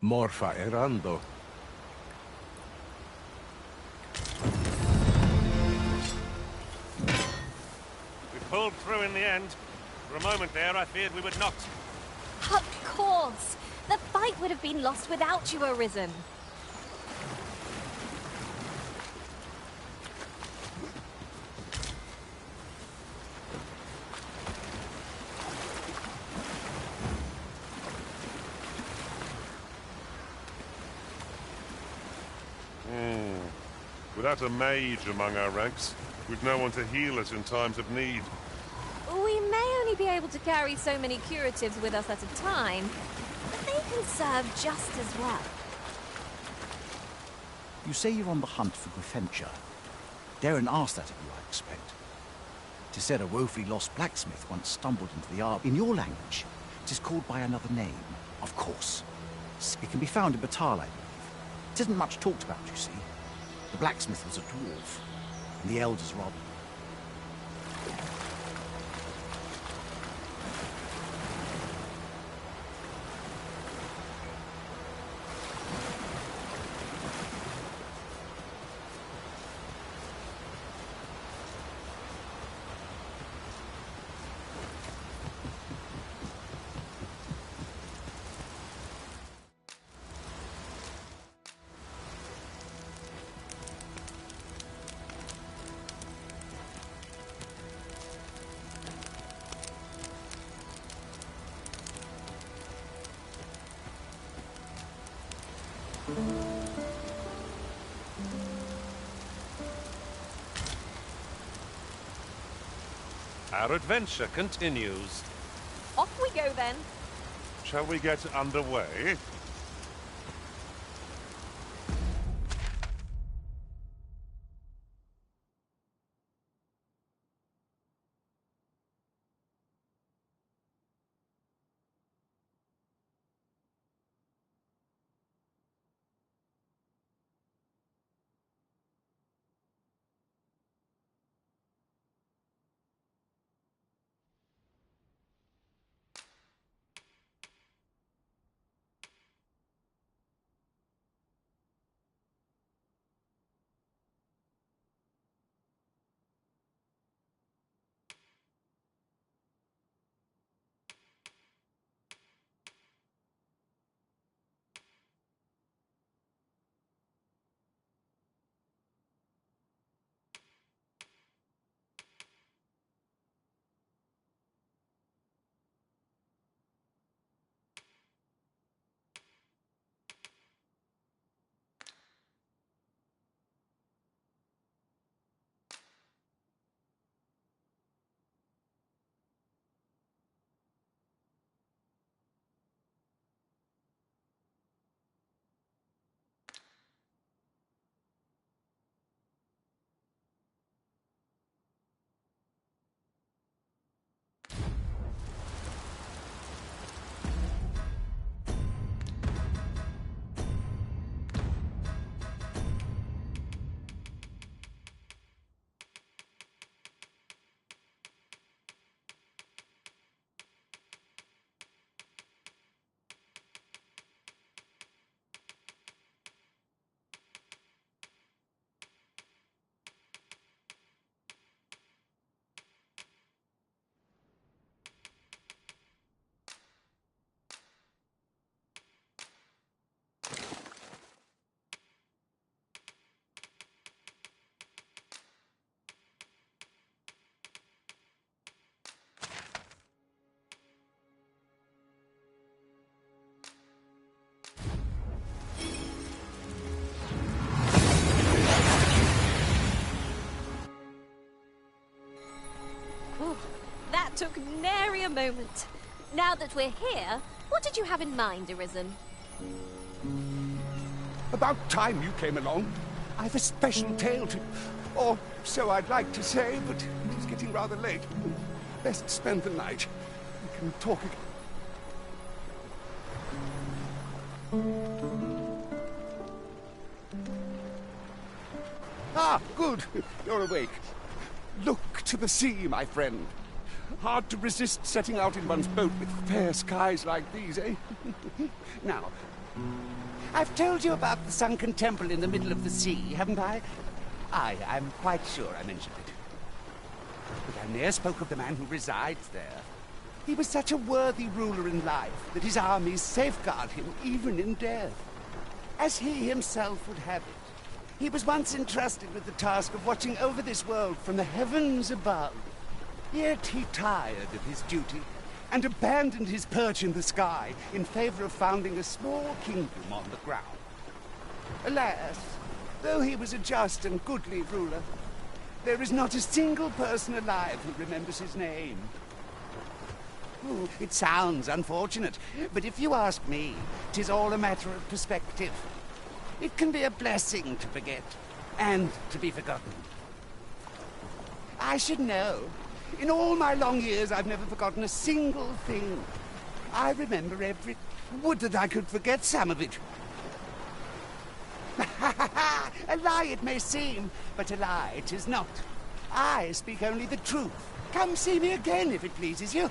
Morfa errando.
We pulled through in the end. For a moment there, I feared we would not.
Of course! The fight would have been lost without you, Arisen.
Without a mage among our ranks, we've no one to heal us in times of need.
We may only be able to carry so many curatives with us at a time, but they can serve just as well.
You say you're on the hunt for Grifenture. Darren asked that of you, I expect. 'Tis said a woefully lost blacksmith once stumbled into the arbor. In your language, 'tis called by another name, of course. It can be found in Batal, I believe. It isn't much talked about, you see. The blacksmith was a dwarf, and the elders robbed him.
Our adventure continues.
Off we go then.
Shall we get underway?
That took nary a moment. Now that we're here, what did you have in mind, Arisen?
About time you came along. I've a special tale to... Or so I'd like to say, but it is getting rather late. Best spend the night. We can talk again. Ah, good. You're awake. Look to the sea, my friend. Hard to resist setting out in one's boat with fair skies like these, eh? Now, I've told you about the sunken temple in the middle of the sea, haven't I? I'm quite sure I mentioned it. But I ne'er spoke of the man who resides there. He was such a worthy ruler in life that his armies safeguard him even in death. As he himself would have it, he was once entrusted with the task of watching over this world from the heavens above. Yet he tired of his duty and abandoned his perch in the sky in favor of founding a small kingdom on the ground. Alas, Though he was a just and goodly ruler, there is not a single person alive who remembers his name. Oh, it sounds unfortunate, but if you ask me, 'tis all a matter of perspective. It can be a blessing to forget, and to be forgotten. I should know. In all my long years, I've never forgotten a single thing. I remember every... Would that I could forget some of it. A lie it may seem, but a lie it is not. I speak only the truth. Come see me again if it pleases you.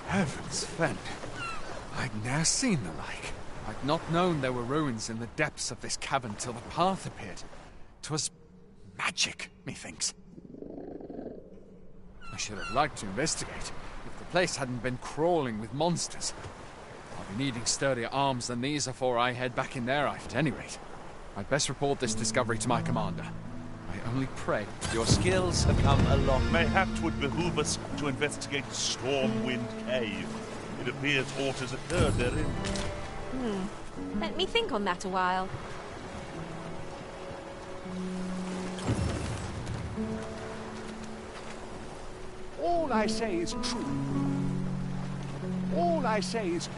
Heavens fend. I'd ne'er seen the like. I'd not known there were ruins in the depths of this cavern till the path appeared. 'Twas magic, methinks. I should have liked to investigate, if the place hadn't been crawling with monsters. I'll be needing sturdier arms than these afore I head back in there, at any rate. I'd best report this discovery to my commander. I only pray.
Your skills have come a long.
Mayhap 'twould behoove us to investigate Stormwind Cave. It appears aught has occurred therein.
Let me think on that a while.
All I say is true. All I say is...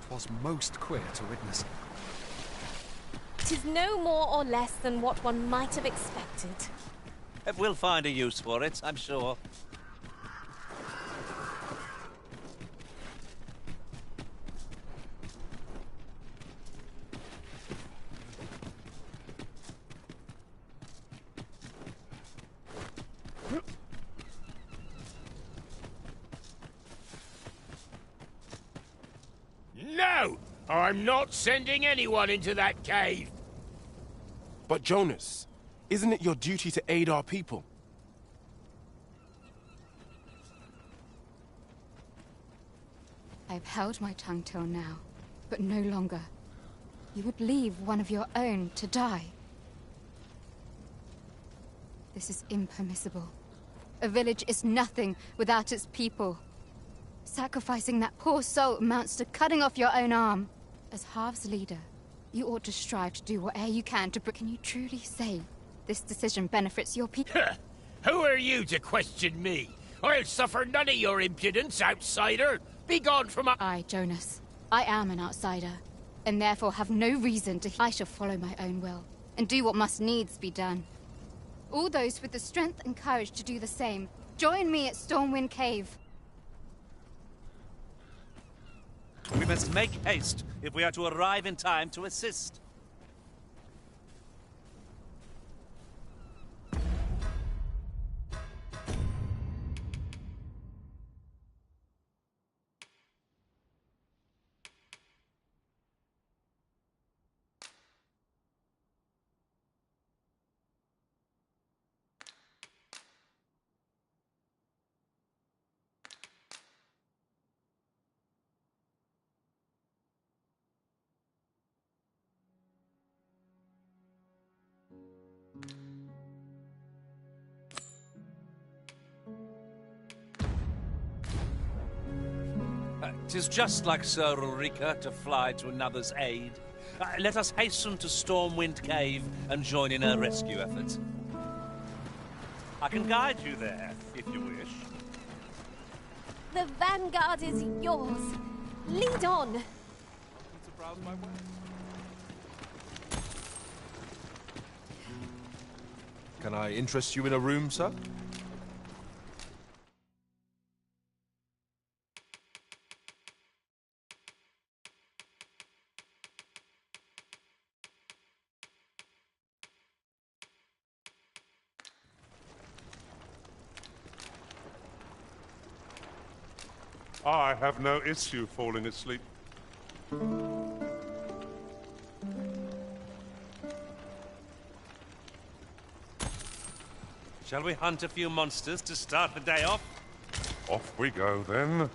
Was most queer to witness.
It is no more or less than what one might have expected.
We'll find a use for it, I'm sure.
No! I'm not sending anyone into that cave!
But Jonas, isn't it your duty to aid our people?
I've held my tongue till now, but no longer. You would leave one of your own to die. This is impermissible. A village is nothing without its people. Sacrificing that poor soul amounts to cutting off your own arm. As Half's leader, you ought to strive to do whatever you can to... Can you truly say this decision benefits your people?
Who are you to question me? I'll suffer none of your impudence, outsider! Be gone from
I, Jonas. I am an outsider, and therefore have no reason to... I shall follow my own will, and do what must needs be done. All those with the strength and courage to do the same, join me at Stormwind Cave.
We must make haste if we are to arrive in time to assist. Tis just like Sir Ulrika to fly to another's aid. Let us hasten to Stormwind Cave and join in her rescue efforts. I can guide you there, if you wish.
The vanguard is yours. Lead on.
Can I interest you in a room, sir?
I have no issue falling asleep.
Shall we hunt a few monsters to start the day off?
Off we go, then.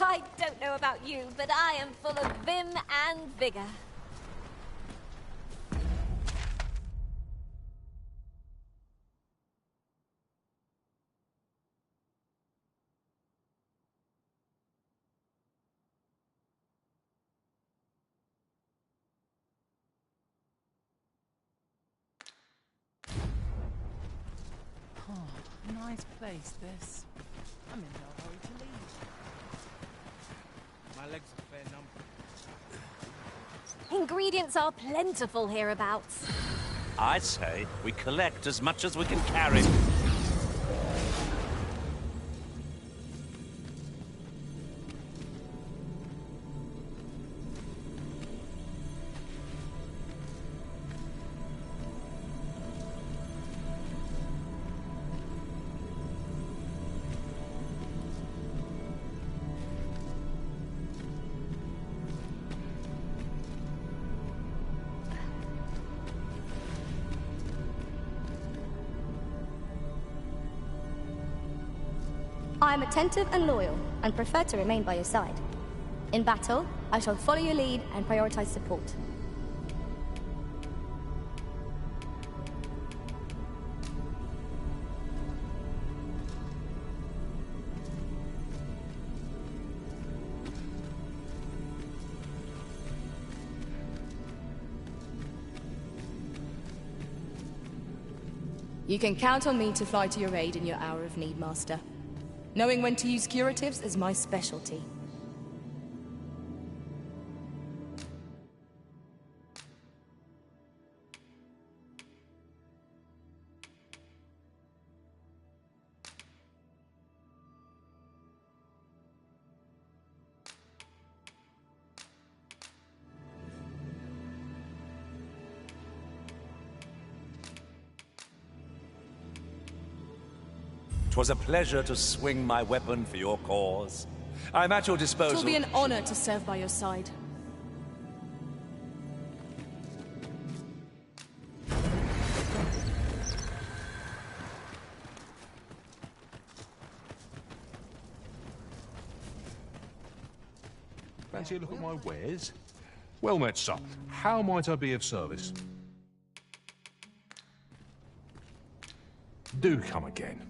I don't know about you, but I am full of vim and vigor.
Oh, nice place, this. I'm in no hurry to leave.
My legs are fair numb.
Ingredients are plentiful hereabouts.
I say we collect as much as we can carry.
I am attentive and loyal, and prefer to remain by your side. In battle, I shall follow your lead and prioritize support.
You can count on me to fly to your aid in your hour of need, Master. Knowing when to use curatives is my specialty.
Twas a pleasure to swing my weapon for your cause. I'm at your disposal.
It will be an honor to serve by your side.
Fancy a look at my wares? Well met, sir. How might I be of service? Do come again.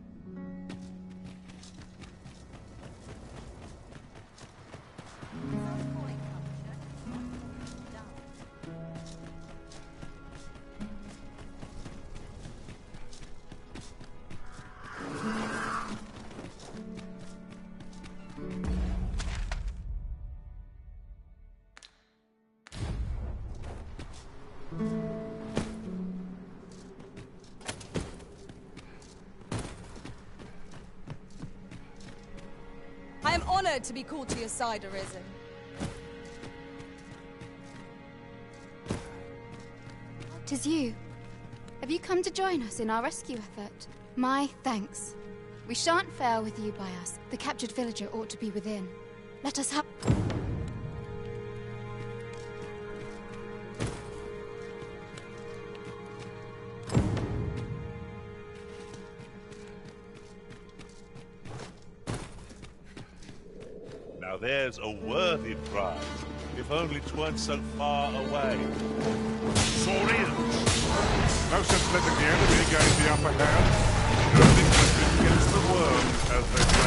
I am honored to be called to your side, Arisen.
Tis you. Have you come to join us in our rescue effort? My thanks. We shan't fail with you by us. The captured villager ought to be within. Let us have...
Now there's a worthy prize, if only 'tweren't so far away. Saurians!
No sense letting the enemy gain the upper hand. Nothing against the worm, as they say.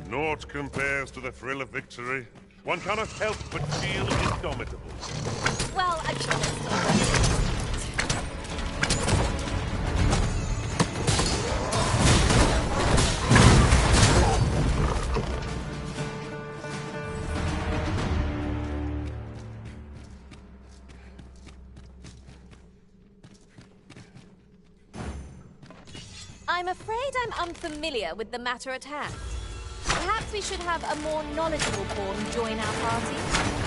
Naught compares to the thrill of victory. One cannot help but feel indomitable.
Well, actually, I'm afraid I'm unfamiliar with the matter at hand. Perhaps we should have a more knowledgeable pawn join our party.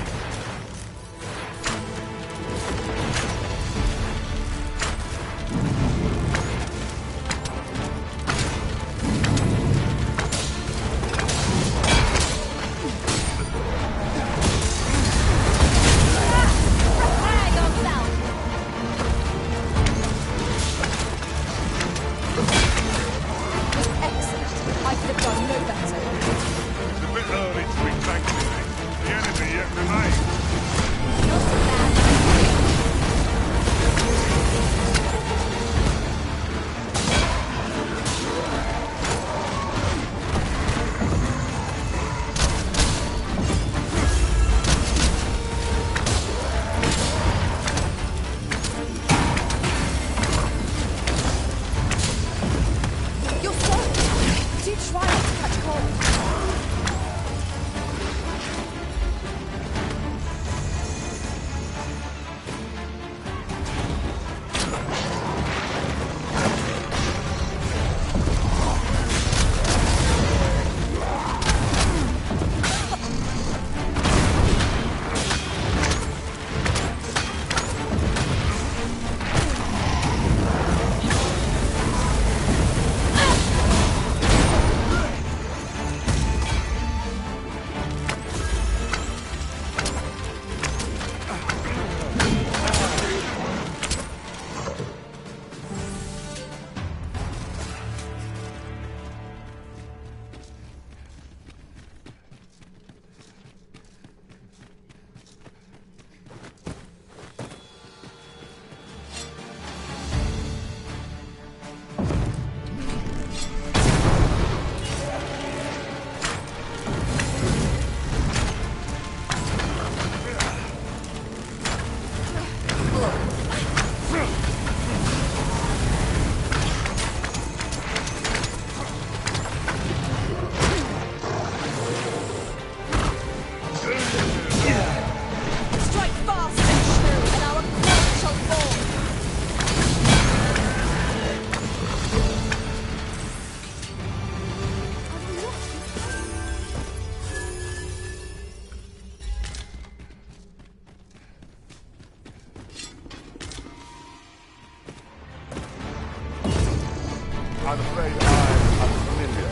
I'm afraid I'm unfamiliar.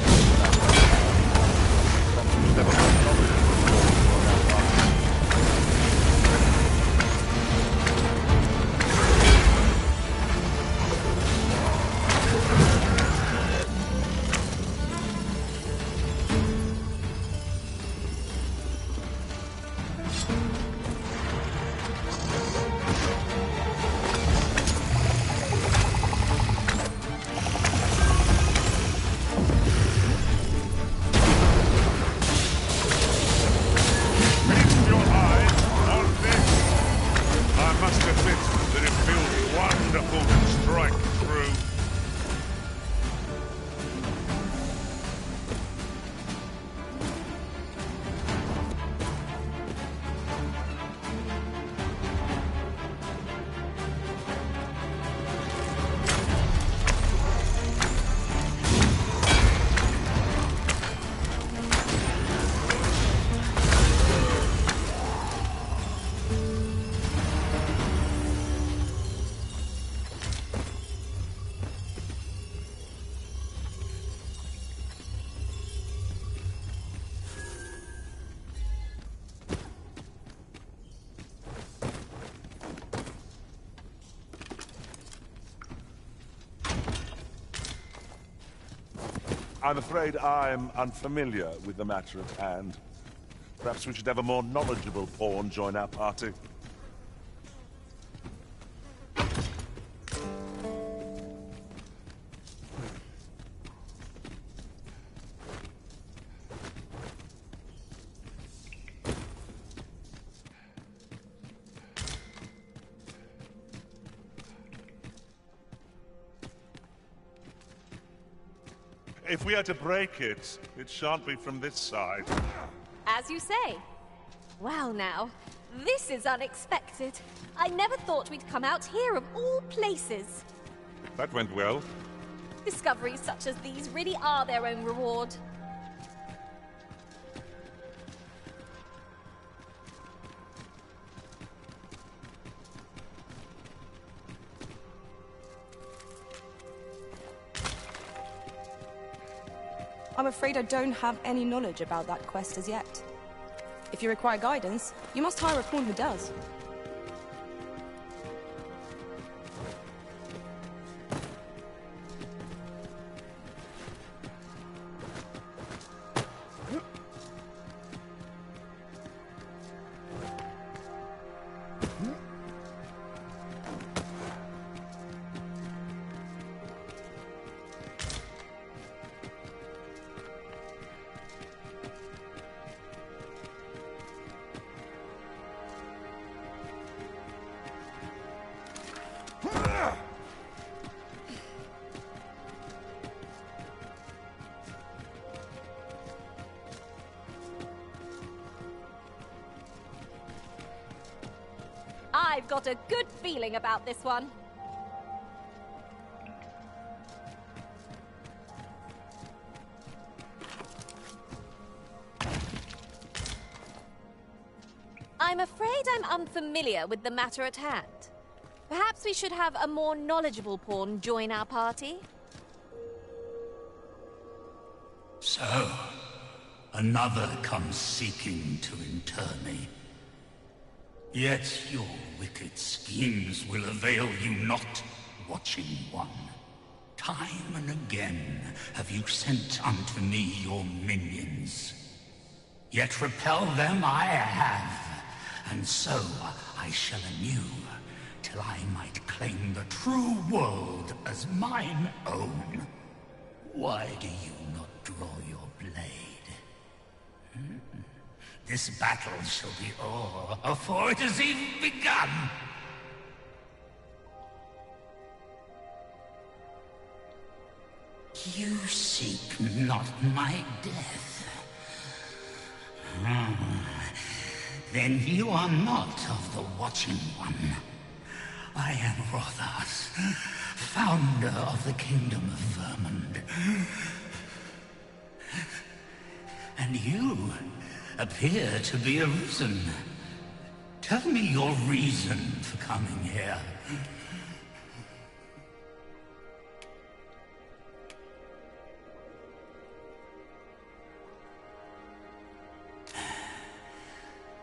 I'm afraid I'm unfamiliar with the matter at hand. Perhaps we should have a more knowledgeable pawn join our party. If we are to break it, it shan't be from this side.
As you say. Well now, this is unexpected. I never thought we'd come out here of all places.
That went well.
Discoveries such as these really are their own reward.
I'm afraid I don't have any knowledge about that quest as yet. If you require guidance, you must hire a pawn who does.
I've got a good feeling about this one. I'm afraid I'm unfamiliar with the matter at hand. Perhaps we should have a more knowledgeable pawn join our party?
So, another comes seeking to inter me. Yet your wicked schemes will avail you not, Watching One. Time and again have you sent unto me your minions. Yet repel them I have, and so I shall anew, till I might claim the true world as mine own. Why do you not draw your blade? This battle shall be o'er afore it has even begun. You seek not my death. Then you are not of the Watching One. I am Rothas, founder of the Kingdom of Vermund. And you appear to be arisen. Tell me your reason for coming here.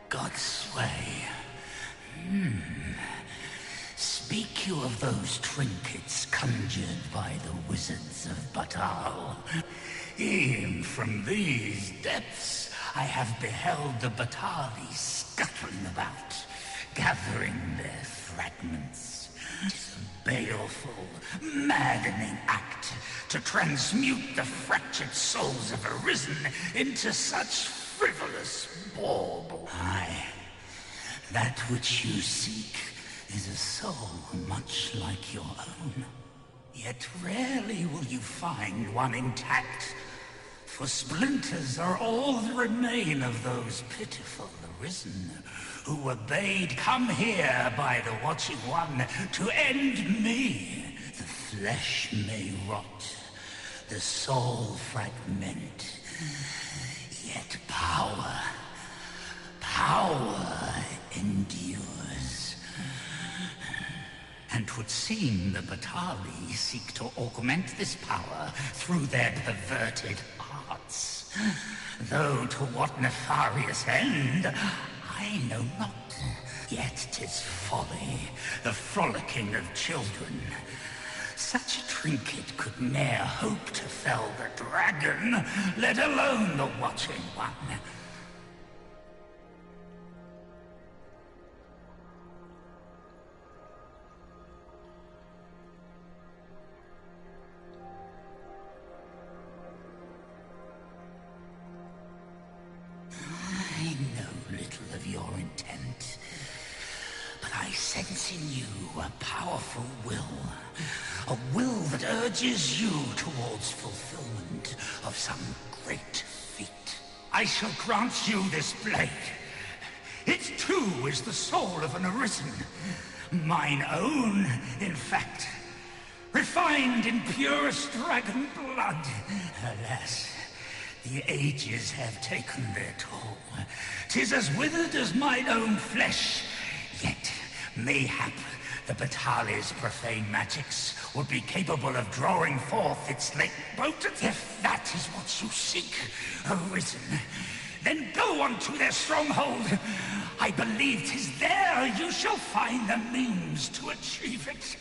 Godsway. Speak you of those trinkets conjured by the wizards of Batal? E'en from these depths I have beheld the Batali scuttling about, gathering their fragments. 'Tis a baleful, maddening act to transmute the fractured souls of Arisen into such frivolous bauble. Aye, that which you seek is a soul much like your own. Yet rarely will you find one intact, for splinters are all that remain of those pitiful Arisen who were bade come here by the Watching One to end me. The flesh may rot, the soul fragment, yet power endures. And 'twould seem the Batali seek to augment this power through their perverted arts. Though to what nefarious end, I know not. Yet 'tis folly, the frolicking of children. Such a trinket could ne'er hope to fell the dragon, let alone the Watching One. I know little of your intent, but I sense in you a powerful will. A will that urges you towards fulfillment of some great feat. I shall grant you this blade. It too is the soul of an Arisen. Mine own, in fact. refined in purest dragon blood. Alas, the ages have taken their toll. 'Tis as withered as mine own flesh. Yet, mayhap, the Batali's profane magics would be capable of drawing forth its late potent. If that is what you seek, Arisen, then go unto their stronghold. I believe 'tis there you shall find the means to achieve it.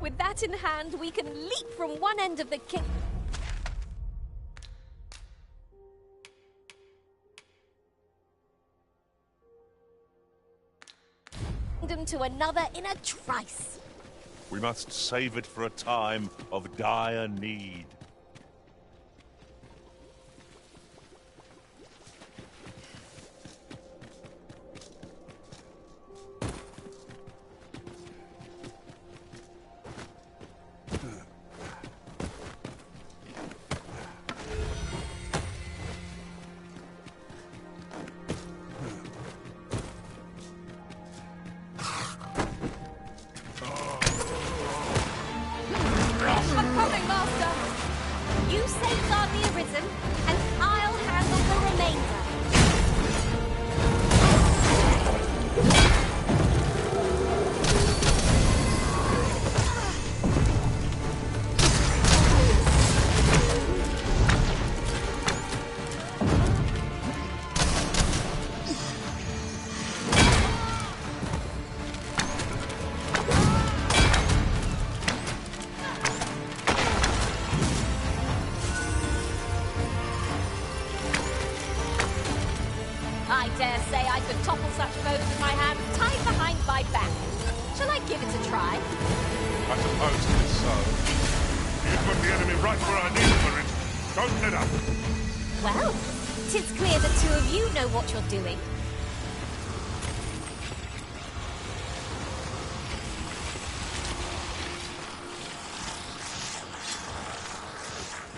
With that in hand, we can leap from one end of the kingdom to another in a trice.
We must save it for a time of dire need.
I dare say I could topple such foes with my hands tied behind my back. Shall I give it a try?
I suppose it is so. You put the enemy right where I need for it. Don't let up.
Well, 'tis clear the two of you know what you're doing.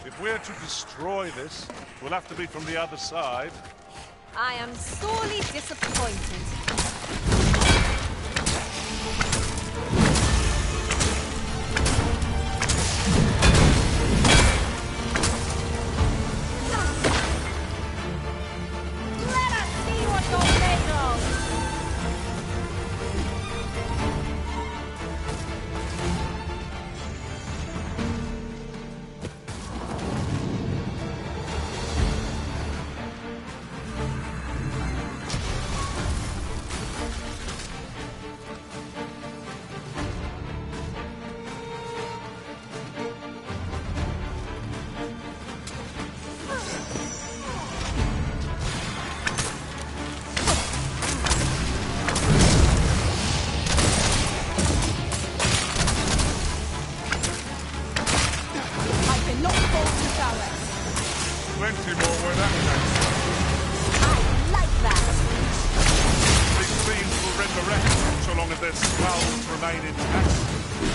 If we're to destroy this, we'll have to be from the other side.
I am sorely disappointed. Let us see what you're made of!
long as their skulls remain intact.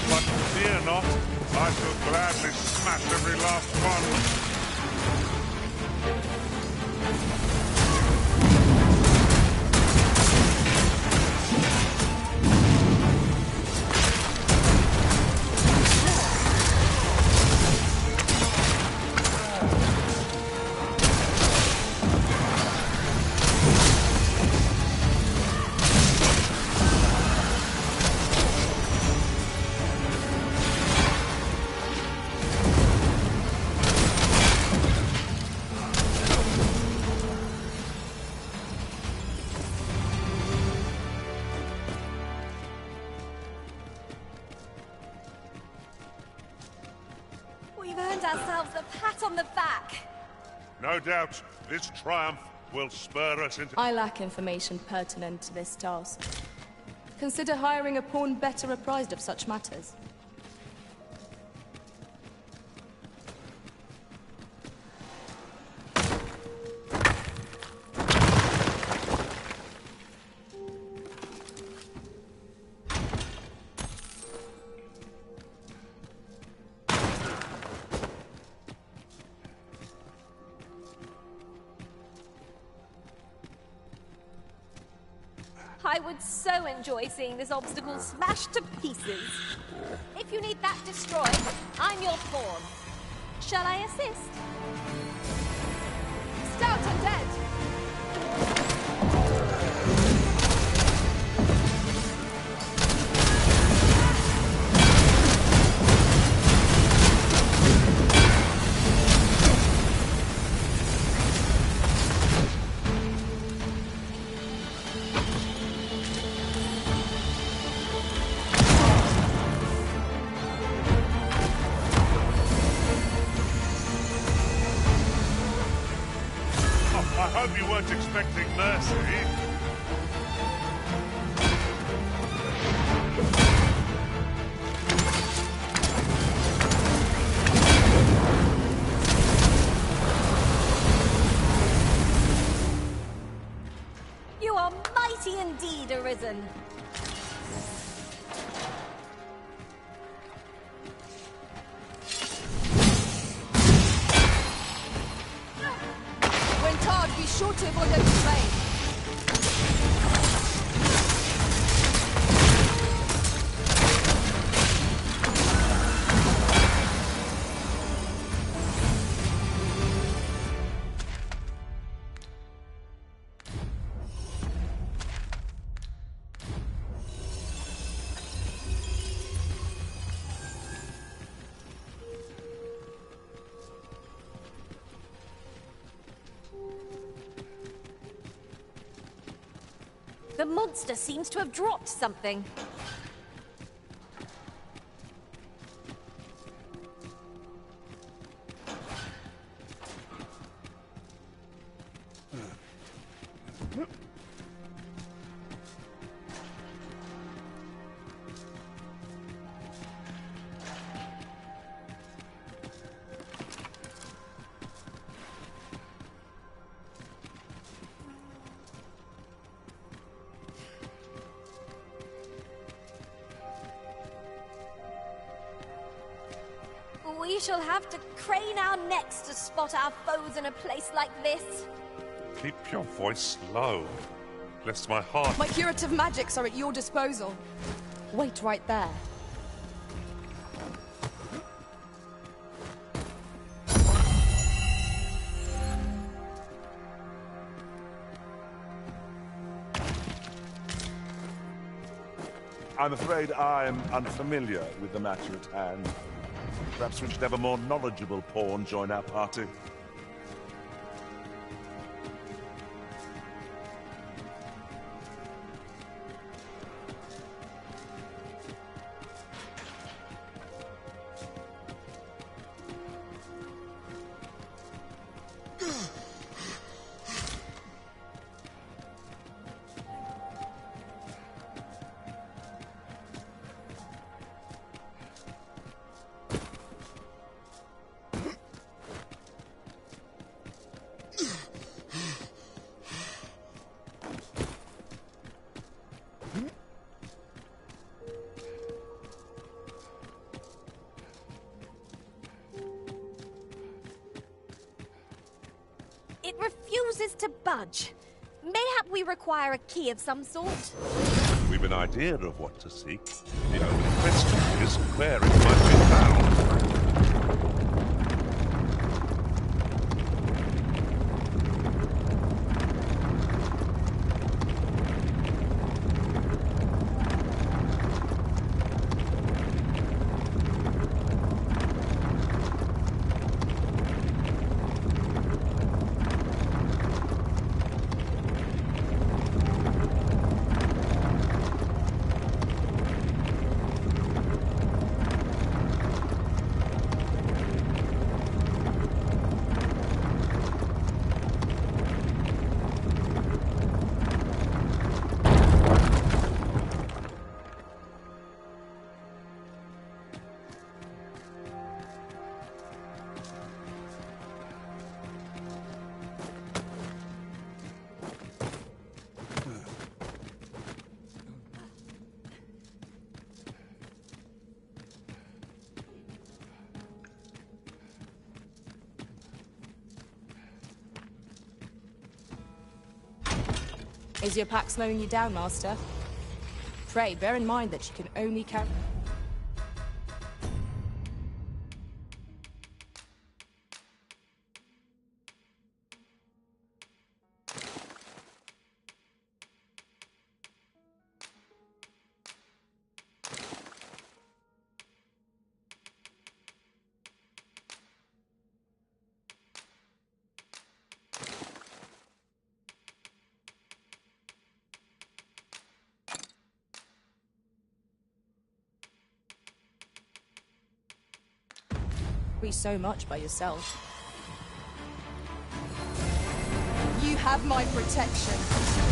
But fear not, I shall gladly smash every last one.
We've earned ourselves a pat on the back.
No doubt, this triumph will spur us into...
I lack information pertinent to this task. Consider hiring a pawn better apprised of such matters.
I would so enjoy seeing this obstacle smashed to pieces. If you need that destroyed, I'm your pawn. Shall I assist? Stout and dead!
I hope you weren't expecting mercy.
You are mighty indeed, Arisen.
Be sure to avoid open flame.
The monster seems to have dropped something. We shall have to crane our necks to spot our foes in a place like this.
Keep your voice low, lest my heart...
My curative magics are at your disposal. Wait right there.
I'm afraid I'm unfamiliar with the matter at hand. Perhaps we should have a more knowledgeable pawn join our party.
to budge. Mayhap we require a key of some sort.
We've an idea of what to seek. The only question is where it might be found.
Is your pack slowing you down, Master? Pray, bear in mind that you can only carry... so much by yourself. You have my protection.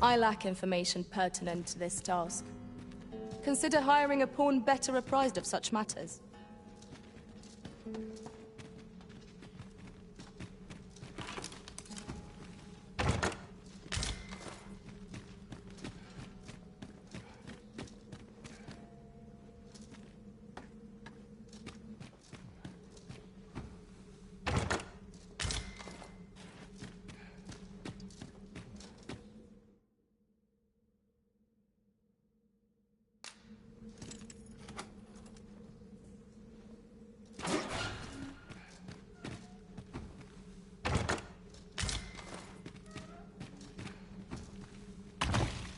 I lack information pertinent to this task. Consider hiring a pawn better apprised of such matters.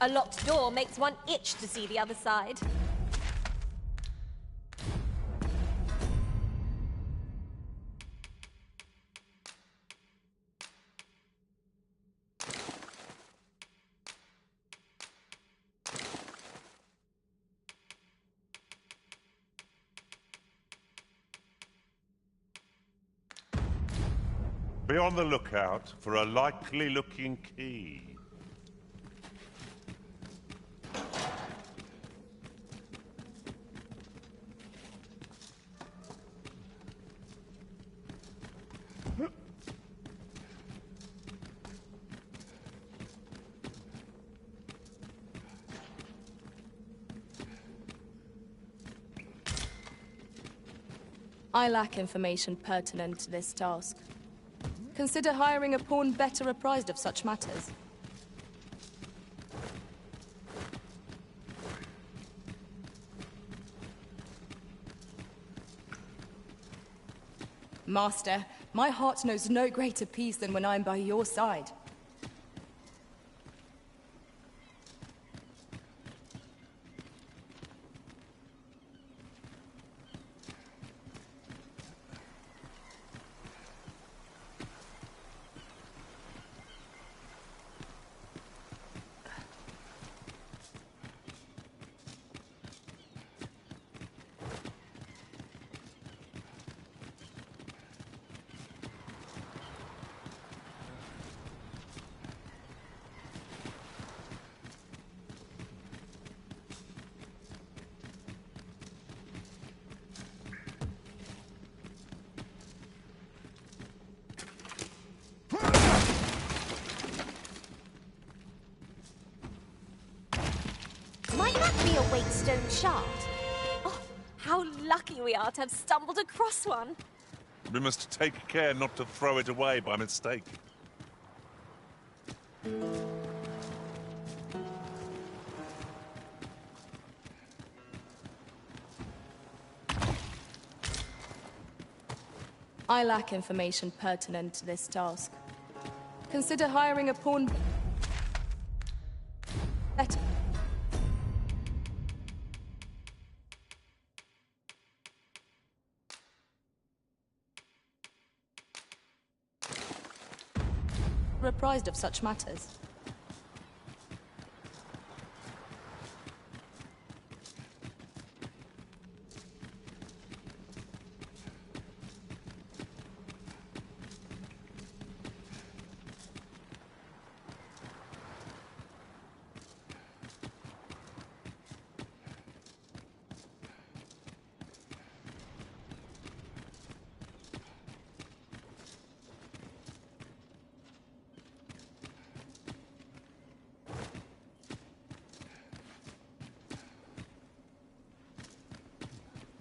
A locked door makes one itch to see the other side.
Be on the lookout for a likely-looking key.
I lack information pertinent to this task. Consider hiring a pawn better apprised of such matters. Master, my heart knows no greater peace than when I'm by your side.
Might that be a Wakestone shard? Oh, how lucky we are to have stumbled across one.
We must take care not to throw it away by mistake.
I lack information pertinent to this task. Consider hiring a pawn... better. Apprised of such matters.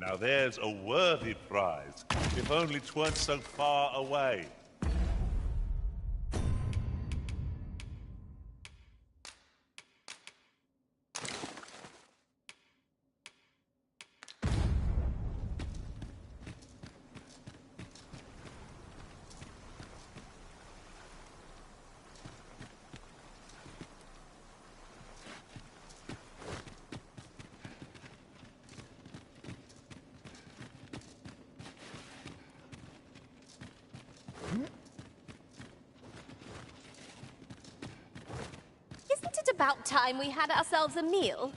Now there's a worthy prize, if only 'tweren't so far away.
Isn't it about time we had ourselves a meal?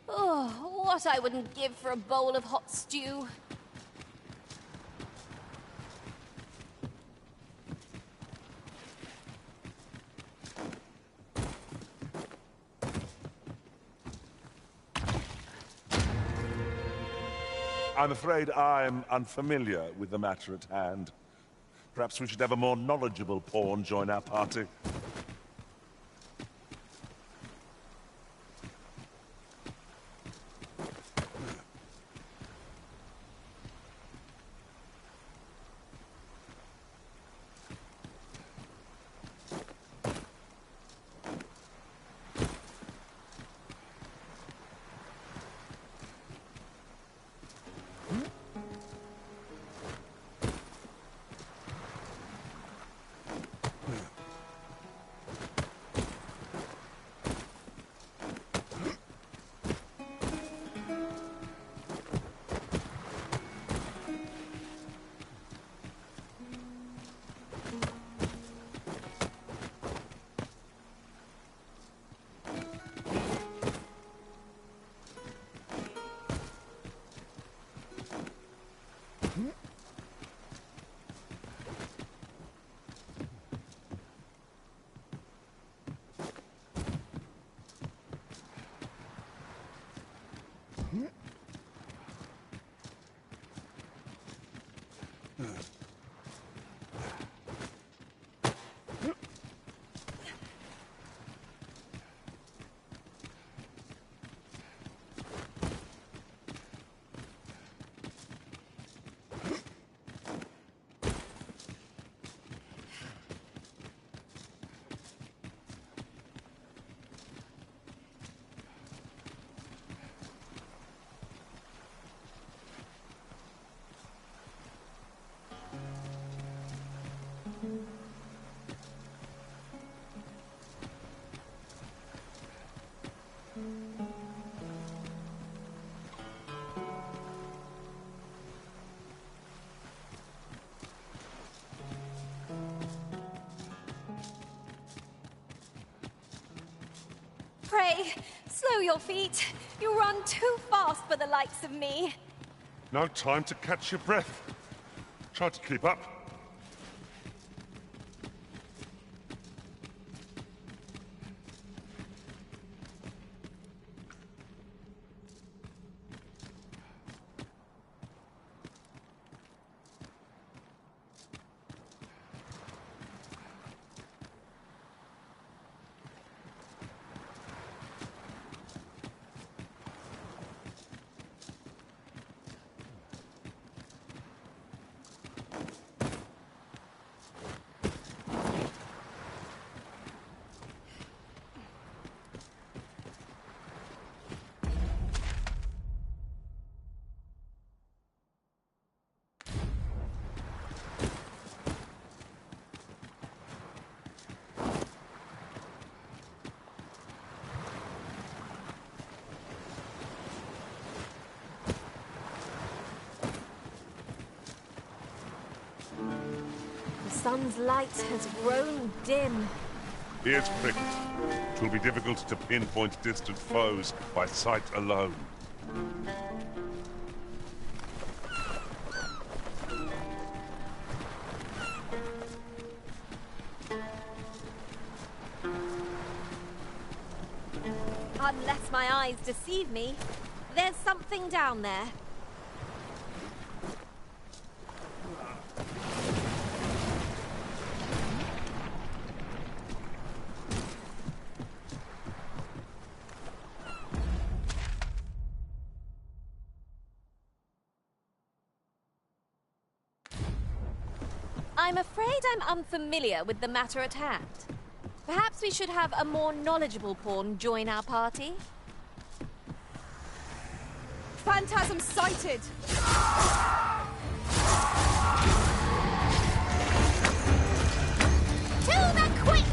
Oh, what I wouldn't give for a bowl of hot stew.
I'm afraid I'm unfamiliar with the matter at hand. Perhaps we should have a more knowledgeable pawn join our party.
Pray, slow your feet. You run too fast for the likes of me.
No time to catch your breath. Try to keep up.
sun's light has grown dim.
Here's cricket. It will be difficult to pinpoint distant foes by sight alone.
Unless my eyes deceive me, there's something down there. I'm afraid I'm unfamiliar with the matter at hand. Perhaps we should have a more knowledgeable pawn join our party?
Phantasm sighted!
To the quick!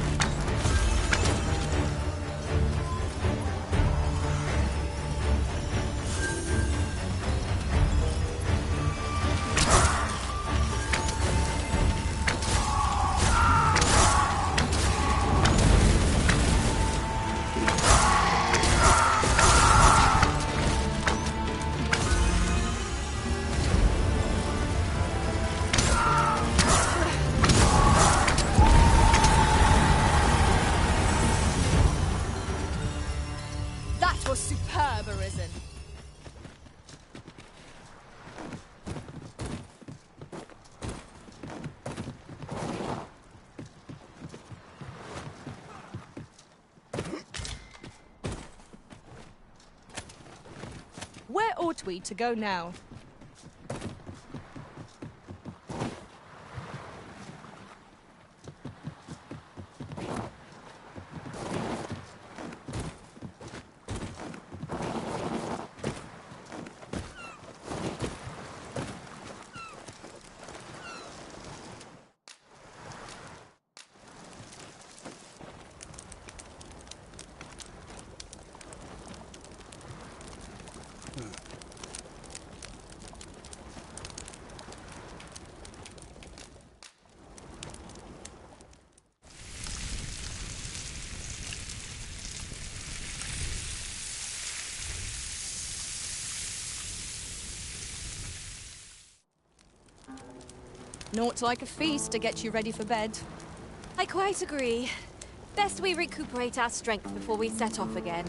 That was superb, Arisen. Where ought we to go now? Naught like a feast to get you ready for bed.
I quite agree. Best we recuperate our strength before we set off again.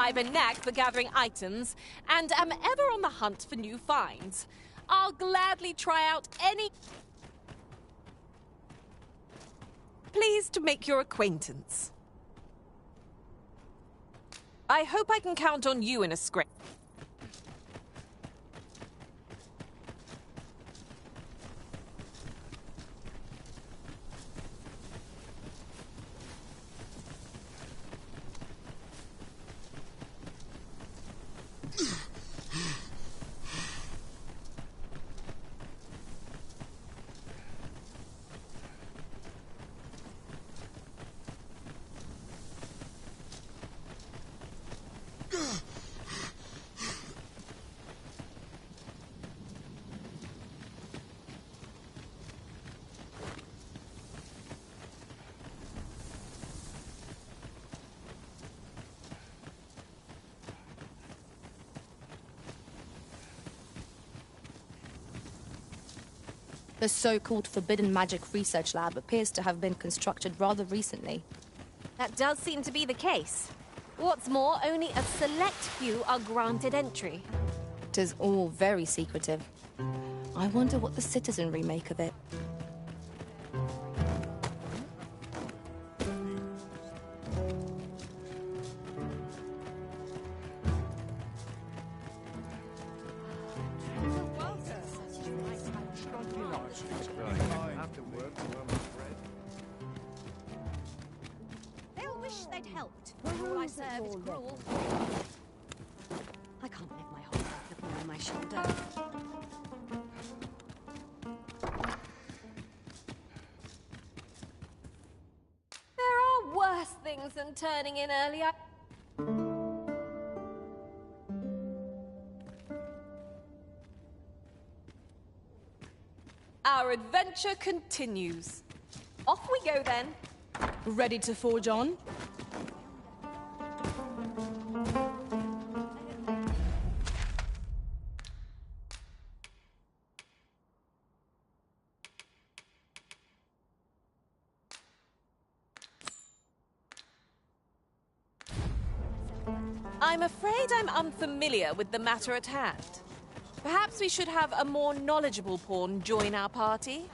I've a knack for gathering items, and am ever on the hunt for new finds. I'll gladly try out any... Pleased to make your acquaintance. I hope I can count on you in a scrape.
The so-called Forbidden Magic Research Lab appears to have been constructed rather recently.
That does seem to be the case. What's more, only a select few are granted entry.
It is all very secretive. I wonder what the citizenry make of it.
They'll wish they'd helped. All I serve is cruel. I can't live my whole life looking over my shoulder. There are worse things than turning in early. Our adventure continues. Off we go then.
Ready to forge on?
I'm afraid I'm unfamiliar with the matter at hand. Perhaps we should have a more knowledgeable pawn join our party?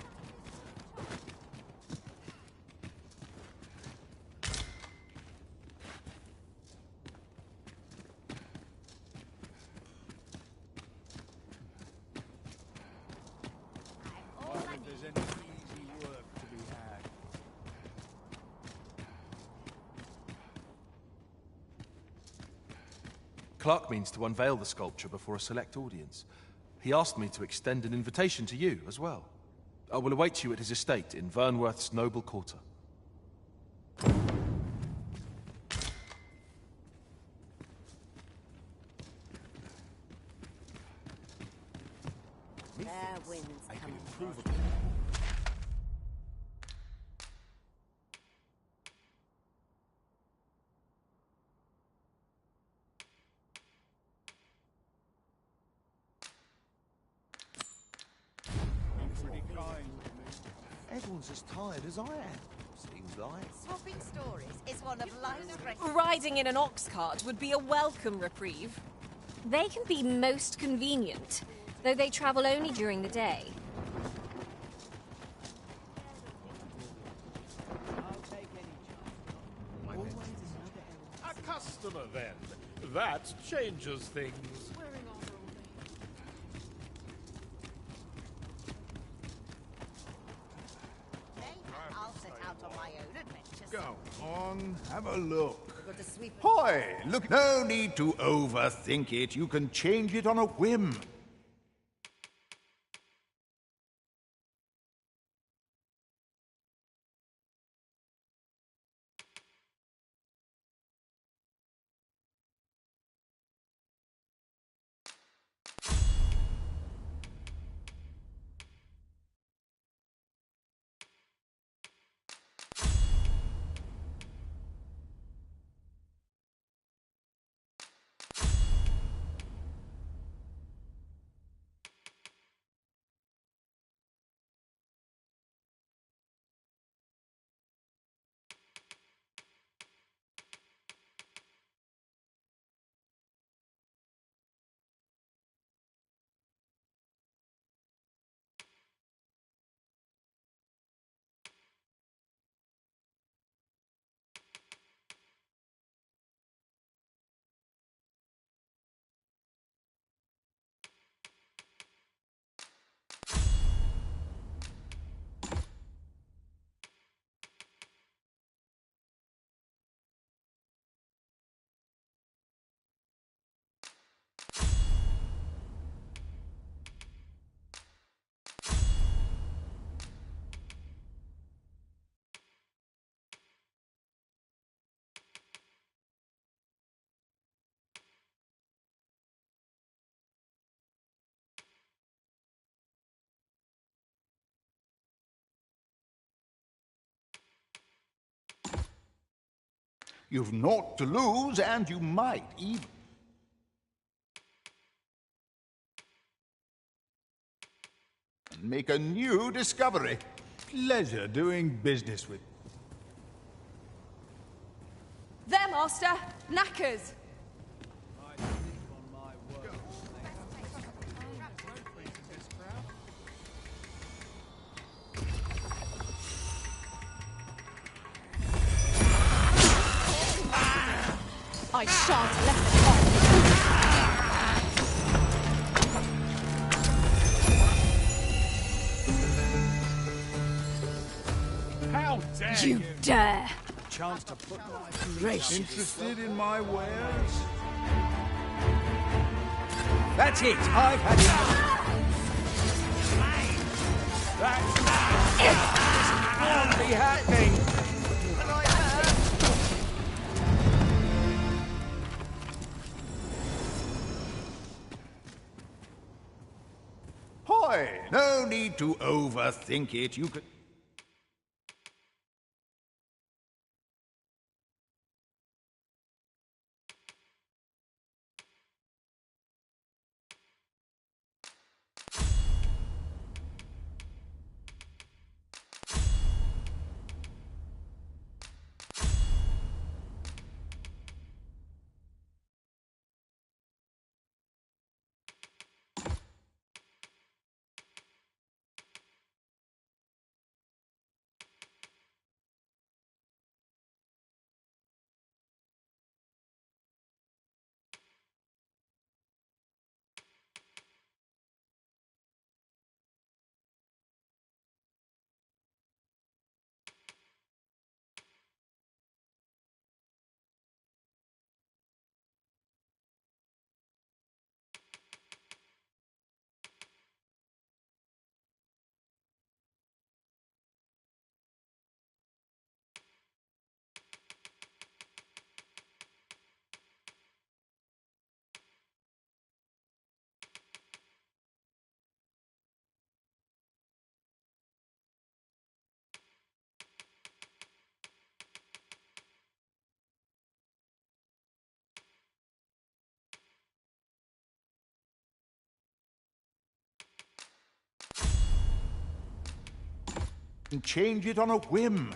Clark means to unveil the sculpture before a select audience. He asked me to extend an invitation to you as well. I will await you at his estate in Vernworth's noble quarter.
Fair winds come.
Everyone's as tired as I am, seems like.
Swapping stories is one of life's great...
Riding in an ox cart would be a welcome reprieve. They can be most convenient, though they travel only during the day.
A customer, then. That changes things.
I'll set out on my own adventures.
Go on, have a look.
Got to sweep...
Hoy! Look, no need to overthink it. You can change it on a whim. You've naught to lose, and you might even... make a new discovery. Pleasure doing business with...
There, Master! Knackers! I shan't let them off.
How dare
You dare!
Chance to put my...
Gracious.
Interested in my wares? That's it! I've had enough! This can't be happening! Hoy! No need to overthink it. You could... change it on a whim.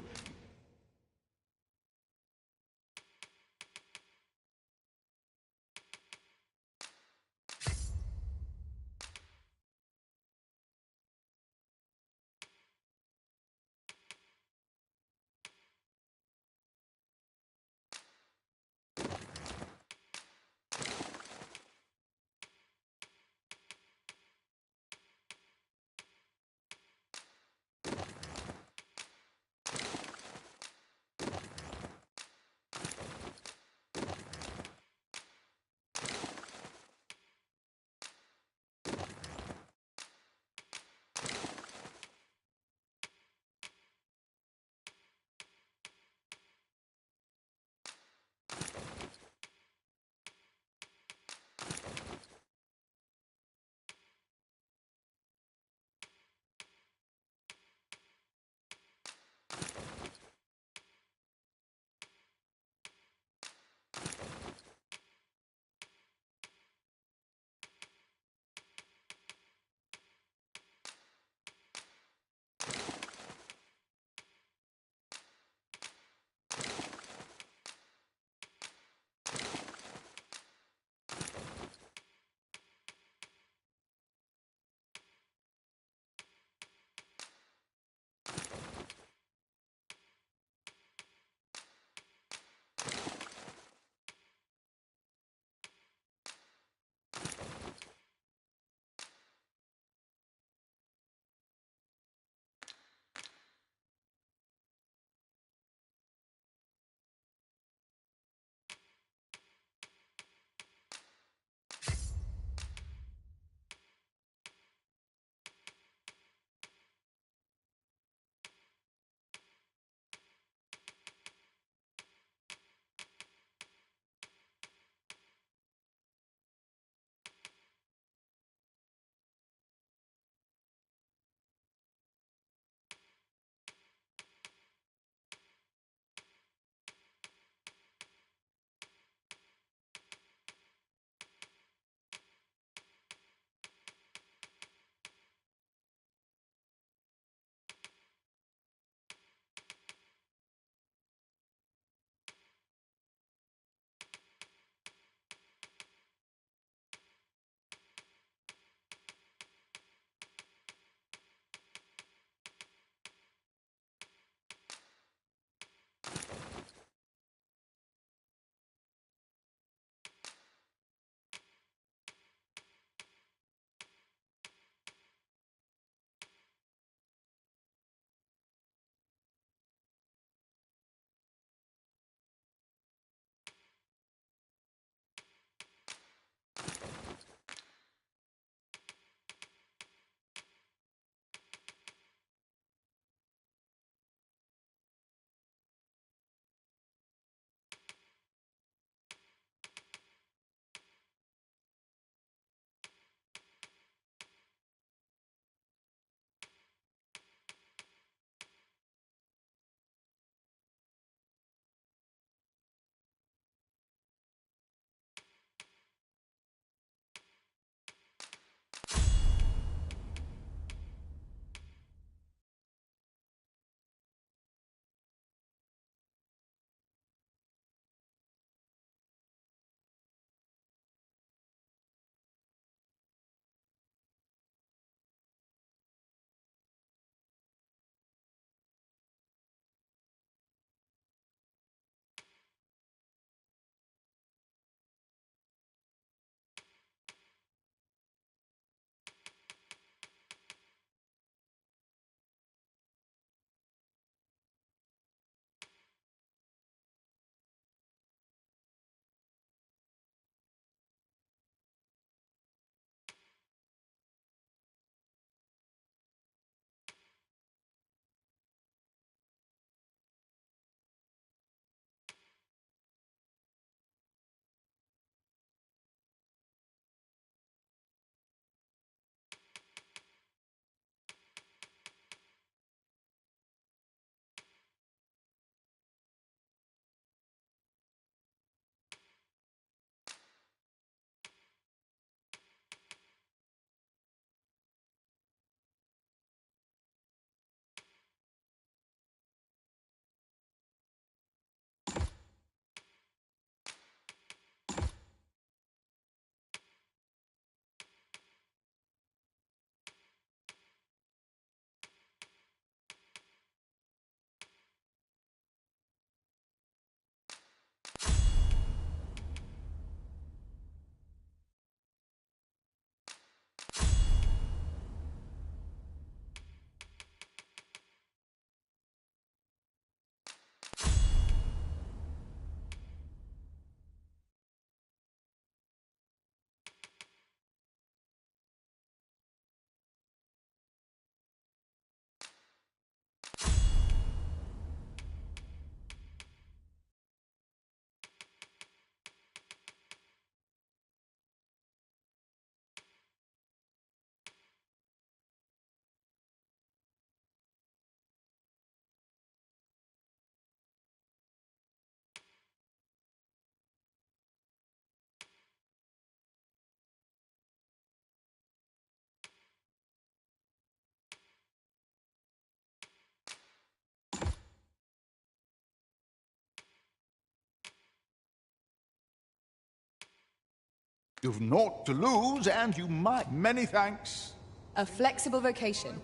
You've naught to lose, and you might. Many thanks.
A flexible vocation,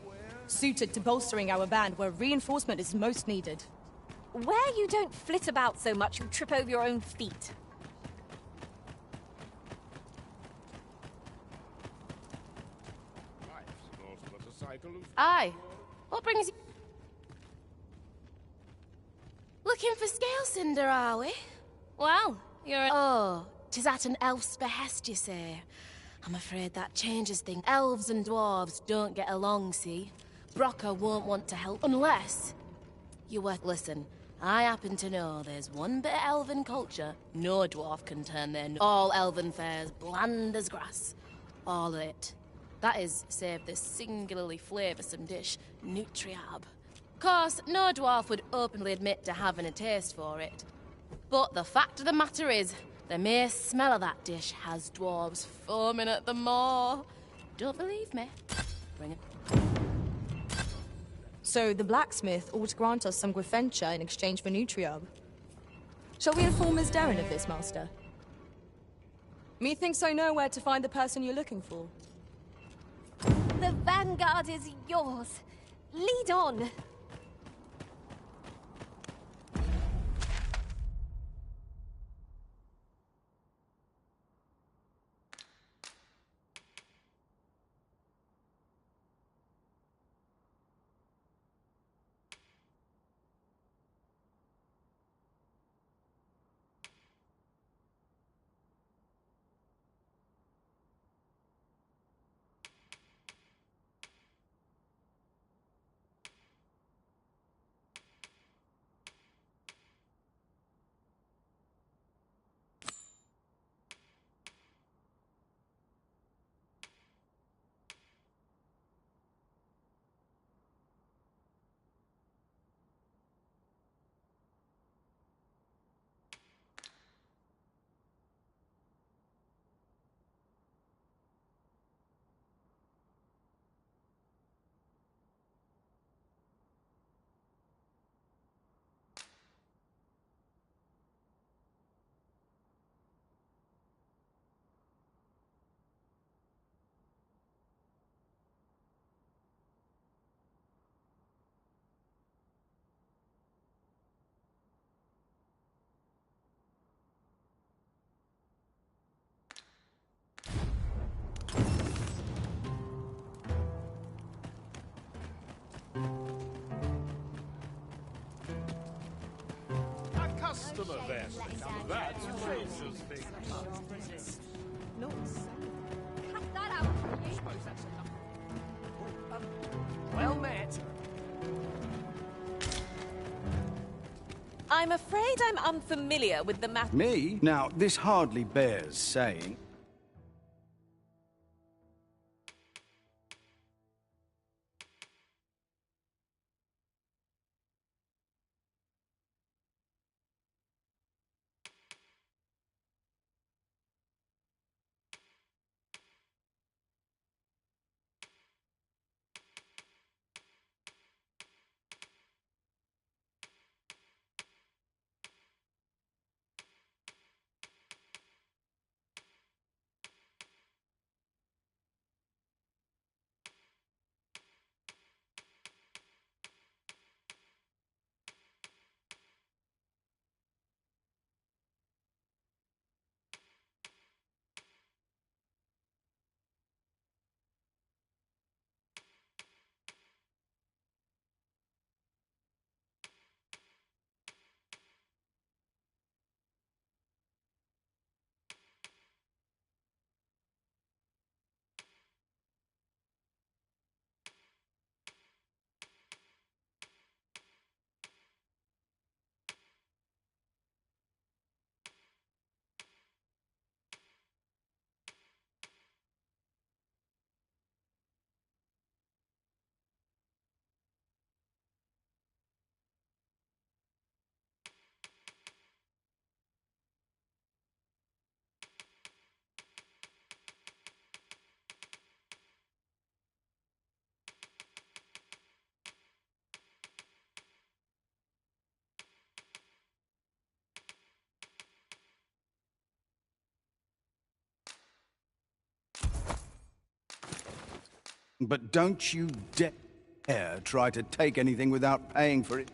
suited to bolstering our band where reinforcement is most needed.
Where you don't flit about so much, you trip over your own feet.
Aye. What brings you... Looking for Scale Cinder, are we? Well, you're... Oh, 'tis at an elf's behest, you say. I'm afraid that changes things. Elves and dwarves don't get along, see? Brocker won't want to help unless... You were... Listen, I happen to know there's one bit of elven culture no dwarf can turn their... All elven fare's bland as grass. All of it. That is, save this singularly flavoursome dish, Nutriab. Course, no dwarf would openly admit to having a taste for it. But the fact of the matter is, the mere smell of that dish has dwarves foaming at the maw. Don't believe me? Bring it.
So the blacksmith ought to grant us some Gwefencha in exchange for Nutriab. Shall we inform Miss Darren of this, Master? Methinks I know where to find the person you're looking for.
The vanguard is yours. Lead on.
Customer vest. That changes things.
No, cut that out. I suppose that's enough.
Well met.
I'm afraid I'm unfamiliar with the matter.
Me? Now, this hardly bears saying. But don't you dare try to take anything without paying for it.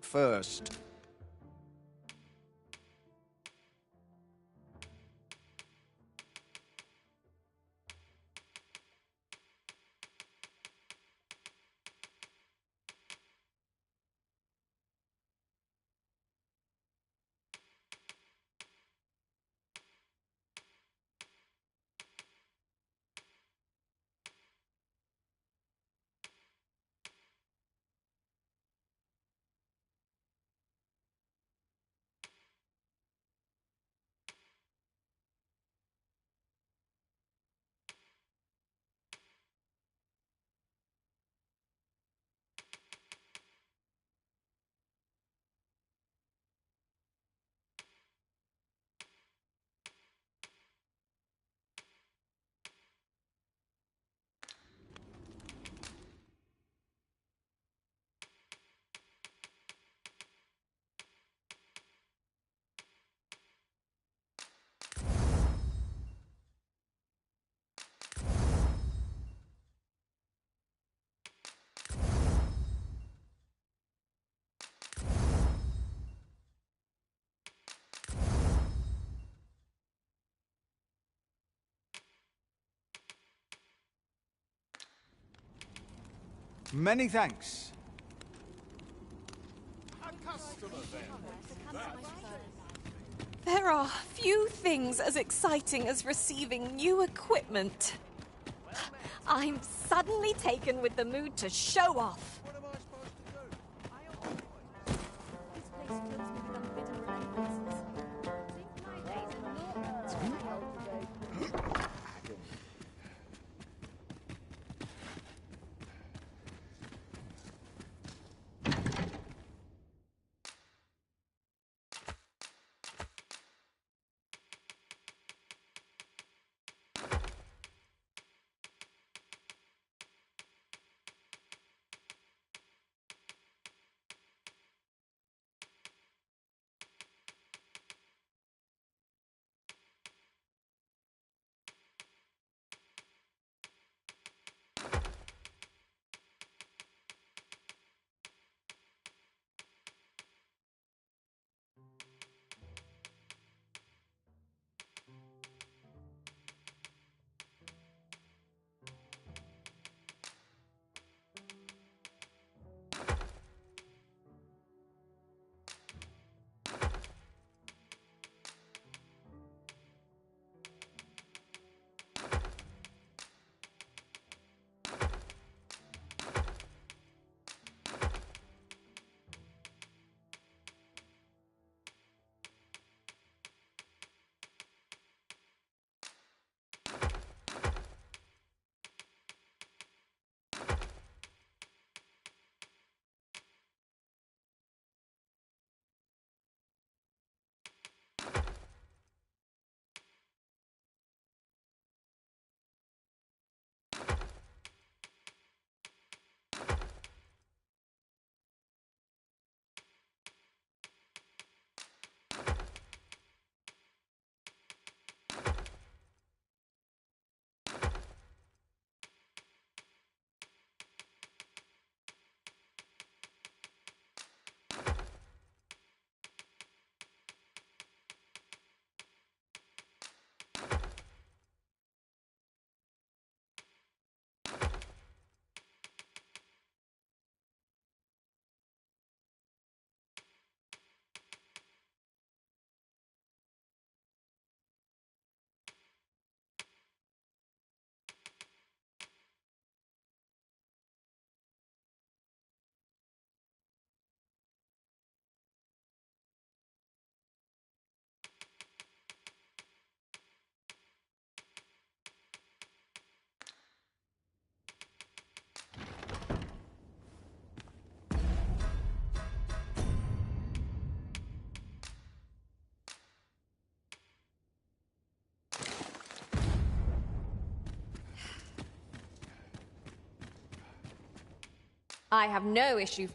First. Many thanks.
There are few things as exciting as receiving new equipment.
I'm suddenly taken with the mood to show off. I have no issue.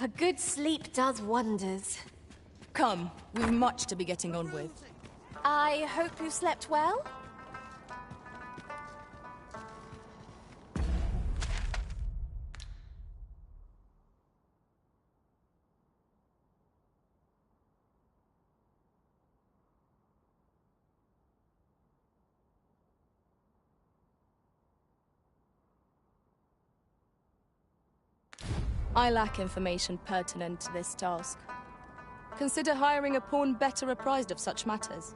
A good sleep does wonders.
Come, we've much to be getting on with.
I hope you slept well?
I lack information pertinent to this task. Consider hiring a pawn better apprised of such matters.